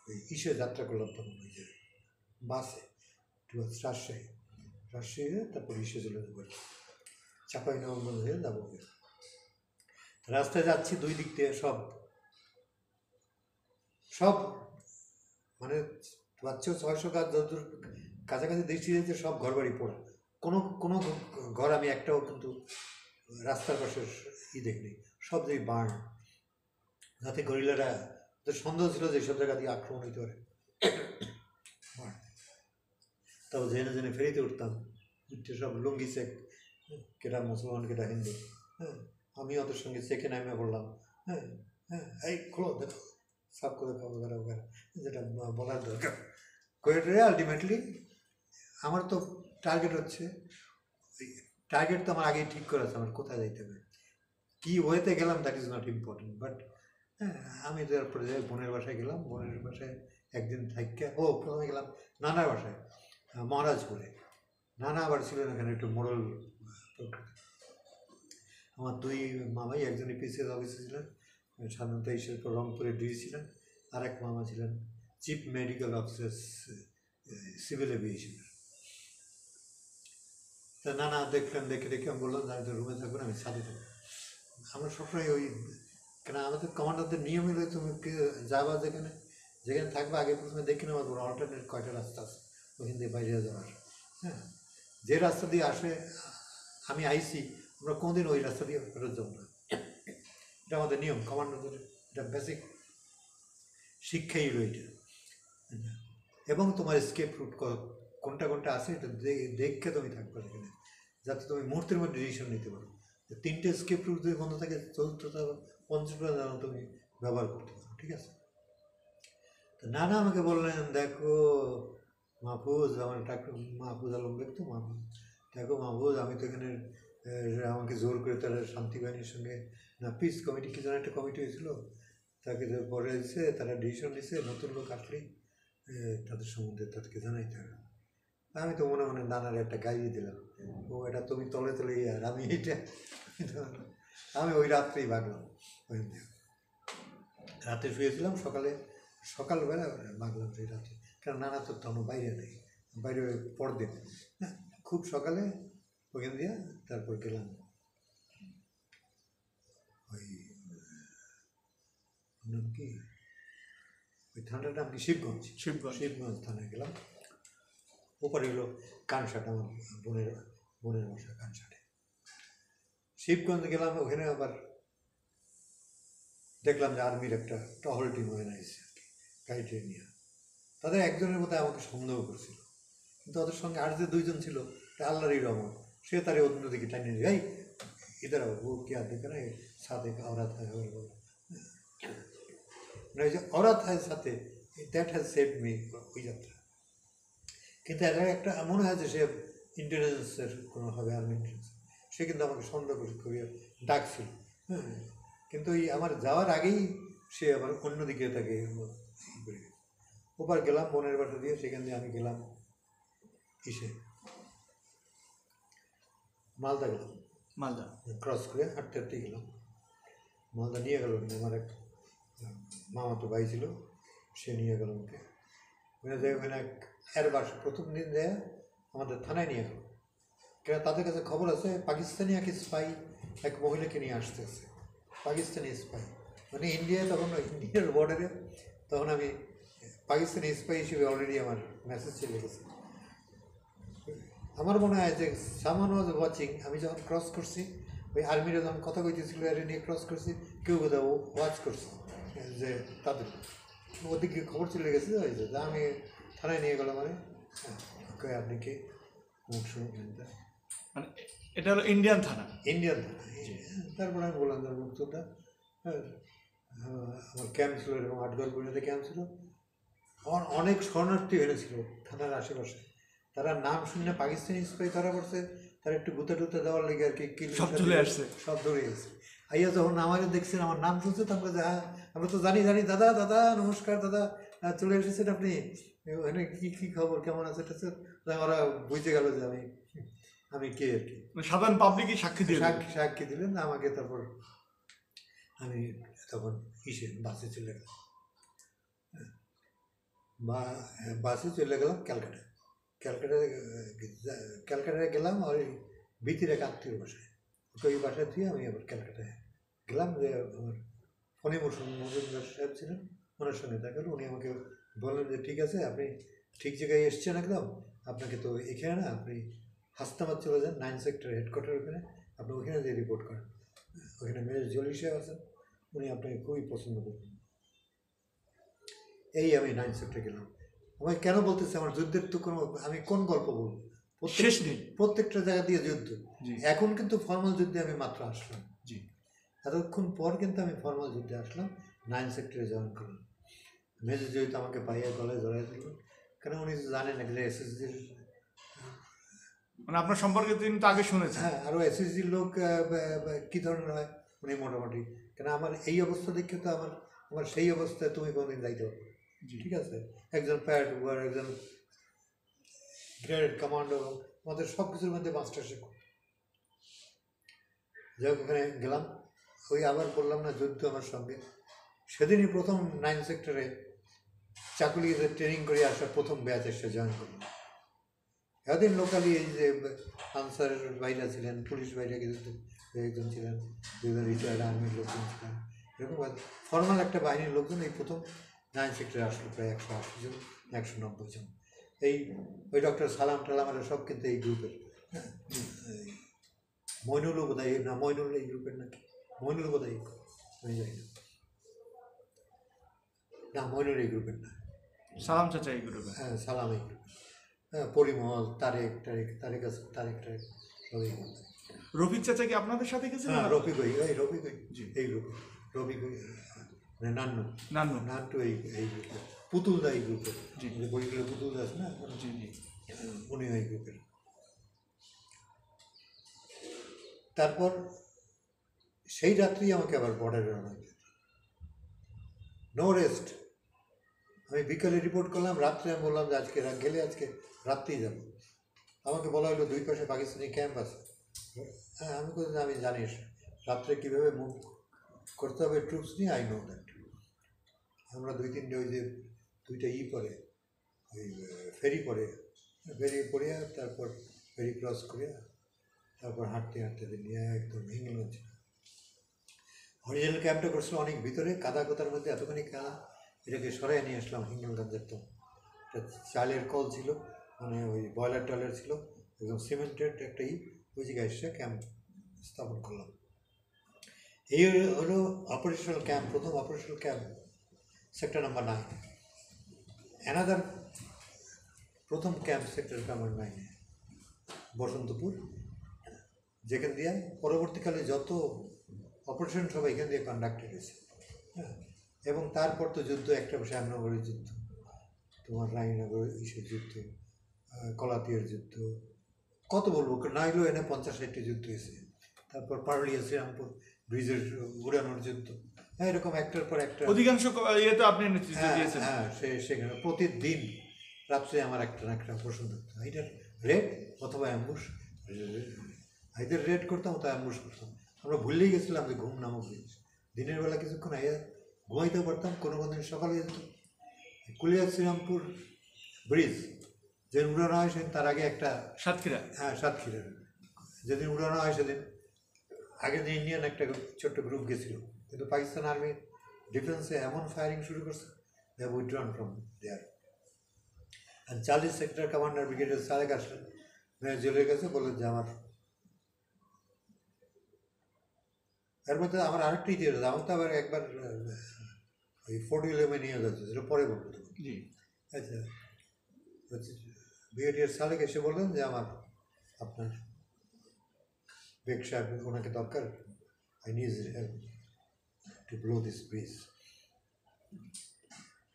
Speaker 1: ওই ইসে যাত্রা করলাম তখন ওই যে বাসে রাজশাহী তারপর ইসে চলে যাবো চাপাই নবগঞ্জ হয়ে যাবো রাস্তায় যাচ্ছি দুই দিক দিয়ে সব মানে 500-600 গাছ যতদূর কাছাকাছি দৃষ্টি দিয়েছে সব ঘর বাড়ি পড়া কোনো ঘর আমি একটাও কিন্তু রাস্তার পাশে দেখিনি সব জায়গায় বার্ন যাতে গরিলারা সন্দেহ ছিল যে সব জায়গা দিয়ে আক্রমণ হইতে পারে তাও জেনে জেনে ফেরিতে উঠতাম উঠতে সব লুঙ্গি চেক কেটা মুসলমান কেটা হিন্দু হ্যাঁ আমি ওদের সঙ্গে চেকে নামে পড়লাম হ্যাঁ হ্যাঁ এই খোলো দেখো সাফ করে খাবো ওগেরা যেটা বলার দরকার কোয়েটে আলটিমেটলি আমার তো টার্গেট হচ্ছে টার্গেট তো আমার আগেই ঠিক করা আছে আমার কোথায় যাইতে হবে কী ওয়েতে গেলাম that is not important but হ্যাঁ আমি তারপরে যাই বোনের বাসায় গেলাম বোনের বাসায় একদিন থাইকে প্রথমে গেলাম নানার বাসায় মহারাজপুরে নানা আবার ছিলেন এখানে একটু মোড়ল আমার দুই মামাই একজন পিসিএস অফিসে ছিলেন সাধারণত এসের পর রংপুরে ডিউটি ছিলেন আর এক মামা ছিলেন চিফ মেডিকেল অফিসার সিভিল এভিয়েশনের তা নানা দেখলেন দেখে আমি বললাম আমি তো রুমে থাকবেন আমি ছাদে থাকবো আমরা সবসময় ওই কেন আমাদের কমান্ডারদের নিয়ম হলে তুমি যাবা যেখানে থাকবে আগে প্রথমে দেখে নেওয়ার পর অল্টারনেট কয়টা রাস্তা আছে ওখান দিয়ে বাইরে যাওয়ার হ্যাঁ যে রাস্তা দিয়ে আসে আমি আইসি আমরা কোনোদিন ওই রাস্তা দিয়ে ফেরত যাবো না এটা আমাদের নিয়ম কমান্ডারদের এটা বেসিক শিক্ষাই রয়েছে এবং তোমার স্কেপ রুট কোনটা আছে এটা দেখে তুমি থাকবে সেখানে যাতে তুমি মুহূর্তের মধ্যে ডিসিশন নিতে পারো 3টে স্কেপ রুট যদি বন্ধ থাকে 4টা 5টা যেন তুমি ব্যবহার করতে পারো ঠিক আছে তো নানা আমাকে বললেন দেখো মাহফুজ আমার মাহফুজ আলম দেখতো মাহফুজ দেখো মাহফুজ আমি তো এখানে আমাকে জোর করে তারা শান্তি বাহিনীর সঙ্গে না পিস কমিটি কি যেন একটা কমিটি হয়েছিল তাকে পরে এসে তারা ডিসিশন নিছে নতুন লোক আসলেই তাদের সম্বন্ধে তাদেরকে জানাইতে হবে আমি তো মনে মনে নানার একটা গাইয়ে দিলাম ও এটা তুমি তলে আর আমি এটা আমি ওই রাত্রেই ভাগলাম ওই রাতে শুয়েছিলাম সকালবেলা ভাগলাম সেই রাতে কারণ নানা তো তখন বাইরে নেই বাইরে পরদিন হ্যাঁ খুব সকালে ওখান দিয়ে তারপর গেলাম ওই নাম কি ওই থানাটার নাম কি শিবগঞ্জ থানায় গেলাম ওপরে হলো কানসাট আমার বোনের বাসা কানসাটে শিবগঞ্জ গেলাম ওখানে আবার দেখলাম যে আর্মির একটা টহল টিম ওখানে এসেছে আর কি গাড়িতে নিয়ে তাদের একজনের মধ্যে আমাকে সন্দেহ করছিল কিন্তু ওদের সঙ্গে আর যে দুইজন ছিল আল্লাহরই রহমত সে তার অন্যদিকে টানিয়ে নিয়ে এই इधर वो क्या देखा ना साथ एक औरत है और वो नहीं जो औरत है साथे दैट हैज सेव्ड मी ওই যাত্রা কিন্তু এর একটা মনে হয় যে সে ইন্টেলিজেন্সের কোনো হবে আর্মি ইন্টেলিজেন্স সে কিন্তু আমাকে সন্দেহ করে ডাকছিল হ্যাঁ কিন্তু ওই আমার যাওয়ার আগেই সে আবার অন্যদিকে তাকে ওপার গেলাম বোনের বাসা দিয়ে সেখান দিয়ে আমি গেলাম ইসে মালদা গেলাম
Speaker 2: মালদা
Speaker 1: ক্রস করে হাঁটতে গেলাম মালদা নিয়ে গেল আমার এক মামাতো ভাই ছিল সে নিয়ে গেল ওকে ওখানে এর বাসা প্রথম দিন দেয় আমাদের থানায় নিয়ে গেল কেন তাদের কাছে খবর আছে পাকিস্তানি এক স্পাই এক মহিলাকে নিয়ে আসতেছে পাকিস্তানি স্পাই মানে ইন্ডিয়ায় তখন ইন্ডিয়ার বর্ডারে তখন আমি পাকিস্তানি স্পাই হিসেবে অলরেডি আমার মেসেজ চলে গেছে আমার মনে হয় যে সামান ওয়াজ ওয়াচিং আমি যখন ক্রস করছি ওই আর্মিরা যখন কথা কইতেছিল এর নিয়ে ক্রস করছি কেউ কোথাও ওয়াচ করছে যে তাদের ওদিকে খবর চলে গেছে যে আমি থানায় নিয়ে গেলাম মানে আপনি কি মুখ শুনুন
Speaker 2: মানে এটা হলো ইন্ডিয়ান থানা
Speaker 1: তারপরে আমি বললাম তার মুক্তটা হ্যাঁ আমার ক্যাম্প ছিল এরকম 8 ঘর পর্যন্ত ক্যাম্প ছিল অনেক শরণার্থী হয়েছিল থানার আশেপাশে, তারা নাম শুনে পাকিস্তানি স্পাই ধরা পড়ছে, তারা একটু গুতে টুতে দেওয়ার লেগে আর কি
Speaker 2: সব চলে আসছে।
Speaker 1: সব ধরে গেছে। আইয়া যখন আমারে দেখছেন, আমার নাম শুনছে, তখন যে হ্যাঁ আমরা তো জানি জানি, দাদা দাদা নমস্কার দাদা, চলে এসেছেন আপনি, ওখানে কী কী খবর, কেমন আছে টেছে, ওরা বুঝতে গেল যে আমি কে আর কি।
Speaker 2: সাধারণ পাবলিকই সাক্ষী দিয়ে
Speaker 1: সাক্ষী দিলেন আমাকে। তারপর আমি তখন বাসে চলে গেলাম, বাসে চলে গেলাম ক্যালকাটায় গেলাম। ওই ভিতরে এক আত্মীয় বাসায়, ওই বাসায় দিয়ে আমি আবার ক্যালকাটায় গেলাম। যে আমার ফণি মজুমদার সাহেব ছিলেন, ওনার সঙ্গে দেখা হলো। উনি আমাকে বললেন যে ঠিক আছে, আপনি ঠিক জায়গায় এসছেন একদম, আপনাকে তো এখানে না, আপনি হাসনাবাদ চলে যান, 9 সেক্টর হেডকোয়ার্টার, ওখানে আপনি ওখানে যে রিপোর্ট করেন, ওখানে মেজর জলি সাহেব আছেন, উনি আপনাকে খুবই পছন্দ করবেন। এই আমি 9 সেক্টরে গেলাম। আমাকে কেন বলতেছে, আমার যুদ্ধের তো কোনো, আমি কোন গল্প বলবো,
Speaker 2: শেষ নেই,
Speaker 1: প্রত্যেকটা জায়গা দিয়ে যুদ্ধ। এখন কিন্তু ফর্মাল যুদ্ধে আমি মাত্র আসলাম, এতক্ষণ পর কিন্তু আমি ফর্মাল যুদ্ধে আসলাম, 9 সেক্টরে জয়েন করলাম। মেজর জয়িত আমাকে পাইয়া গলায় জড়াই দিল, কেন উনি জানেন যে এসএসজির,
Speaker 2: মানে আপনার সম্পর্কে তিনি তো আগে শুনেছেন।
Speaker 1: হ্যাঁ, আরও এসএসজির লোক কী ধরনের হয় উনি মোটামুটি, কেন আমার এই অবস্থা দেখে তো আমার সেই অবস্থায় তুমি কোনোদিন যাইতে পারবে, ঠিক আছে, একজন প্যাড ওয়ার, একজন গ্রেড কমান্ডো, আমাদের সব কিছুর মধ্যে মাস্টারশিপ। যাই হোক, ওখানে গেলাম, ওই আবার বললাম না যুদ্ধ আমার সঙ্গে। সেদিনই প্রথম 9 সেক্টরে চাকুলিতে ট্রেনিং করে আসা প্রথম ব্যাচ এসে জয়েন করলাম। এতদিন লোকালি এই যে আনসারের বাইরা ছিলেন, পুলিশ বাইরে কিন্তু একজন ছিলেন, 2 রিটায়ার্ড আর্মির লোকজন ছিলেন, এরকম ফর্মাল একটা বাহিনীর লোকজন এই প্রথম 9 সেক্টরে আসলো, প্রায় 180 জন, 190 জন। ওই ডক্টর সালাম টালামারা সব কিন্তু এই গ্রুপের। হ্যাঁ, মইনুলও বোধ হয়, না মইনুল এই গ্রুপের নাকি, মইনুল বোধ হয়, আমি জানি না, মইনুল এই গ্রুপের না,
Speaker 2: সালাম চাচা এই গ্রুপে।
Speaker 1: হ্যাঁ, সালাম এই গ্রুপের। হ্যাঁ, পরিমল, তারেক
Speaker 2: রফিক চাচা কি আপনাদের সাথে গেছে?
Speaker 1: হ্যাঁ, রফিক এই গ্রুপে, রফিক মানে নান্টু এই গ্রুপের, পুতুলদা এই গ্রুপের, বইগুলো পুতুলদা আছে না, উনি এই গ্রুপের। তারপর সেই রাত্রেই আমাকে আবার বর্ডারে আনা হয়েছে, নো রেস্ট। আমি বিকালে রিপোর্ট করলাম, রাত্রে আমি বললাম যে আজকে গেলে আজকে রাত্রেই যাবো। আমাকে বলা হলো 2 পাশে পাকিস্তানি ক্যাম্প আছে। হ্যাঁ, আমি বলছি আমি জানি রাত্রে কীভাবে মুভ করতে হবে ট্রুপস নিয়ে, আই নো দ্যাট। আমরা 2-3টে ওই যে 2টা পরে ওই ফেরি পড়িয়া তারপর ফেরি ক্রস করিয়া তারপর হাঁটতে নিয়ে একদম হিঙ্গলগঞ্জ। অরিজিনাল ক্যাম্পটা করছিল অনেক ভিতরে, কাদা কোতার মধ্যে, এতখানি কাদা, এটাকে সরাই নিয়ে আসলাম হিঙ্গলগঞ্জের। তো চালের কল ছিল, মানে ওই বয়লার টয়লার ছিল, একদম সিমেন্টেড একটা ওই জায়গায় এসে ক্যাম্প স্থাপন করলাম। এই হলো অপারেশনাল ক্যাম্প, প্রথম operational camp, sector number 9। Another প্রথম ক্যাম্প সেক্টর নাম্বার 9, বসন্তপুর, যেখান দিয়ে পরবর্তীকালে যত অপারেশন সব এখান দিয়ে কন্ডাক্টেড হয়েছে। হ্যাঁ, এবং তারপর তো যুদ্ধ, একটা শ্যামনগরের যুদ্ধ, তোমার রায়নগর ইসের যুদ্ধ, কলাতিয়ার যুদ্ধ, কত বলবো, নাইলেও এনে 50-60টি যুদ্ধ হয়েছে। তারপর পারুলিয়া শ্রীরামপুর ব্রিজের উড়ানোর যুদ্ধ, হ্যাঁ, এরকম একটার পর একটা,
Speaker 2: অধিকাংশ ইয়েতে আপনি নেতৃত্ব দিয়েছেন।
Speaker 1: হ্যাঁ, সেখানে প্রতিদিন রাত্রে আমার একটা না একটা অপারেশন থাকতো, এটার রেড অথবা অ্যাম্বুশ, এদের রেড করতাম অথবা অ্যাম্বুশ করতাম। আমরা ভুললেই গেছিলাম যে ঘুম নামক জিনিস, দিনের বেলা কিছুক্ষণ ঘুমাইতেও পারতাম, কোনো দিন সকালে যেত। কুলিয়া শ্রীরামপুর ব্রিজ যেদিন উড়ানো হয় সেদিন তার আগে একটা
Speaker 2: সাতক্ষীরা,
Speaker 1: হ্যাঁ সাতক্ষীরা, যেদিন উড়ানো হয় সেদিন আগের দিন ইন্ডিয়ান একটা ছোট্ট গ্রুপ গেছিল, কিন্তু পাকিস্তান আর্মি ডিফেন্সে এমন ফায়ারিং শুরু করছে, they have withdrawn from there. আর 40 সেক্টর কমান্ডার ব্রিগেডের সারেক আসলেন, মেয়ের জেলের কাছে বললেন যে আমার, এর মধ্যে আমার আরেকটা ইতিহাস, আমার তো আবার একবার ওই ফোর্ট উইলিয়ামে নিয়ে যাচ্ছে, সেটা পরে বলবো তো। আচ্ছা, ব্রিগেডিয়ার সালেক এসে বললেন যে আমার আপনার বেগ সাহেব, ওনাকে দরকার, I need help to blow this bridge.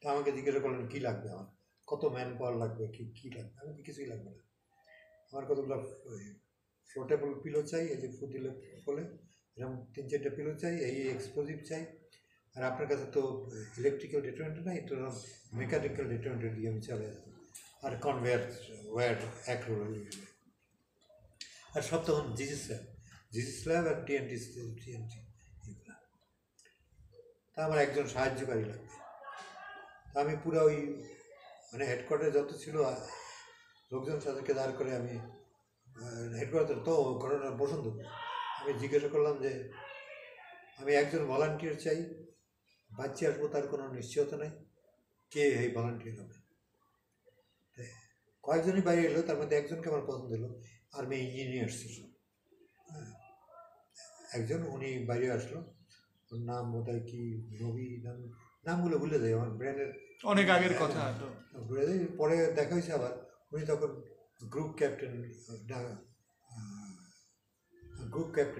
Speaker 1: তা আমাকে জিজ্ঞাসা করলেন কী লাগবে আমার, কত ম্যান পাওয়ার লাগবে, কী লাগবে। আমি কিছুই লাগবে না, আমার কতগুলো ফ্লোটেবল পিলো চাই, এই যে ফুদিলে ফলে এরকম 3-4টা পিলো চাই, এই এক্সপ্লোজিভ চাই। আর আপনার কাছে তো ইলেকট্রিক্যাল ডেটোনেটর নাই, তো মেকানিক্যাল ডেটোনেটর দিয়ে আমি চালাই, আর কনভেয়ার ওয়্যার এক রোল। আর সব তখন জিজি স্ল্যাব আর টিএনটি এগুলো। তা আমার একজন সাহায্যকারী লাগবে। তা আমি পুরো ওই মানে হেডকোয়ার্টারে যত ছিল লোকজন তাদেরকে দাঁড় করে আমি হেডকোয়ার্টার তো ঘটনা পছন্দ করি। আমি জিজ্ঞাসা করলাম যে আমি একজন ভলান্টিয়ার চাই, বাচ্চা আসবো তার কোনো নিশ্চয়তা নেই, কে এই ভলান্টিয়ার হবে। কয়েকজনই বাইরে এলো, তার মধ্যে একজনকে আমার পছন্দ হলো, আর্মি ইঞ্জিনিয়ার ছিল। হ্যাঁ, একজন উনি বাইরে আসলো, ওর নাম বোধহয় কি নবী নামগুলো ভুলে যায় আমার ব্রেনের,
Speaker 2: অনেক আগের কথা তো
Speaker 1: ভুলে যাই। পরে দেখা হয়েছে আবার, উনি তখন গ্রুপ ক্যাপ্টেন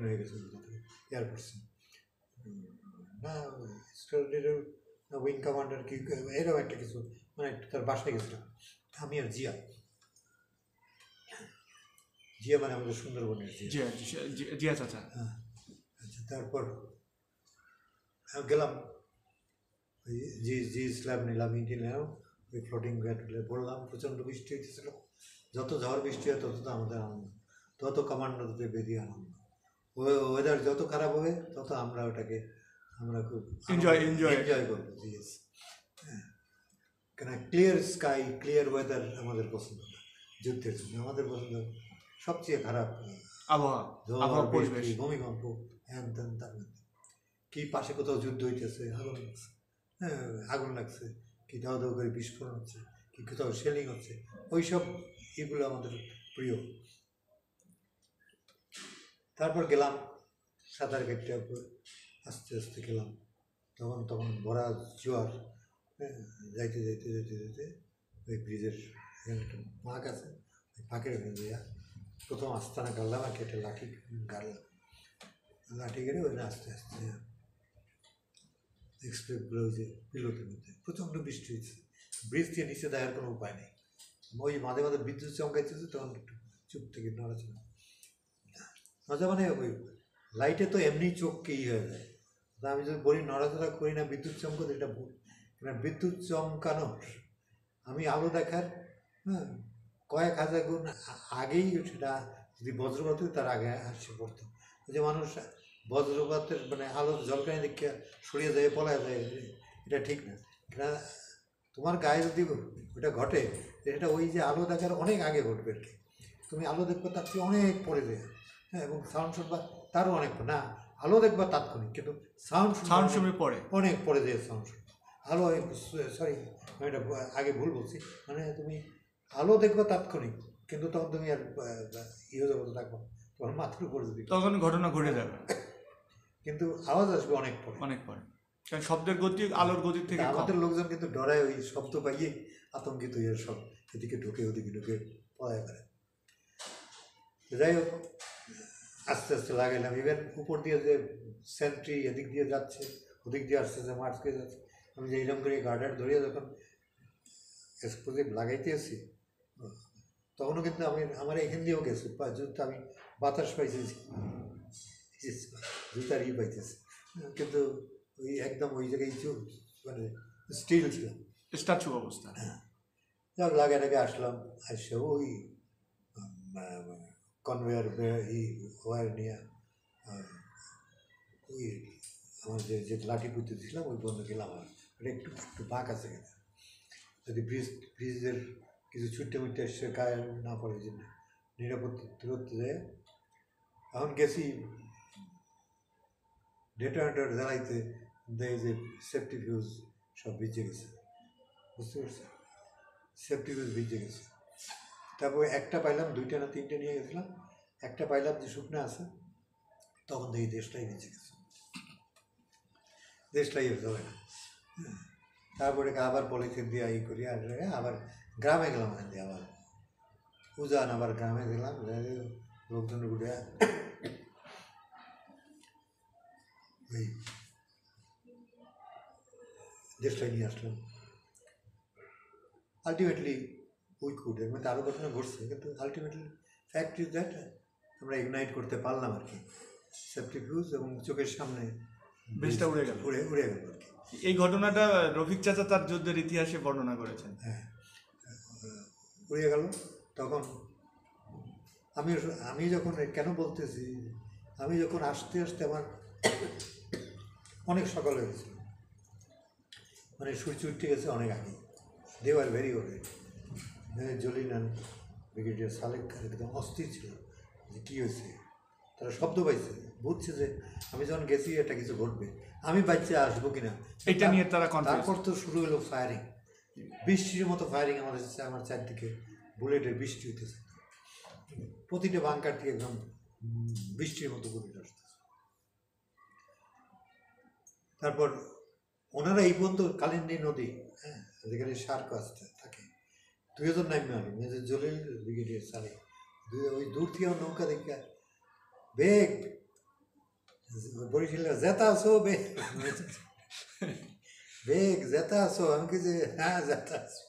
Speaker 1: হয়ে গেছে এয়ারফোর্সে, না উইং কমান্ডার কি এরকম একটা কিছু, মানে তার বাসায় গেছিলাম আমি আর জিয়া মানে আমাদের সুন্দরবনের
Speaker 2: জিয়া চাচা।
Speaker 1: হ্যাঁ, আচ্ছা। তারপর গেলাম ওই জি স্ল্যাব নিলাম, ইঞ্জিন নিলাম, ওই ফ্লোটিং ব্যাটগুলো বললাম। প্রচণ্ড বৃষ্টি হইতেছিল, যত ঝড় বৃষ্টি হয় তত তো আমাদের আনন্দ, তত কমান্ডারদের বেরিয়ে আনন্দ। ওয়েদার যত খারাপ হবে তত আমরা ওটাকে খুব এনজয় করবো। জিএস, হ্যাঁ, কেন ক্লিয়ার স্কাই ক্লিয়ার ওয়েদার আমাদের পছন্দ না যুদ্ধের জন্য। আমাদের পছন্দ সবচেয়ে খারাপ আবহাওয়া, পরিবেশ, ভূমিকম্প, হ্যান ত্যান। তার মধ্যে কি পাশে কোথাও যুদ্ধ হইতেছে, আগুন লাগছে, কি দাও দাও করে বিস্ফোরণ হচ্ছে, কি কোথাও শেলিং হচ্ছে, ওইসব এগুলো আমাদের প্রিয়। তারপর গেলাম সাঁতার কেটে আস্তে আস্তে গেলাম, তখন ভরা জোয়ার। যাইতে ওই ব্রিজের একটা পাঁক আছে, ওই পাঁকের যাইয়া প্রথম আস্তানা গাড়লাম, আর কেটে লাঠি গেড়ে ওই আস্তে আস্তে এক্সপ্রেসগুলো ওই যে পিলোটের মধ্যে। প্রচণ্ড বৃষ্টি হয়েছে, ব্রিজ দিয়ে নিচে দেখার কোনো উপায় নেই। ওই মাঝে মাঝে বিদ্যুৎ চমকাইতেছে, তখন একটু চুপ থেকে নড়াচড়া মজা, মানে ওই লাইটে তো এমনি চোখকে হয়ে যায়। আমি যদি বলি নড়াচড়া করি না বিদ্যুৎ চমকাতে, এটা ভুল। কারণ বিদ্যুৎ চমকানোর আমি আলো দেখার কয়েক হাজার গুণ আগেই সেটা যদি বজ্রপাত হয় তার আগে আসে পড়তো। যে মানুষ বজ্রপাতের মানে আলো জলকানি দেখে সরিয়ে যায়, পলায় যায়, এটা ঠিক না। এটা তোমার গায়ে যদি ওটা ঘটে, সেটা ওই যে আলো দেখার অনেক আগে ঘটবে আর কি। তুমি আলো দেখবে তার চেয়ে অনেক পরে যায়। হ্যাঁ, এবং সাউন্ড শুনবা তারও অনেক না, আলো দেখবা তাৎক্ষণিক, কিন্তু সাউন্ড
Speaker 2: শুনবে পরে,
Speaker 1: অনেক পরে যায় সাউন্ড শুনবা। আলো সরি আমি এটা আগে ভুল বলছি, মানে তুমি আলো দেখবা তাৎক্ষণিক, কিন্তু তখন তুমি আর জগতে থাকবো, তোমার মাথার উপর যদি
Speaker 2: তখন ঘটনা ঘটে যাবে,
Speaker 1: কিন্তু আওয়াজ আসবে অনেক পরে।
Speaker 2: কারণ শব্দের গতি আলোর গতির থেকে
Speaker 1: আমাদের লোকজন কিন্তু ডরায়, ওই শব্দ পাইয়ে আতঙ্কিত হয়ে সব এদিকে ঢুকে ওদিকে পড়ায় করে। যাই হোক, আস্তে আস্তে লাগাইলাম। ইভেন উপর দিয়ে যে সেন্ট্রি এদিক দিয়ে যাচ্ছে, ওদিক দিয়ে আস্তে আস্তে মার্চ করে যাচ্ছে, আমি যে এইরকম করে গার্ডার ধরিয়ে যখন এক্সপ্লোজিভ লাগাইতে আসি, তখনও কিন্তু আমার এখান দিয়েও গেছে জুতা, আমি বাতাস পাইছি, জুতার পাইতেছি, কিন্তু ওই একদম ওই জায়গায় মানে স্টিল ছিল,
Speaker 2: স্ট্যাচু অবস্থা।
Speaker 1: হ্যাঁ, যাক লাগাটাকে আসলাম, আসে ওই কনভেয়ার ওয়ার নিয়ে ওই আমার যে লাঠি পুঁতে দিয়েছিলাম ওই বন্ধ গেলাম। আর ওটা একটু বাঁক আছে কিনা, যদি ব্রিজের কিছু ছুটে মুটে এসে গায়ে না পড়ে, জন্য নিরাপদ দূরত্ব যায়। এখন গেছি ডেটোনেটর জ্বালাইতে, দেয় যে সেফটি ফিউজ সব ভিজে গেছে, বুঝতে পারছি, সেফটি ফিউজ ভিজে গেছে। তারপর একটা পাইলাম, 2টা না 3টে নিয়ে গেছিলাম, একটা পাইলাম যে শুকনো আছে, তখন দেখি দেশটাই ভিজে গেছে, দেশটাই যাবে না। তারপরে আবার পলিথিন দিয়ে করি, আর আবার গ্রামে গেলাম, ওখান দিয়ে আবার উজান, আবার গ্রামে গেলাম, লোকজন ঘুরে ওই দেশটাই নিয়ে আসলাম। আলটিমেটলি উই কুড, এর মধ্যে আরও ঘটনা ঘটছে, কিন্তু আলটিমেটলি ফ্যাক্ট ইজ দ্যাট আমরা ইগনাইট করতে পারলাম আর কি, সেপ্টিফিউজ, এবং চোখের সামনে
Speaker 2: বেশটা উড়ে গেল।
Speaker 1: উড়ে গেল আর কি।
Speaker 2: এই ঘটনাটা রফিক চাচা তার যুদ্ধের ইতিহাসে বর্ণনা করেছেন।
Speaker 1: হ্যাঁ, উড়ে গেল। তখন আমি যখন কেন বলতেছি, আমি যখন আসতে আসতে আমার অনেক সকাল হয়ে গেছিল, মানে সূর্য উঠতে গেছে অনেক আগে। They are very worried. জলিন অ্যান্ড ব্রিগেডিয়ার সালেক একদম অস্থির ছিল যে কী হয়েছে। তারা শব্দ পাইছে, বুঝছে যে আমি যখন গেছি এটা কিছু ঘটবে, আমি বাচ্চা আসবো কিনা
Speaker 2: এটা নিয়ে তারা
Speaker 1: তারপর তো শুরু হলো ফায়ারিং, বৃষ্টির মতো ফায়ারিং। আমার চারদিকে বুলেটের বৃষ্টি হইতেছে, প্রতিটা বাংকার থেকে একদম বৃষ্টির মতো বুলেট আসতেছে। তারপর ওনারা এই পর্যন্ত কালিন্দী নদী, হ্যাঁ, যেখানে শার্ক আসতে থাকে, 2 জন নামে আলো, মেজর জলিল, ব্রিগেডিয়ার সালেক, ওই দূর থেকে নৌকা দেখে বেগ বরিশাল জেতা আসো, বেগ বেগ জেতা আসো, আমি কি যে হ্যাঁ জেতা আসো।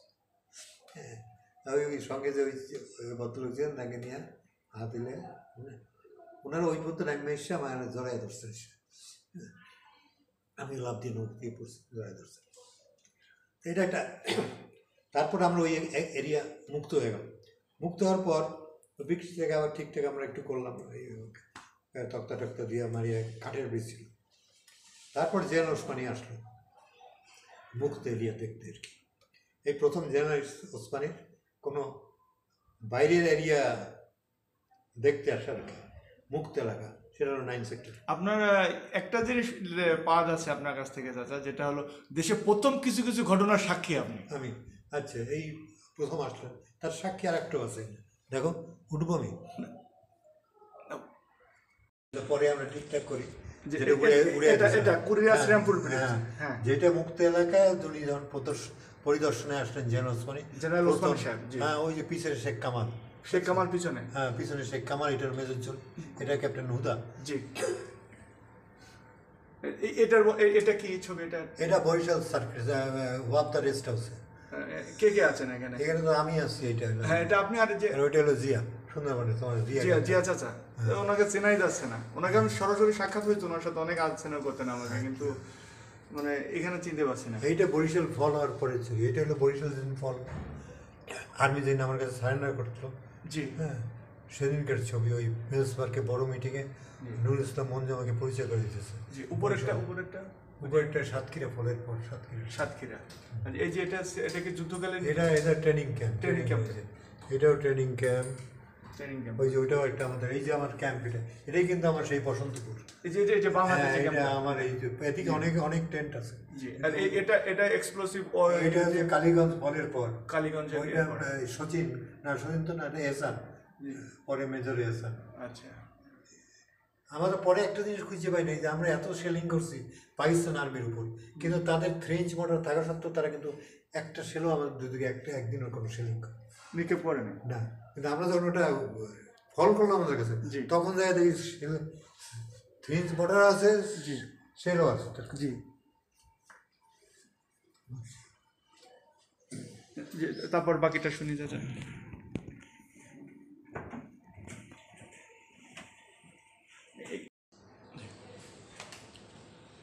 Speaker 1: হ্যাঁ, ওই সঙ্গে যে ওই ভদ্রলোক ছিলেন তাকে নিয়ে হাত দিলে, ওনারা ওই পর্যন্ত নামে এসে আমার জড়াই ধরছে, আমি লাভ দিয়ে নৌকা দিয়ে পড়ছি, জড়াই ধরছে। এটা একটা। তারপর আমরা ওই এরিয়া মুক্ত হয়ে গেল। মুক্ত হওয়ার পর বৃষ্টি থেকে আবার ঠিকঠাক আমরা একটু করলাম, তক্তা টক্তা দিয়ে মারিয়ে কাঠের ব্রিজ ছিল। তারপর জেনারেল ওসমানী আসলো মুক্ত এরিয়া দেখতে আর কি। এই প্রথম জেনারেল ওসমানীর কোনো বাইরের এরিয়া দেখতে আসা আর কি, মুক্ত এলাকা, সেটা হলো 9 সেক্টর।
Speaker 2: আপনার একটা জিনিস পাওয়া যাচ্ছে আপনার কাছ থেকে চাচা, যেটা হলো দেশে প্রথম কিছু কিছু ঘটনার সাক্ষী আপনি।
Speaker 1: আমি আচ্ছা, এই প্রথম আসলাম, তার সাক্ষী আর একটাও আছে, দেখো উঠবো আমি, পরে আমরা ঠিকঠাক করি। যেটা মুক্ত এলাকায় উনি যখন পরিদর্শনে আসলেন জেনারেল ওসমানী, হ্যাঁ, ওই যে পিছনে শেখ কামাল
Speaker 2: পিছনে,
Speaker 1: হ্যাঁ পিছনে শেখ কামাল, এটার মেজর জল, এটা ক্যাপ্টেন হুদা।
Speaker 2: জি, এটা কি ছবি? এটা
Speaker 1: বরিশাল সার্কিট, ওয়াবদা রেস্ট হাউসে।
Speaker 2: কে কে আছেন এখানে?
Speaker 1: এখানে তো আমি আছি। এটা হলো,
Speaker 2: হ্যাঁ, এটা আপনি। আর যে
Speaker 1: ওইটা হলো জিয়া, সুন্দরবনে তোমার
Speaker 2: জিয়া চাচা, ওনাকে চেনাই যাচ্ছে না। ওনাকে আমি সরাসরি সাক্ষাৎ হয়েছে, ওনার সাথে অনেক আলোচনা করতেন আমাকে, কিন্তু মানে এখানে চিনতে পারছি না।
Speaker 1: এইটা বরিশাল ফল হওয়ার পরে ছবি। এটা হলো বরিশাল যেদিন ফল আর্মি যেদিন আমার কাছে সারেন্ডার করতো,
Speaker 2: জি
Speaker 1: হ্যাঁ, সেদিনকার ছবি। ওই মিলস পার্কে বড় মিটিংয়ে নুরুল ইসলাম মঞ্জু আমাকে পরিচয় করে দিতেছে।
Speaker 2: জি, উপরেরটা
Speaker 1: সাতক্ষীরা, ফলের পর
Speaker 2: সাতক্ষীরা। এই যে এটা কি যুদ্ধকালীন?
Speaker 1: এটা ট্রেনিং ক্যাম্প। এটাও ট্রেনিং ক্যাম্প। ওই যে ওইটাও একটা আমাদের, এই যে আমার ক্যাম্প, এটাই কিন্তু আমার সেই বসন্তপুর।
Speaker 2: এই যে বাংলাদেশে
Speaker 1: আমার এই যে এদিকে অনেক টেন্ট আছে।
Speaker 2: জি, আর এটা এক্সপ্লোসিভ।
Speaker 1: এটা হচ্ছে কালীগঞ্জ ফলের পর,
Speaker 2: কালীগঞ্জে
Speaker 1: সচিন তো না, এটা এহসান, পরে মেজর এহসান।
Speaker 2: আচ্ছা,
Speaker 1: আমরা পরে একটা জিনিস খুঁজে পাই নাই যে আমরা এত সেলিং করছি পাকিস্তান আর্মির উপর, কিন্তু তাদের 3 ইঞ্চ মোটর থাকা সত্ত্বেও তারা কিন্তু একটা সেলও আমাদের দুদিকে একদিনের কোনো সেলিং করে
Speaker 2: নিক্ষেপ করে না।
Speaker 1: কিন্তু আমরা যখন ওটা ফল করলাম আমাদের কাছে, তখন যাই দেখি 3 ইঞ্চ মোটর আছে, সেলও আছে।
Speaker 2: জি, তারপর বাকিটা শুনি চাচা।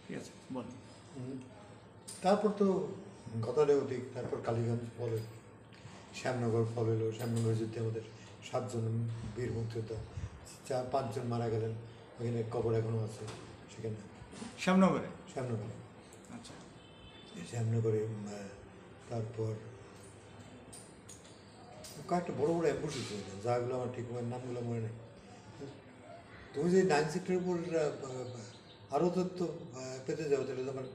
Speaker 2: ঠিক আছে, বলুন।
Speaker 1: তারপর তো কথাটা অধিক। তারপর কালীগঞ্জ ফল, শ্যামনগর ফল এলো। শ্যামনগর যুদ্ধে আমাদের 7 জন বীর মুক্তিযোদ্ধা, 5 জন মারা গেলেন। ওখানে কবর এখনও আছে সেখানে,
Speaker 2: শ্যামনগরে। আচ্ছা,
Speaker 1: শ্যামনগরে। তারপর কয়েকটা বড় বড় অ্যাম্বুশ হয়েছে, যাগুলো আমার ঠিক নামগুলো মনে নেই। তুমি যদি 9 সেক্টরের উপর আরও তথ্য পেতে যাও, তাহলে তোমার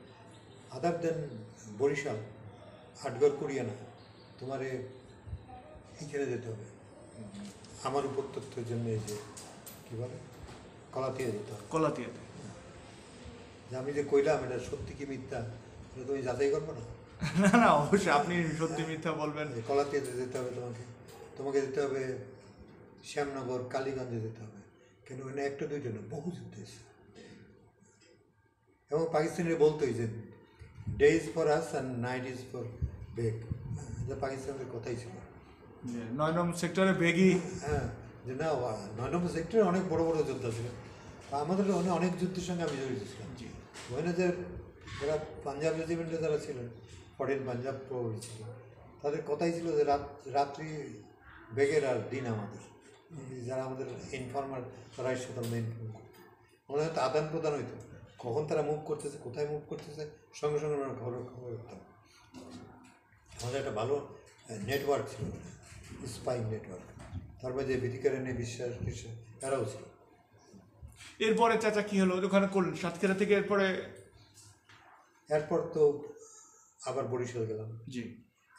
Speaker 1: আদার দেন বরিশাল, আটগড়, কুড়িয়ানা, তোমার এইখানে যেতে হবে, আমার উপর তথ্যের জন্য। এই যে কী বলে, কলাতিয়া যেতে হবে।
Speaker 2: কলাতিয়াতে
Speaker 1: যে আমি যে কইলাম এটা সত্যি কি মিথ্যা, এটা তুমি যাচাই করবো না?
Speaker 2: না, অবশ্যই আপনি সত্যি মিথ্যা বলবেন।
Speaker 1: কলাতিয়াতে যেতে হবে তোমাকে যেতে হবে শ্যামনগর, কালীগঞ্জে যেতে হবে। কেন ওখানে একটা দুইটা না, বহু যুদ্ধ হয়েছে। এবং পাকিস্তানিরা বলতোই যে day is for us and night is for Baig, যে পাকিস্তানের কথাই ছিল।
Speaker 2: 9 নম্বর সেক্টরে বেগি।
Speaker 1: হ্যাঁ, যে না 9 নম্বর সেক্টরে অনেক বড় বড় যোদ্ধা ছিল। আমাদের অনেক যুদ্ধের সঙ্গে আমি জড়িত ছিলাম।
Speaker 2: জি।
Speaker 1: ওখানে যে যারা পাঞ্জাব রেজিমেন্টে যারা ছিলেন, 14 পাঞ্জাব প্রহরী ছিল, তাদের কথাই ছিল যে রাত্রি বেগের আর দিন আমাদের। যারা আমাদের ইনফর্মার, তারাই সাথে আমরা ইনফর্ম করতো। আমাদের হয়তো আদান প্রদান হইতো, কখন তারা মুভ করতেছে, কোথায় মুভ করতেছে, সঙ্গে সঙ্গে আমরা খবর রাখতাম। আমাদের একটা ভালো নেটওয়ার্ক ছিল, স্পাইং নেটওয়ার্ক। তারপরে যে বিধিকারে নিয়ে বিশ্বাস এরাও ছিল।
Speaker 2: এরপরে চাচা কি হলো ওখানে করলেন সাতক্ষীরা থেকে?
Speaker 1: এরপর তো আবার বরিশাল গেলাম।
Speaker 2: জি।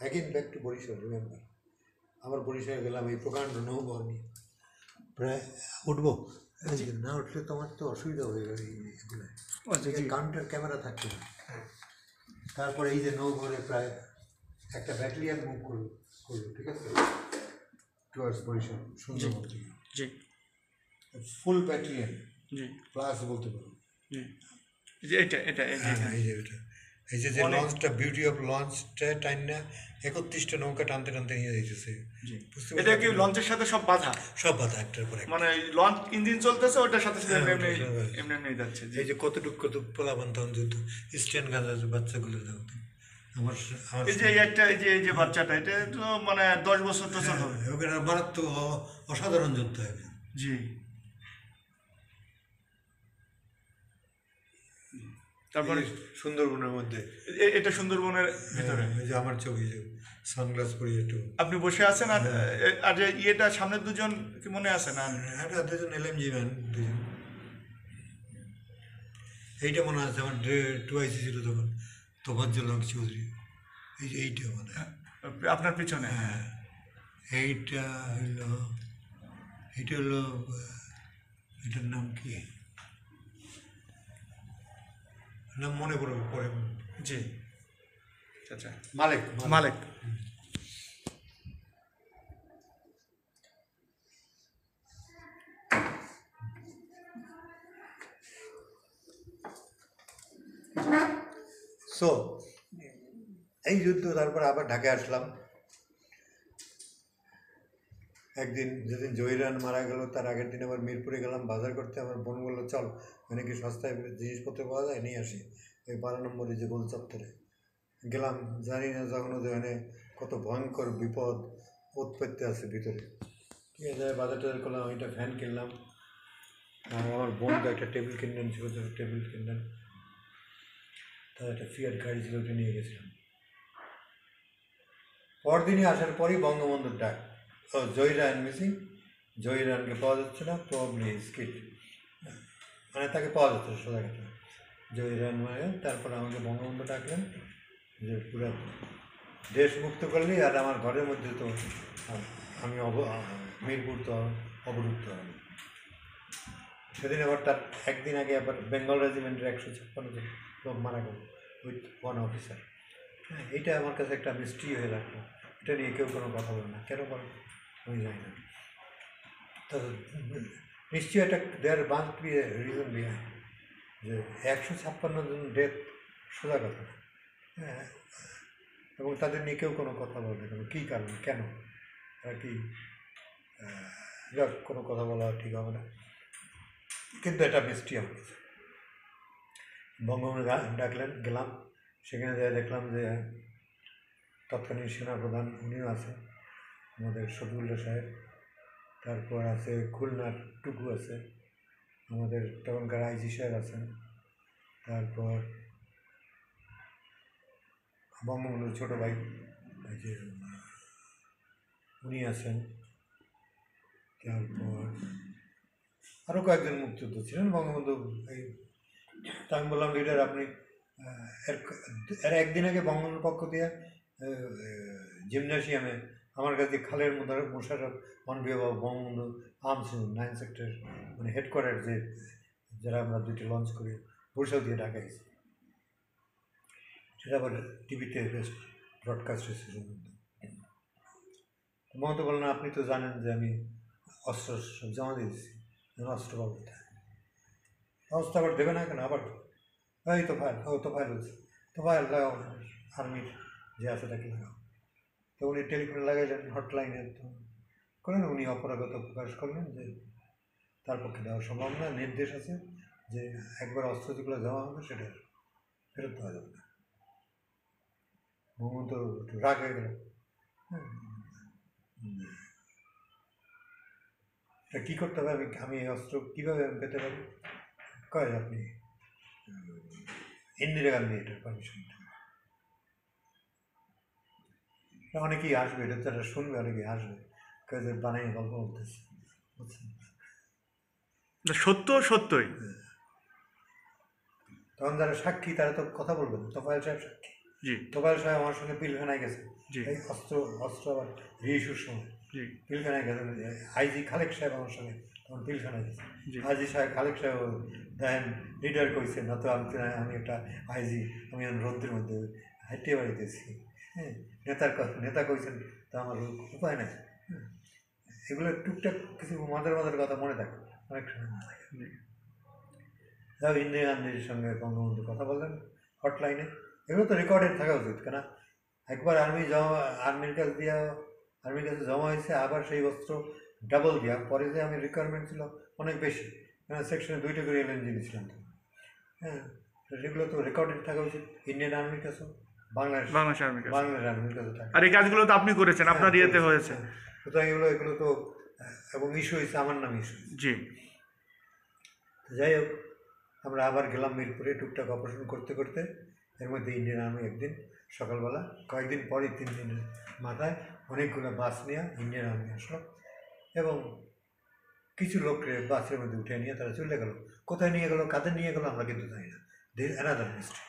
Speaker 1: Again back to Barisal, remember. আবার বরিশাল গেলাম এই প্রকাণ্ড নৌবহর নিয়ে। প্রায় উঠবো, না উঠলে তোমার তো অসুবিধা হয়ে গেল। এগুলো কাউন্টার ক্যামেরা থাকছে না। তারপরে এই যে নৌবহরে প্রায় একটা ব্যাটালিয়ান মুভ করলো, ঠিক আছে, টুয়ার্ডস বরিশাল, সুন্দরবন থেকে।
Speaker 2: জি।
Speaker 1: ফুল ব্যাটালিয়ান,
Speaker 2: জি,
Speaker 1: প্লাস বলতে পারো।
Speaker 2: জি, এটা
Speaker 1: এই যে লঞ্চটা, বিউটি অফ লঞ্চটা টাইম না 31টা নৌকা টানতে টানতে নিয়ে যাইতেছে।
Speaker 2: এটা কি লঞ্চের সাথে সব বাধা একটার পরে, মানে লঞ্চ ইঞ্জিন চলতেছে, ওটার সাথে সাথে এমনি যাচ্ছে।
Speaker 1: এই যে কতটুকু পোলাপান তখন যুদ্ধ, স্ট্যান্ড গাঁজার বাচ্চাগুলো যাও।
Speaker 2: এই যে বাচ্চাটা, এটা তো মানে 10 বছর তো ছোট হবে।
Speaker 1: ওখানে মারাত্মক অসাধারণ যুদ্ধ হবে।
Speaker 2: জি। তারপরে
Speaker 1: সুন্দরবনের মধ্যে,
Speaker 2: এটা সুন্দরবনের ভিতরে,
Speaker 1: এই যে আমার ছবি, সানগ্লাস পরিয়ে একটু
Speaker 2: আপনি বসে আছেন, আর যে ইয়েটা সামনের দুজন কি মনে আছে না?
Speaker 1: হ্যাঁ, দুজন এলএমজি ম্যান, দুজন। এইটা মনে আছে আমার 2IC ছিল তখন, তোফাজ্জল হক চৌধুরী। এইটা মানে
Speaker 2: আপনার পিছনে।
Speaker 1: হ্যাঁ, এইটা হইলো এটার নাম কি, নাম মনে পড়বে পরে।
Speaker 2: জি, আচ্ছা,
Speaker 1: মালিক। সো এই যুদ্ধ, তারপর আবার ঢাকায় আসলাম। একদিন যেদিন জহিরান মারা গেল, তার আগের দিন আবার মিরপুরে গেলাম বাজার করতে। আমার বোন বললো চল, মানে কি সস্তায় জিনিসপত্র পাওয়া যায়, নিয়ে আসি। ওই 12 নম্বরে যে গোল চত্বরে গেলাম, জানি না তখনও যে মানে কত ভয়ঙ্কর বিপদ উৎপত্তি আছে ভিতরে। ঠিক আছে, বাজার টাজার করলাম, আমি একটা ফ্যান কিনলাম, আর আমার বোন তো একটা টেবিল কিনলেন, ছোটো ছোটো টেবিল কিনলেন। তার একটা ফিয়াট গাড়ি ছিল, ওটা নিয়ে গেছিলাম। পরদিনই আসার পরই বঙ্গবন্ধুর ডাক, জহিরান মিসিং, জহিরানকে পাওয়া যাচ্ছে না, প্রবলি স্কিট, মানে তাকে পাওয়া যাচ্ছে না সোজা কথা। জহিরান মানে, তারপর আমাকে বঙ্গবন্ধু ডাকলেন যে পুরো দেশ মুক্ত করলি, আর আমার ঘরের মধ্যে তো আমি মিরপুর তো অবরুদ্ধ হল। সেদিন আবার তার একদিন আগে আবার বেঙ্গল রেজিমেন্টের 156 জন লোক মারা গেল, উইথ 1 অফিসার। হ্যাঁ, এইটা আমার কাছে একটা মিস্ট্রি হয়ে রাখলো। এটা নিয়ে কেউ কোনো কথা বলে না, কেন বলে আমি জানি না। তো নিশ্চয়ই একটা there must be a reason behind, যে 156 জন ডেথ সোজা কথা না। হ্যাঁ, এবং তাদের নিয়ে কেউ কোনো কথা বলে না, কী কারণ, কেন, আর কি, কোনো কথা বলা ঠিক হবে না। কিন্তু এটা মিষ্টি আমার কাছে। বঙ্গবন্ধু ডাকলেন, গেলাম, সেখানে যাই দেখলাম যে তৎকালীন সেনাপ্রধান উনিও আছে, আমাদের শফিউল্লাহ সাহেব, তারপর আছে খুলনার টুকু আছে, আমাদের তখনকার আইজি সাহেব আছেন, তারপর বঙ্গবন্ধুর ছোটো ভাই এই যে উনি আছেন, তারপর আরও কয়েকজন মুক্তিযোদ্ধা ছিলেন। বঙ্গবন্ধু এই, তা আমি বললাম লিডার আপনি, এর একদিন আগে বঙ্গবন্ধুর পক্ষ দিয়ে জিমনাসিয়ামে আমার কাছে খালের Mosharraf on behalf of Bangabandhu arms 9 sector, মানে হেডকোয়ার্টার, যে যারা আমরা 2টি লঞ্চ করি বরিশাল দিয়ে ঢাকা গেছি, সেটা আবার টিভিতে ব্রডকাস্ট হয়েছে। মমতা বললেন আপনি তো জানেন যে আমি অস্ত্র সব জমা দিয়েছি, অস্ত্র পাবো কোথায়, অস্ত্র আবার দেবে না কেন, আবার এই তো ফাইল, তো ফাইল হচ্ছে, তো ফাইল লাগাও, আর্মির যে আছে তাকে লাগাও। তো উনি টেলিফোনে লাগাইলেন হটলাইনে, তো করেন উনি অপরাগত প্রকাশ করলেন যে তার পক্ষে দেওয়া সম্ভব না, নির্দেশ আছে যে একবার অস্ত্র যেগুলো জমা হবে সেটা ফেরত দেওয়া যাবে না। বঙ্গবন্ধু একটু রাগ হয়ে গেল, হ্যাঁ, এটা কী করতে হবে, আমি এই অস্ত্র কীভাবে আমি পেতে পারি? কয় আপনি ইন্দিরা গান্ধী এটার পারমিশন দেন। অনেকেই আসবে, এটা তারা শুনবে, অনেকেই আসবে, কাজে বানাই গল্প বলতেছে, বুঝছেন?
Speaker 2: সত্য সত্যই।
Speaker 1: তখন যারা সাক্ষী তারা তো কথা বলবেন, তোফায়েল সাহেব সাক্ষী।
Speaker 2: জি।
Speaker 1: তোফায়েল সাহেব আমার সঙ্গে পিলখানায় গেছে,
Speaker 2: জি।
Speaker 1: এই অস্ত্র আবার রিইস্যুর সময়
Speaker 2: জি।
Speaker 1: পিলখানায় গেছেন। আইজি খালেক সাহেব আমার সঙ্গে তখন পিলখানায় গেছে।
Speaker 2: জি।
Speaker 1: আইজি সাহেব খালেক সাহেব দেখেন লিডার কইছেন না তো, আমি একটা আইজি, আমি রোদ্রের মধ্যে হাঁটিয়ে বাড়িতেছি, হ্যাঁ, নেতা কইছেন, তা আমার উপায় নাই। এগুলো টুকটাক কিছু মাদার কথা মনে থাকে, অনেক সময় মনে থাকে। যাও ইন্দিরা গান্ধীর সঙ্গে বঙ্গবন্ধু কথা বললেন হটলাইনে, এগুলো তো রেকর্ডেড থাকা উচিত, কেন একবার আর্মির কাছে জমা হয়েছে, আবার সেই অস্ত্র ডাবল দেওয়া, পরে যে আমি রিকোয়ারমেন্ট ছিল অনেক বেশি, কেন সেকশনে 2টা করে এলএনজি দিয়েছিলাম তো, হ্যাঁ, সেগুলো তো রেকর্ডেড থাকা উচিত ইন্ডিয়ান আর্মির কাছেও, বাংলাদেশ আর্মির কাছে থাকে।
Speaker 2: আর এই কাজগুলো তো আপনি করেছেন, আপনার ইয়েতে হয়েছে,
Speaker 1: সুতরাং এগুলো তো, এবং ইস্যু হয়েছে আমার নামে ইস্যু।
Speaker 2: জি।
Speaker 1: যাই হোক, আমরা আবার গেলাম মিরপুরে টুকটাক অপারেশন করতে করতে। এর মধ্যে ইন্ডিয়ান আর্মি একদিন সকালবেলা, কয়েকদিন পরে 3 দিনের মাথায় অনেকগুলো বাস নিয়ে ইন্ডিয়ান আর্মি আসলো এবং কিছু লোককে বাসের মধ্যে উঠে নিয়ে তারা চলে গেল। কোথায় নিয়ে গেল, কাদের নিয়ে গেল আমরা কিন্তু জানি না, অ্যানাদার মিস্ট্রি।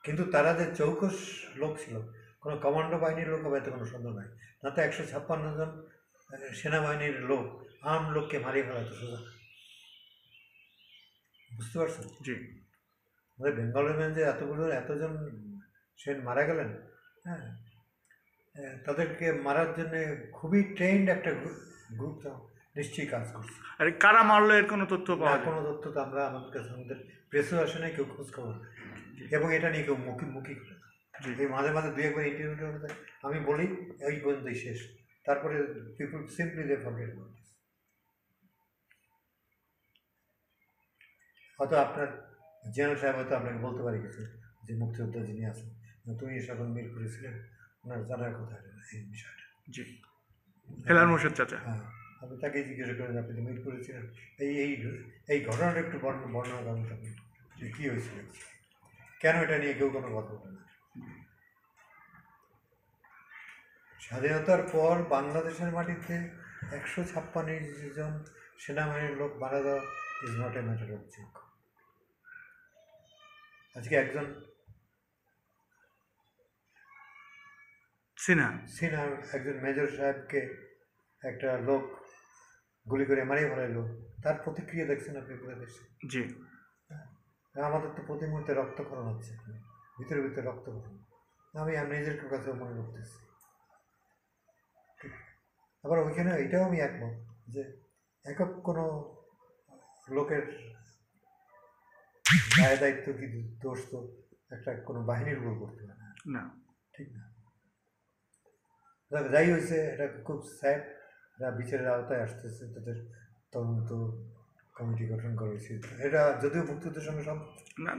Speaker 1: কিন্তু তারা যে চৌকস লোক ছিল, কোনো কমান্ডো বাহিনীর লোক হবে এতে কোনো সন্দেহ নাই, না তো 156 জন সেনাবাহিনীর লোক আর্ম লোককে মারিয়ে ফেলা তো সোজা, বুঝতে পারছেন?
Speaker 2: জি।
Speaker 1: আমাদের বেঙ্গল রেঞ্জে এতজন সেন মারা গেলেন, হ্যাঁ, তাদেরকে মারার জন্যে খুবই ট্রেন্ড একটা গ্রুপ তো নিশ্চয়ই কাজ করছে।
Speaker 2: আর কারা মারলো এর কোনো তথ্য পাওয়া যায়?
Speaker 1: কোনো তথ্য তো আমরা আমাদের কাছে, আমাদের প্রেসও আসে নাই, কেউ খোঁজ খবর নেই, এবং এটা নিয়ে কেউ মুখি করে না। এই মাঝে মাঝে 2-1 বার ইন্টারভিউ আমি বলি এই পর্যন্তই শেষ, তারপরে people simply they forget about this. হয়তো আপনার জেনারেল সাহেব হয়তো আপনাকে বলতে পারি কিছু, যে মুক্তিযোদ্ধা যিনি আছেন, তুমি সকল মিরপুরে ছিলেন, ওনার জানার কথা এই বিষয়টা।
Speaker 2: জি। হেলাল মোর্শেদ চাচা।
Speaker 1: হ্যাঁ, আপনি তাকেই জিজ্ঞাসা করেন, আপনি মিরপুরে ছিলেন, এই ঘটনাটা একটু বর্ণনা করেন আপনি, যে কী হয়েছিল, কেন এটা নিয়ে কেউ কোনো কথা বলে না। স্বাধীনতার পর বাংলাদেশের মাটিতে 156 জন সেনাবাহিনীর লোক মারা যাওয়া is not a matter of joke. আজকে একজন সিনহার একজন মেজর সাহেবকে একটা লোক গুলি করে মারিয়ে ফেলাইলো, তার প্রতিক্রিয়া দেখছেন আপনি পুরো দেশে?
Speaker 2: জি।
Speaker 1: আমাদের তো প্রতি মুহূর্তে রক্তক্ষরণ হচ্ছে, ভিতরে ভিতরে রক্তক্ষরণ, আমি নিজের কাছে মনে করতেছি। আবার ওইখানে এটাও আমি একমত যে একক কোনো লোকের দায় দায়িত্ব কি দোষ তো একটা কোনো বাহিনীর উপর করতে পারে না, ঠিক না? যাই হয়েছে, এটা খুব স্যাড, যারা বিচারের আওতায় আসতেছে তাদের তদন্ত কমিটি গঠন করা উচিত। এটা যদিও মুক্তিযুদ্ধের সঙ্গে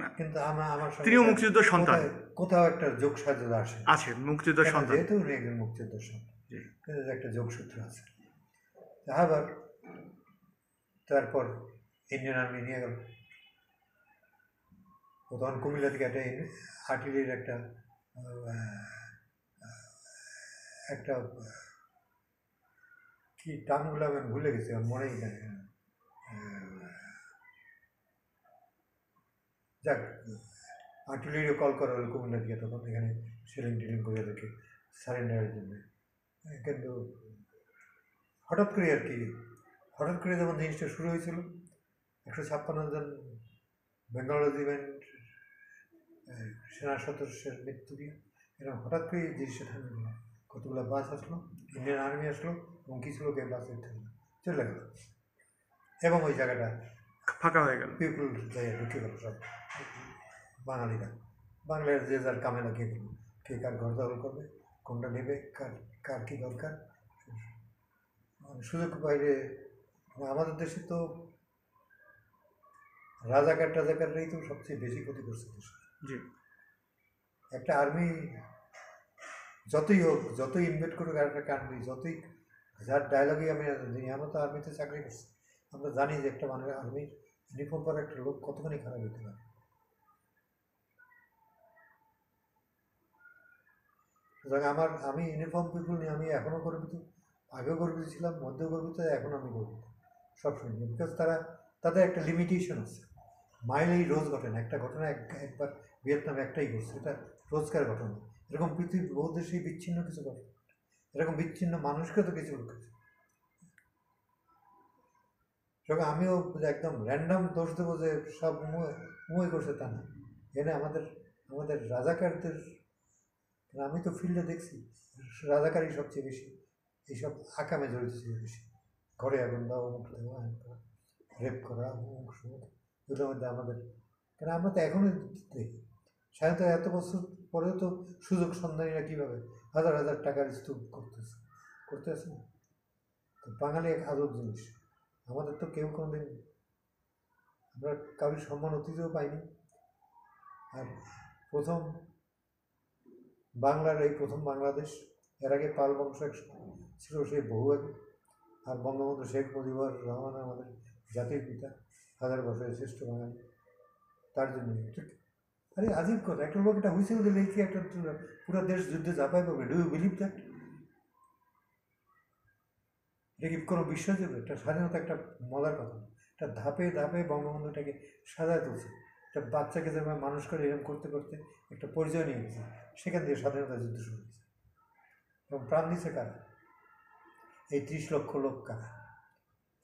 Speaker 1: না, কিন্তু আমার
Speaker 2: তিনিও মুক্তিযুদ্ধের সন্তান,
Speaker 1: কোথাও একটা যোগসাধ্য আছে
Speaker 2: মুক্তিযুদ্ধের সন্তান,
Speaker 1: যেহেতু উনি একজন মুক্তিযুদ্ধের সন্তান, একটা যোগসূত্র আছে। আবার তারপর ইন্ডিয়ান আর্মি নিয়ে গেল, ও তখন কুমিল্লা থেকে একটা আর্টিলারির একটা কি টার্মগুলো আমি ভুলে গেছি, আমার মনেই নেই। যাক, আর্টিলারিও কল করা হলো কুমিল্লা থেকে, তখন এখানে টিলিং করে দেখে সারেন্ডারের জন্য। কিন্তু হঠাৎ করে যখন জিনিসটা শুরু হয়েছিল, 156 জন বেঙ্গল রেজিমেন্ট সেনা সদস্যের মৃত্যু দিয়ে এরকম হঠাৎ করে জিনিসটা থামে গেল। কতগুলো বাস আসলো, ইন্ডিয়ান আর্মি আসলো এবং কিছু লোক এই বাসে চলে গেল, এবং ওই জায়গাটা
Speaker 2: ফাঁকা হয়ে গেল,
Speaker 1: পিপুল যাই ঢুকে গেল সব বাঙালিরা। বাংলার যে যার কামে লাগিয়ে গেল, কে কার ঘর দখল করবে, কোনটা নেবে, কার কার কী দরকার। সুযোগ বাইরে আমাদের দেশে তো রাজাকাররাই তো সবচেয়ে বেশি ক্ষতি করছে দেশে।
Speaker 2: জি
Speaker 1: একটা আর্মি যতই হোক, যতই ইনভেট করুক আর একটা কান্ট্রি, যতই যার ডায়লগই আমি জানি, আমরা তো আর্মিতে চাকরি করছি, আমরা জানি যে একটা মানুষ আর্মির ইউনিফর্ম পরা একটা লোক কতখানি খারাপ হতে পারে। সুতরাং আমি ইউনিফর্ম পিপুল নিয়ে আমি এখনও গর্বিত, আগেও গর্বিত ছিলাম, মধ্যেও গর্বিত, এখন আমি গর্বিত সবসময়, বিকজ তাদের একটা লিমিটেশন আছে। মাইলেই রোজ ঘটে না, একটা ঘটনা একবার ভিয়েতনামে একটাই ঘটছে, এটা রোজকার ঘটনা। এরকম পৃথিবীর বহু দেশেই বিচ্ছিন্ন কিছু ঘটনা, এরকম বিচ্ছিন্ন মানুষকে তো কিছু ঘটেছে। সুতরাং আমিও একদম র্যান্ডাম দোষ দেবো যে সব মুয়ে করছে তা না। এনে আমাদের রাজাকারদের, আমি তো ফিল্ডে দেখছি রাজাকারই সবচেয়ে বেশি এইসব আকামে জড়িত ছিল বেশি, ঘরে আগুন দেওয়া, অমুক দেওয়া, রেপ করা, অমুক সমুক, এগুলোর মধ্যে আমাদের, কেন আমরা তো এখনই দেখি সাধারণত এত বছর পরেও তো সুযোগ সন্ধানীরা কীভাবে হাজার হাজার টাকার স্তূপ করতেছে না। তো বাঙালি এক আদব জিনিস, আমাদের তো কেউ কোনোদিন, আমরা কারোর সম্মান অতীতেও পাইনি। আর প্রথম বাংলার এই প্রথম বাংলাদেশ, এর আগে পাল বংশ ছিল সেই বহু আগে। আর বঙ্গবন্ধু শেখ মুজিবুর রহমান আমাদের জাতির পিতা, 1000 বছরের শ্রেষ্ঠ বাঙালি, তার জন্য ঠিক। আরে আজীব কথা, একটা লোক এটা হুইসেল দিলে কি একটা পুরো দেশ যুদ্ধে ঝাঁপাই পাবে? Do you believe that? এটা কি কোনো বিশ্বাস দেবে? এটা স্বাধীনতা একটা মজার কথা, এটা ধাপে ধাপে বঙ্গবন্ধুটাকে সাজায় তুলছে। একটা বাচ্চাকে যেমন মানুষ করে এরকম করতে করতে একটা পরিচয় নিয়ে গেছে, সেখান থেকে স্বাধীনতা যুদ্ধ শুরু হয়েছে। এবং প্রাণ দিছে কারা? এই 30 লক্ষ লোক কারা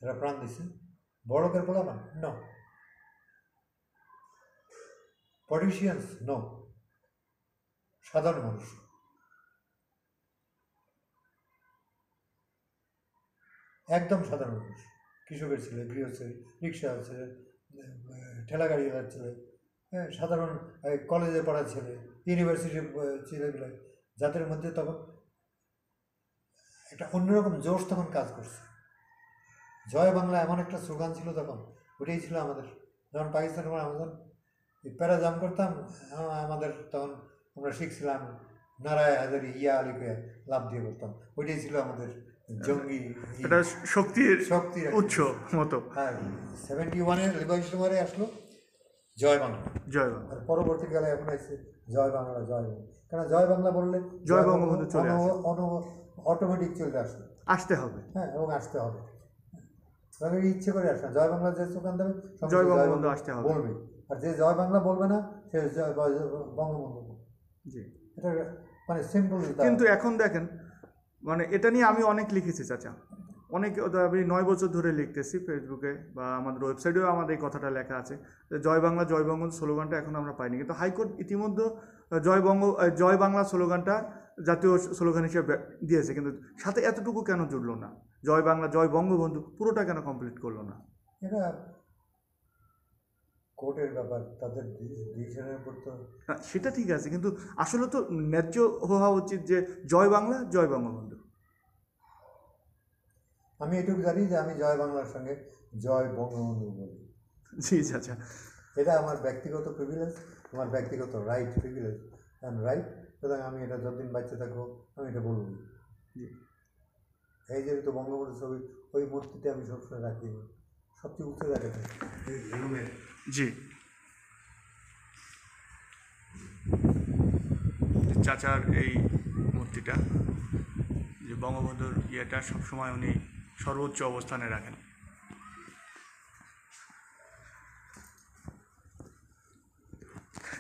Speaker 1: যারা প্রাণ দিছে? বড় লোকের বলা ন, পলিটিশিয়ানস নো, সাধারণ মানুষ। একদম সাধারণ মানুষ, কৃষকের ছেলে, গৃহ ছেলে, রিক্সা ছেলে, ঠেলাগাড়িওয়ালার ছেলে, হ্যাঁ, সাধারণ কলেজে পড়ার ছেলে, ইউনিভার্সিটির ছেলেগুলো, যাদের মধ্যে তখন একটা অন্যরকম জোশ তখন কাজ করছে। জয় বাংলা এমন একটা স্লোগান ছিল তখন, ওটাই ছিল আমাদের। যখন পাকিস্তানের পর আমাদের প্যারাজাম করতাম, আমাদের তখন আমরা শিখছিলাম নারায় হাজারি ইয়া আলীকে লাভ দিয়ে করতাম, ওইটাই ছিল আমাদের জঙ্গি
Speaker 2: শক্তির
Speaker 1: শক্তির
Speaker 2: উৎস মতো।
Speaker 1: হ্যাঁ, 71-এ লিবারেশনে আসলো জয় বাংলা,
Speaker 2: জয় বাংলা।
Speaker 1: আর পরবর্তীকালে এখন আসছে জয় বাংলা, জয় বাংলা। কারণ জয় বাংলা বললে
Speaker 2: জয় বঙ্গবন্ধু চলে
Speaker 1: অটোমেটিক চলে আসবে,
Speaker 2: আসতে হবে,
Speaker 1: হ্যাঁ, এবং আসতে হবে। ইচ্ছে করে আসে না, জয় বাংলা যে স্লোগান দেবে
Speaker 2: জয় বঙ্গবন্ধু আসতে হবে
Speaker 1: বলবে, আর যে জয় বাংলা বলবে না সে বঙ্গবন্ধু।
Speaker 2: জি,
Speaker 1: এটা মানে সিম্পল।
Speaker 2: কিন্তু এখন দেখেন, মানে এটা নিয়ে আমি অনেক লিখেছি চাচা, অনেক, আমি 9 বছর ধরে লিখতেছি ফেসবুকে বা আমাদের ওয়েবসাইটেও আমাদের এই কথাটা লেখা আছে, জয় বাংলা জয় বঙ্গবন্ধু স্লোগানটা এখন আমরা পাইনি। কিন্তু হাইকোর্ট ইতিমধ্যে জয় বাংলা স্লোগানটা জাতীয় স্লোগান হিসেবে দিয়েছে, কিন্তু সাথে এতটুকু কেন জুড়লো না? জয় বাংলা জয় বঙ্গবন্ধু পুরোটা কেন কমপ্লিট করলো না?
Speaker 1: এটা কোর্টের ব্যাপার, তাদের ডিসিশনের উপর তো।
Speaker 2: সেটা ঠিক আছে, কিন্তু আসলে তো ন্যায্য হওয়া উচিত যে জয় বাংলা জয় বঙ্গবন্ধু।
Speaker 1: আমি এটুকু জানি যে আমি জয় বাংলার সঙ্গে জয় বঙ্গবন্ধু বলি।
Speaker 2: জি আচ্ছা,
Speaker 1: এটা আমার ব্যক্তিগত প্রিভিলেজ, আমার ব্যক্তিগত প্রিভিলেজ অ্যান্ড রাইট। সুতরাং আমি এটা যতদিন বাচ্চা থাকবো আমি এটা বলবো। এই যে তো বঙ্গবন্ধু ছবি, ওই মূর্তিতে আমি সবসময় রাখি, সবচেয়ে উঠে রাখে রুমের।
Speaker 2: জি, চাচার এই মূর্তিটা, যে বঙ্গবন্ধুর ইয়েটা সবসময় উনি সর্বোচ্চ অবস্থানে রাখেন।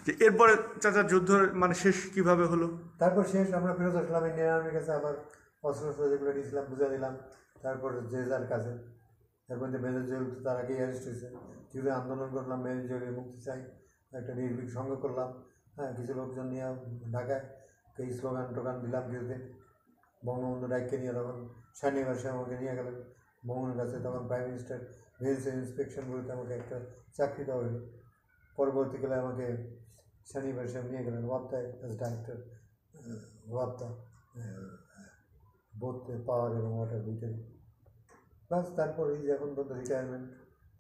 Speaker 2: যে এরপরে চাচার যুদ্ধ মানে শেষ কিভাবে হলো?
Speaker 1: তারপর শেষ আমরা ফেরত আসলাম ইন্ডিয়ান আর্মির কাছে, আবার অস্ত্র যেগুলো নিয়েছিলাম বুঝা দিলাম। তারপর যে যার কাছে, এর মধ্যে মেজর জেল তার আগেই অ্যারেস্ট হয়েছে, যুদ্ধে আন্দোলন করলাম, মেজর জেলে মুক্তি চাই, একটা নির্ভীক সঙ্গ করলাম। হ্যাঁ, কিছু লোকজন নিয়ে ঢাকায় এই স্লোগান টোগান দিলাম কিছুদিন। বঙ্গবন্ধু ডাইককে নিয়ে তখন শানিবাসে আমাকে নিয়ে গেলেন বঙ্গবন্ধুর কাছে, তখন প্রাইম মিনিস্টার ভেহিকল ইন্সপেকশন বলতে আমাকে একটা চাকরি দেওয়া হলো। পরবর্তীকালে আমাকে শানিবাসে নিয়ে গেলেন ওয়াপ্তায়, অ্যাজ ডাইরেক্টর ওয়াপ্তা। বোথ পাওয়ার এবং ওয়াটার দুইটাই। প্লাস তারপর এই এখন পর্যন্ত রিটায়ারমেন্ট,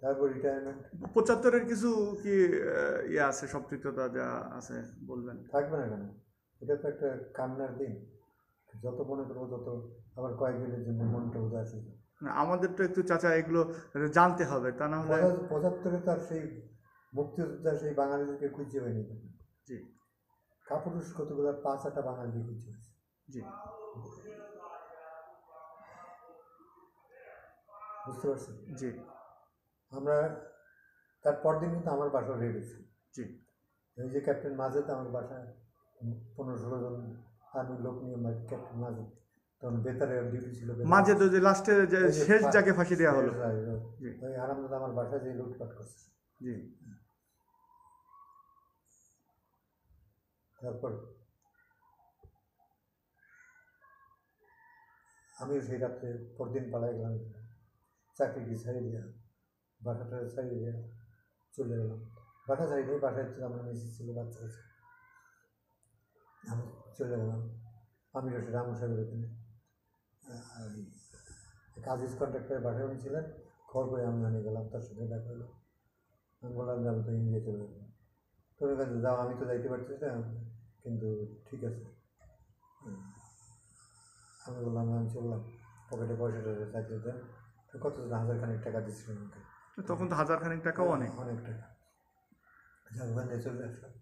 Speaker 1: তারপর রিটায়ারমেন্ট
Speaker 2: 75-এর কিছু কি ইয়ে আছে, সম্পৃক্ততা যা আছে বলবেন?
Speaker 1: থাকবে না কেন? এটা তো একটা কান্নার দিন। যত মনে করবো তত আবার কয়েকদিনের জন্য মনটা উদাস হয়ে যায়।
Speaker 2: না, আমাদের তো একটু চাচা এগুলো জানতে হবে, তা না হলে।
Speaker 1: 75-এ তার সেই মুক্তিযোদ্ধা সেই বাঙালিদেরকে খুঁজে পাইনি।
Speaker 2: জি
Speaker 1: কাপুরুষ কতগুলো 5-8টা বাঙালিকে খুঁজে পেয়েছে।
Speaker 2: জি
Speaker 1: বুঝতে পারছেন?
Speaker 2: জি
Speaker 1: আমরা তার পরদিন কিন্তু আমার বাসা রেড হয়েছে।
Speaker 2: জি
Speaker 1: ওই যে ক্যাপ্টেন মাজেদ আমার বাসায় 15-16 জন আর্মির লোক নিয়ে ক্যাপ্টেন মাজেদ তখন বেতারে ডিউটি ছিল।
Speaker 2: মাঝে তো যে লাস্টে যে শেষ যাকে ফাঁসি দেওয়া হলো, জি
Speaker 1: ওই আরামদাদা আমার বাসায় যে লুটপাট করছে।
Speaker 2: জি
Speaker 1: তারপর আমিও সেই রাত্রে পরদিন পালাই গেলাম, চাকরিটি ছাড়িয়ে দিয়া বাসাটা ছাড়িয়ে দিয়া চলে গেলাম। বাসা ছাড়িয়ে বাসায় আমার মিসেস ছিল, বাচ্চা আছে, আমি চলে গেলাম। আমি রামু সাহেবের ওখানে কাজিজ কন্ট্রাক্টরের বাসায় উনি ছিলেন, খবর করে আমি আনিয়ে গেলাম, তার সাথে দেখা হলো। আমি বললাম যে আমি তো ইন্ডিয়া চলে গেলাম। তোর কাছে যাও, আমি তো যাইতে পারছি না, কিন্তু ঠিক আছে। আমি বললাম আমি চললাম, পকেটে পয়সাটা চাকরি দেন। তো কত 1,000 টাকা দিচ্ছিলেন আমাকে,
Speaker 2: তখন তো 1,000 টাকাও অনেক।
Speaker 1: অনেক টাকা। যা ওখানে চলে আসলাম,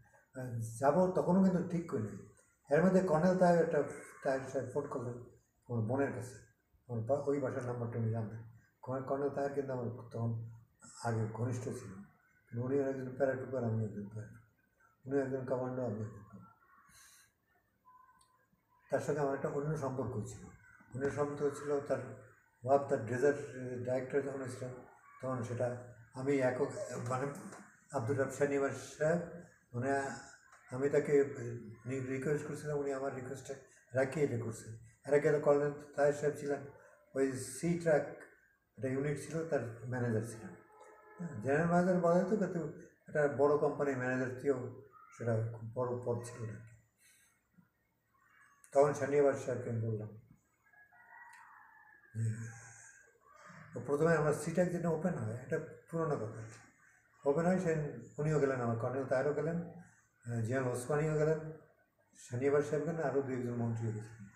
Speaker 1: যাবো তখনও কিন্তু ঠিক করি। এর মধ্যে কর্নেল তাহের একটা সাহেব ফোন করলেন আমার বোনের কাছে, আমার ওই বাসার নাম্বারটা উনি জানতেন। কর্নেল তাহের কিন্তু আমার তখন আগে ঘনিষ্ঠ ছিল, উনি একজন প্যারাটুপার, আমি একজন প্যারাটুপার, উনি একজন কমান্ডো, আমি একজন কমান্ডো। তার সঙ্গে আমার একটা অন্য সম্পর্ক ছিল। অন্য সম্পর্ক ছিল তার বাপ, তার ড্রেজার ডাইরেক্টর যখন ছিলাম তখন সেটা আমি একক, মানে আব্দুল রাব শানিওয়াজ সাহেব, মানে আমি তাকে রিকোয়েস্ট করছিলাম, উনি আমার রিকোয়েস্টটা রাখিয়ে এটা করছেন। এর আগে কর্নেল তাহের সাহেব ছিলেন, ওই সি ট্র্যাক একটা ইউনিট ছিল, তার ম্যানেজার ছিলেন। জেনারেল ম্যানেজার বলা যেত, কিন্তু একটা বড়ো কোম্পানির ম্যানেজার থেকেও সেটা খুব বড়ো পদ ছিল না। তখন শানিওয়াজ সাহেবকে আমি বললাম প্রথমে আমার সিটাক যেটা ওপেন হয়, এটা পুরোনো কথা, ওপেন হয়, সে উনিও গেলেন, আমার কর্নেল তাহেরও গেলেন, জিয়ান ওসমানিও গেলেন, শানিওয়াজ সাহেব গেলেন, আরও 2-1 মন্ত্রীও গেছিলেন।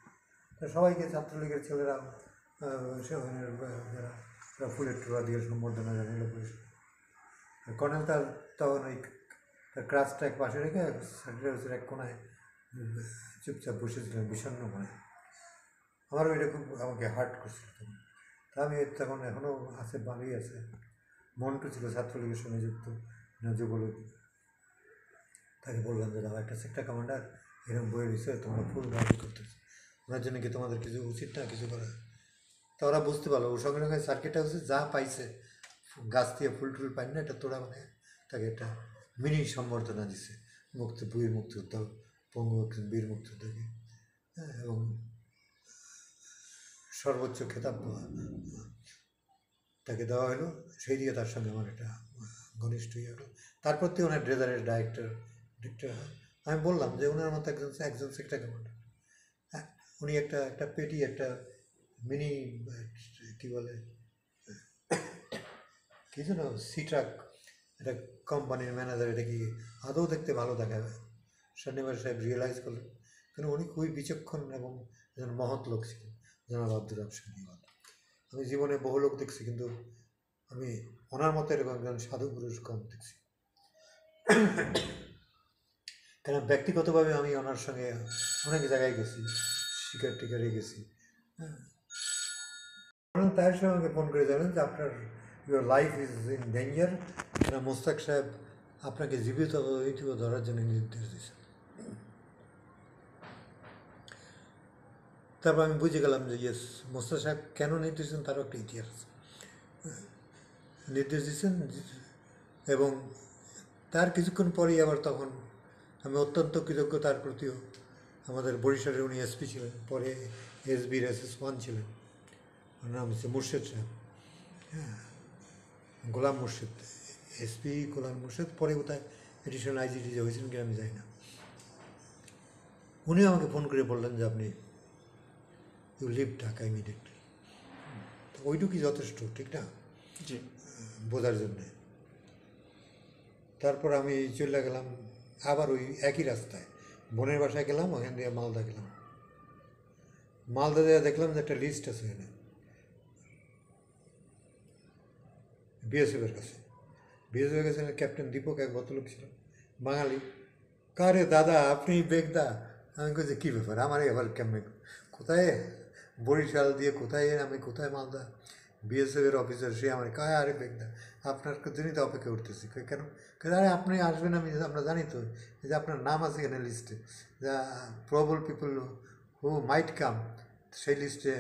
Speaker 1: তো সবাইকে ছাত্রলীগের ছেলেরা যারা ফুলের টোলা দিয়ে সম্বর্ধনা জানালো পুলিশ। কর্নেল তার তখন ওই ক্রাসটা এক পাশে রেখে সেক্রেটারি এক কোনায় চুপচাপ বসেছিলেন বিষণ্ণ মনে। আমারও এটা খুব আমাকে হার্ট করছিল তখন। তা আমি তখন এখনও আছে, ভালোই আছে। মন্টু ছিল ছাত্রলীগের সঙ্গে যুক্ত, যুবলীগ। তাকে বললাম যে দাদা, একটা সেক্টর কমান্ডার এরকম বইয়ের বিষয়ে তোমরা ফুল রাজি করতেছো, ওনার জন্য কি তোমাদের কিছু উচিত না কিছু করা? তা ওরা বুঝতে পারলো, ওর সঙ্গে সঙ্গে সার্কিটটা হচ্ছে যা পাইছে, গাছ দিয়ে ফুল টুল পাই না, এটা তোরা মানে তাকে একটা মিনি সম্বর্ধনা দিছে, বীর মুক্তিযোদ্ধা, পঙ্গু বীর মুক্তিযোদ্ধাকে, এবং সর্বোচ্চ খেতাব তাকে দেওয়া হলো। সেই দিকে তার সঙ্গে আমার একটা ঘনিষ্ঠ হয়ে গেল। তারপর থেকে ওনার ড্রেজারের ডাইরেক্টর। আমি বললাম যে ওনার মতো একজন সেক্টর কমান্ডার, হ্যাঁ, উনি একটা পেটি, একটা মিনি কী বলে কী যেন সি ট্রাক, একটা কোম্পানির ম্যানেজার, এটা কি আদৌ দেখতে ভালো দেখাবে? শানিওয়াজ সাহেব রিয়েলাইজ করলেন, কিন্তু উনি খুবই বিচক্ষণ এবং একজন মহৎ লোক ছিলেন, জনাব আব্দুল রাব শানিওয়াজ। আমি জীবনে বহু লোক দেখছি, কিন্তু আমি ওনার মতো এরকম একজন সাধু পুরুষ কম দেখছি। কেন ব্যক্তিগতভাবে আমি ওনার সঙ্গে অনেক জায়গায় গেছি, শিকার টিকারে গেছি। হ্যাঁ, তার সঙ্গে আমাকে ফোন করে জানেন যে আপনার your life is in danger, Mostaq সাহেব আপনাকে জীবিত ধরার জন্য নির্দেশ দিয়েছেন। তারপর আমি বুঝে গেলাম যে ইয়েস, মোস্তাক সাহেব কেন নির্দেশ দিয়েছেন তারও একটা ইতিহাস আছে। নির্দেশ দিয়েছেন, এবং তার কিছুক্ষণ পরেই আবার তখন আমি অত্যন্ত কৃতজ্ঞ তার প্রতিও। আমাদের বরিশালের উনি এসপি ছিলেন, পরে এসবির SS1 ছিলেন, ওর নাম হচ্ছে মুর্শেদ সাহেব, হ্যাঁ, গোলাম মুর্শেদ, এসপি গোলাম মুর্শেদ, পরে কোথায় এডিশনাল IGD যে হয়েছিলেন কি আমি জানি না। উনিও আমাকে ফোন করে বললেন যে আপনি ইউ লিভ ঢাকা ইমিডিয়েটলি। ওইটুকুই যথেষ্ট, ঠিক না,
Speaker 2: জি।
Speaker 1: বোঝার জন্যে। তারপর আমি চলে গেলাম আবার ওই একই রাস্তায়, বোনের বাসায় গেলাম, ওখান দিয়ে মালদা গেলাম। মালদা দিয়ে দেখলাম যে একটা লিস্ট আছে এখানে বিএসএফের কাছে। বিএসএফের কাছে ক্যাপ্টেন দীপক এক ভদ্রলোক ছিল, বাঙালি। কারে দাদা আপনি বেগদা? আমি বলছি কী ব্যাপার, আমার এবার কেমন কোথায় বরিশাল দিয়ে কোথায় আমি কোথায় মালদা, বিএসএফের অফিসার সে আমার কায় আরে বেগদা আপনার জন্যই তো অপেক্ষা করতেছি। কেন? আরে আপনি আসবেন, আমি আমরা জানি তো যে আপনার নাম আছে এখানে লিস্টে, যা প্রবল পিপল হু মাইট কাম, সেই লিস্টে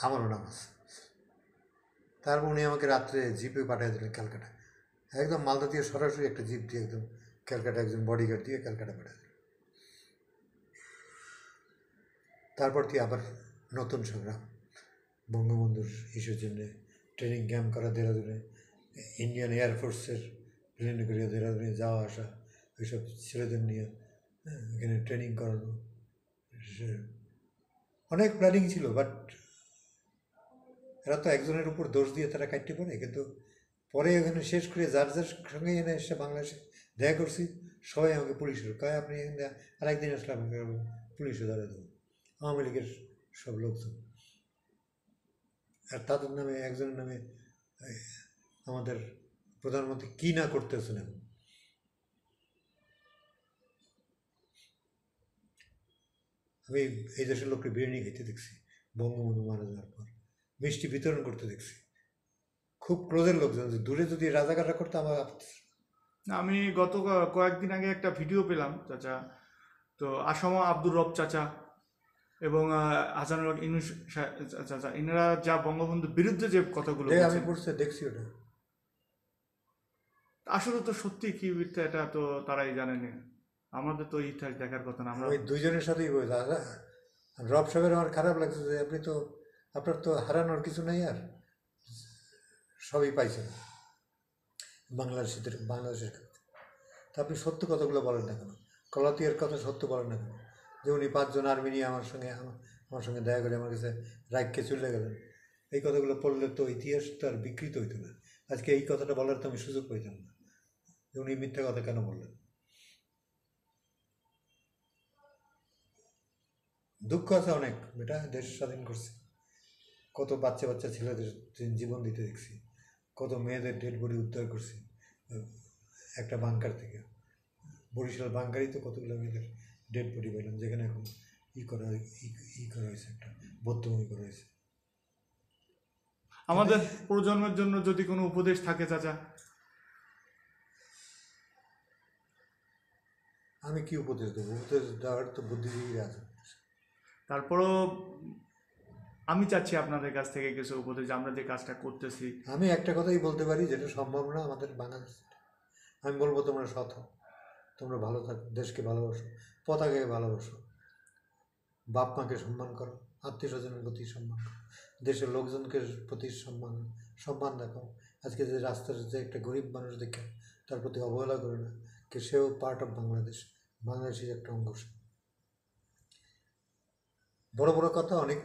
Speaker 1: আমারও নাম আছে। তারপর উনি আমাকে রাত্রে জিপে পাঠিয়ে দিলেন ক্যালকাটা, একদম মালদা দিয়ে সরাসরি একটা জিপ দিয়ে একদম ক্যালকাটা, একজন বডিগার্ড দিয়ে ক্যালকাটা পাঠিয়ে দিলেন। তারপর থেকে আবার নতুন সংগ্রাম, বঙ্গবন্ধুর ইস্যুর জন্যে ট্রেনিং ক্যাম্প করা দেহরাদুনে, ইন্ডিয়ান এয়ারফোর্সের প্লেনে করে দেহরাদুনে যাওয়া আসা, ওইসব ছেলেদের নিয়ে এখানে ট্রেনিং করানো, অনেক প্ল্যানিং ছিল। বাট এরা তো একজনের উপর দোষ দিয়ে তারা কাটতে পারে, কিন্তু পরে ওখানে শেষ করে যার যার সঙ্গে এনে এসে বাংলাদেশে দেখা করছি, সবাই আমাকে পুলিশের কয় আপনি এখানে আরেকদিন আসলে আমাকে পুলিশে ধরে দেবো, আওয়ামী লীগের সব লোকজন। আর তাদের নামে একজনের নামে আমাদের প্রধানমন্ত্রী কী না করতেছেন এখন। আমি এই দেশের লোককে বিরিয়ানি খেতে দেখছি বঙ্গবন্ধু মারা যাওয়ার পর, মিষ্টি বিতরণ করতে দেখছি, খুব ক্লোজের লোকজন। দূরে যদি রাজাকাররা করতো আমার আপত্তি।
Speaker 2: আমি গত কয়েকদিন আগে একটা ভিডিও পেলাম চাচা, তো আসামা আব্দুর রব চাচা এবং হাসানুল হক ইউনূস চাচা, এনারা যা বঙ্গবন্ধুর বিরুদ্ধে যে কথাগুলো
Speaker 1: আমি
Speaker 2: বলছেন,
Speaker 1: পড়ছে দেখছি ওটা।
Speaker 2: আসলে তো সত্যি কি মিথ্যা এটা তো তারাই জানেন, আমাদের তো ইতিহাস দেখার কথা না। আমরা
Speaker 1: ওই দুইজনের সাথেই বই দাদা, রব সাহেবের আমার খারাপ লাগছে যে আপনি তো, আপনার তো হারানোর কিছু নেই, আর সবই পাইছেন বাংলাদেশের কাছে। তা আপনি সত্য কথাগুলো বলেন না কেন? কলাতিয়ার কথা সত্য বলেন না কেন? যে উনি 5 জন আর্মি নিয়ে আমার সঙ্গে দেখা করে আমার কাছে রাগকে চলে গেলেন, এই কথাগুলো পড়লে তো ইতিহাস তো আর বিকৃত হইতো না। আজকে এই কথাটা বলার তো আমি সুযোগ পাইতাম না যে উনি মিথ্যা কথা কেন বললেন। দুঃখ আছে অনেক, বেটা দেশ স্বাধীন করছে, কত বাচ্চা বাচ্চা ছেলেদের জীবন দিতে দেখছি, কত মেয়েদের ডেড বডি উদ্ধার করছি একটা বাংকার থেকে। বরিশাল বাংকারই তো কতগুলো মেয়েদের ডেড বডি পেলাম, যেখানে এখন করা হয়েছে, একটা বদ্ধভূমি করা হয়েছে।
Speaker 2: আমাদের প্রজন্মের জন্য যদি কোনো উপদেশ থাকে চাচা?
Speaker 1: আমি কি উপদেশ দেবো? উপদেশ দেওয়ার তো বুদ্ধিজীবীরা আছে।
Speaker 2: তারপরও আমি চাচ্ছি আপনাদের কাছ থেকে কিছু উপদেশ, আমরা যে কাজটা করতেছি।
Speaker 1: আমি একটা কথাই বলতে পারি, যেটা সম্ভব না আমাদের বাংলাদেশ। আমি বলবো তোমরা সৎ হও, তোমরা ভালো থাকো, দেশকে ভালোবাসো, পতাকাকে ভালোবাসো, বাপ মাকে সম্মান করো, আত্মীয় স্বজনের প্রতি সম্মান করো, দেশের লোকজনকে প্রতি সম্মান দেখাও। আজকে যে রাস্তার যে একটা গরিব মানুষ দেখে তার প্রতি অবহেলা করে না, কে সেও পার্ট অফ বাংলাদেশ, বাংলাদেশের একটা অংশ। বড় বড় কথা অনেক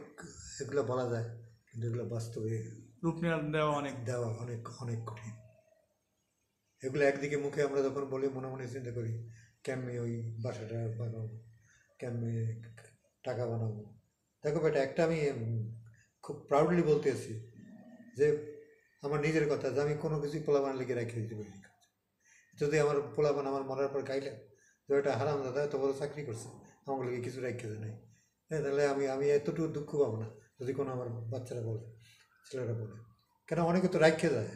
Speaker 1: এগুলো বলা যায়, কিন্তু এগুলো বাস্তবে
Speaker 2: রূপ দেওয়া
Speaker 1: অনেক অনেক কঠিন। এগুলো একদিকে মুখে আমরা যখন বলি, মনে মনে চিন্তা করি কেমনে ওই বাসাটা বানাবো, কেমনে টাকা বানাবো। দেখো বেটা, একটা আমি খুব প্রাউডলি বলতেছি যে আমার নিজের কথা, যে আমি কোনো কিছুই পোলাপান লিখে রেখে দিতে পারি। যদি আমার পোলাপান আমার মরার পর গাইলে যে ওটা হারাম দাদা এত বড় চাকরি করছে, আমার লিখে কিছু রেখে দেয় নাই, তাহলে আমি এতটুকু দুঃখ পাবো না যদি কোনো আমার বাচ্চারা বলে, ছেলেরা বলে। কেন অনেকে তো রাখে যায়,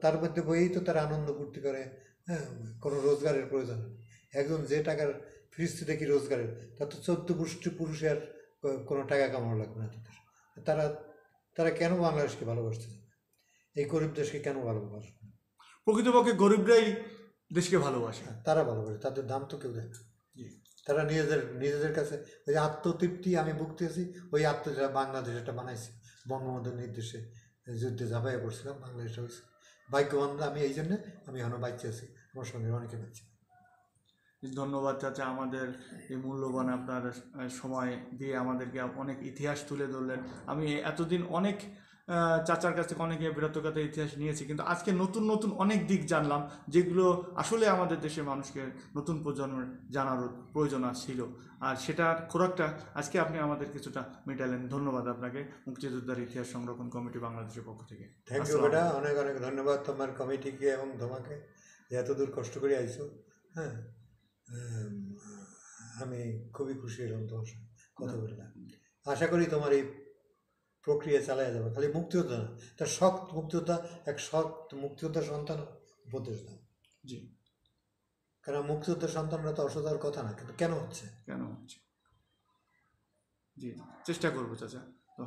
Speaker 1: তার মধ্যে বইয়েই তো তারা আনন্দ ফুর্তি করে, হ্যাঁ, কোনো রোজগারের প্রয়োজন নেই। একজন যে টাকার ফিরিস্তি দেখি রোজগারের, তার তো 14 পুরুষের কোনো টাকা কামানো লাগবে না তাদের। তারা কেন বাংলাদেশকে ভালোবাসতে যাবে? এই গরিব দেশকে কেন ভালোবাসবে?
Speaker 2: প্রকৃতপক্ষে গরিবরাই দেশকে ভালোবাসে,
Speaker 1: তারা ভালোবাসে, তাদের দাম তো কেউ দেয় না। তারা নিজেদের কাছে ওই আত্মতৃপ্তি আমি ভুগতেছি, ওই যেটা বাংলাদেশ এটা বানাইছে বঙ্গবন্ধুর নির্দেশে, যুদ্ধে ঝাঁপাইয়া পড়ছিলাম, বাংলাদেশ হয়েছে ভাগ্যবান আমি, এই জন্যে আমি এখনও বাচ্চা আছি, আমার সঙ্গে অনেকে বাচ্চা।
Speaker 2: ধন্যবাদ চাচা, আমাদের এই মূল্যবান আপনার সময় দিয়ে আমাদেরকে অনেক ইতিহাস তুলে ধরলেন। আমি এতদিন অনেক চাচার কাছ থেকে অনেক বীরত্বগাথার ইতিহাস নিয়েছি, কিন্তু আজকে নতুন নতুন অনেক দিক জানলাম যেগুলো আসলে আমাদের দেশের মানুষকে, নতুন প্রজন্মের জানার প্রয়োজন ছিল। আর সেটার খোরাকটা আজকে আপনি আমাদের কিছুটা মেটালেন। ধন্যবাদ আপনাকে মুক্তিযোদ্ধার ইতিহাস সংরক্ষণ কমিটি বাংলাদেশের পক্ষ থেকে।
Speaker 1: থ্যাংক ইউ বেটা, অনেক অনেক ধন্যবাদ তোমার কমিটিকে এবং তোমাকে যে এত দূর কষ্ট করে আইছো। হ্যাঁ, আমি খুবই খুশি হলাম তোমার সাথে কথা বললাম। আশা করি তোমার এই প্রক্রিয়া চালায় যাবে। খালি মুক্তিযোদ্ধা না, তার সৎ মুক্তিযোদ্ধা, এক সৎ মুক্তিযোদ্ধার সন্তান উপদেশ দাও।
Speaker 2: জি,
Speaker 1: কারণ মুক্তিযোদ্ধার সন্তানরা তো অসদার কথা না, কিন্তু কেন হচ্ছে?
Speaker 2: কেন হচ্ছে? জি, চেষ্টা করবো চাচা। তো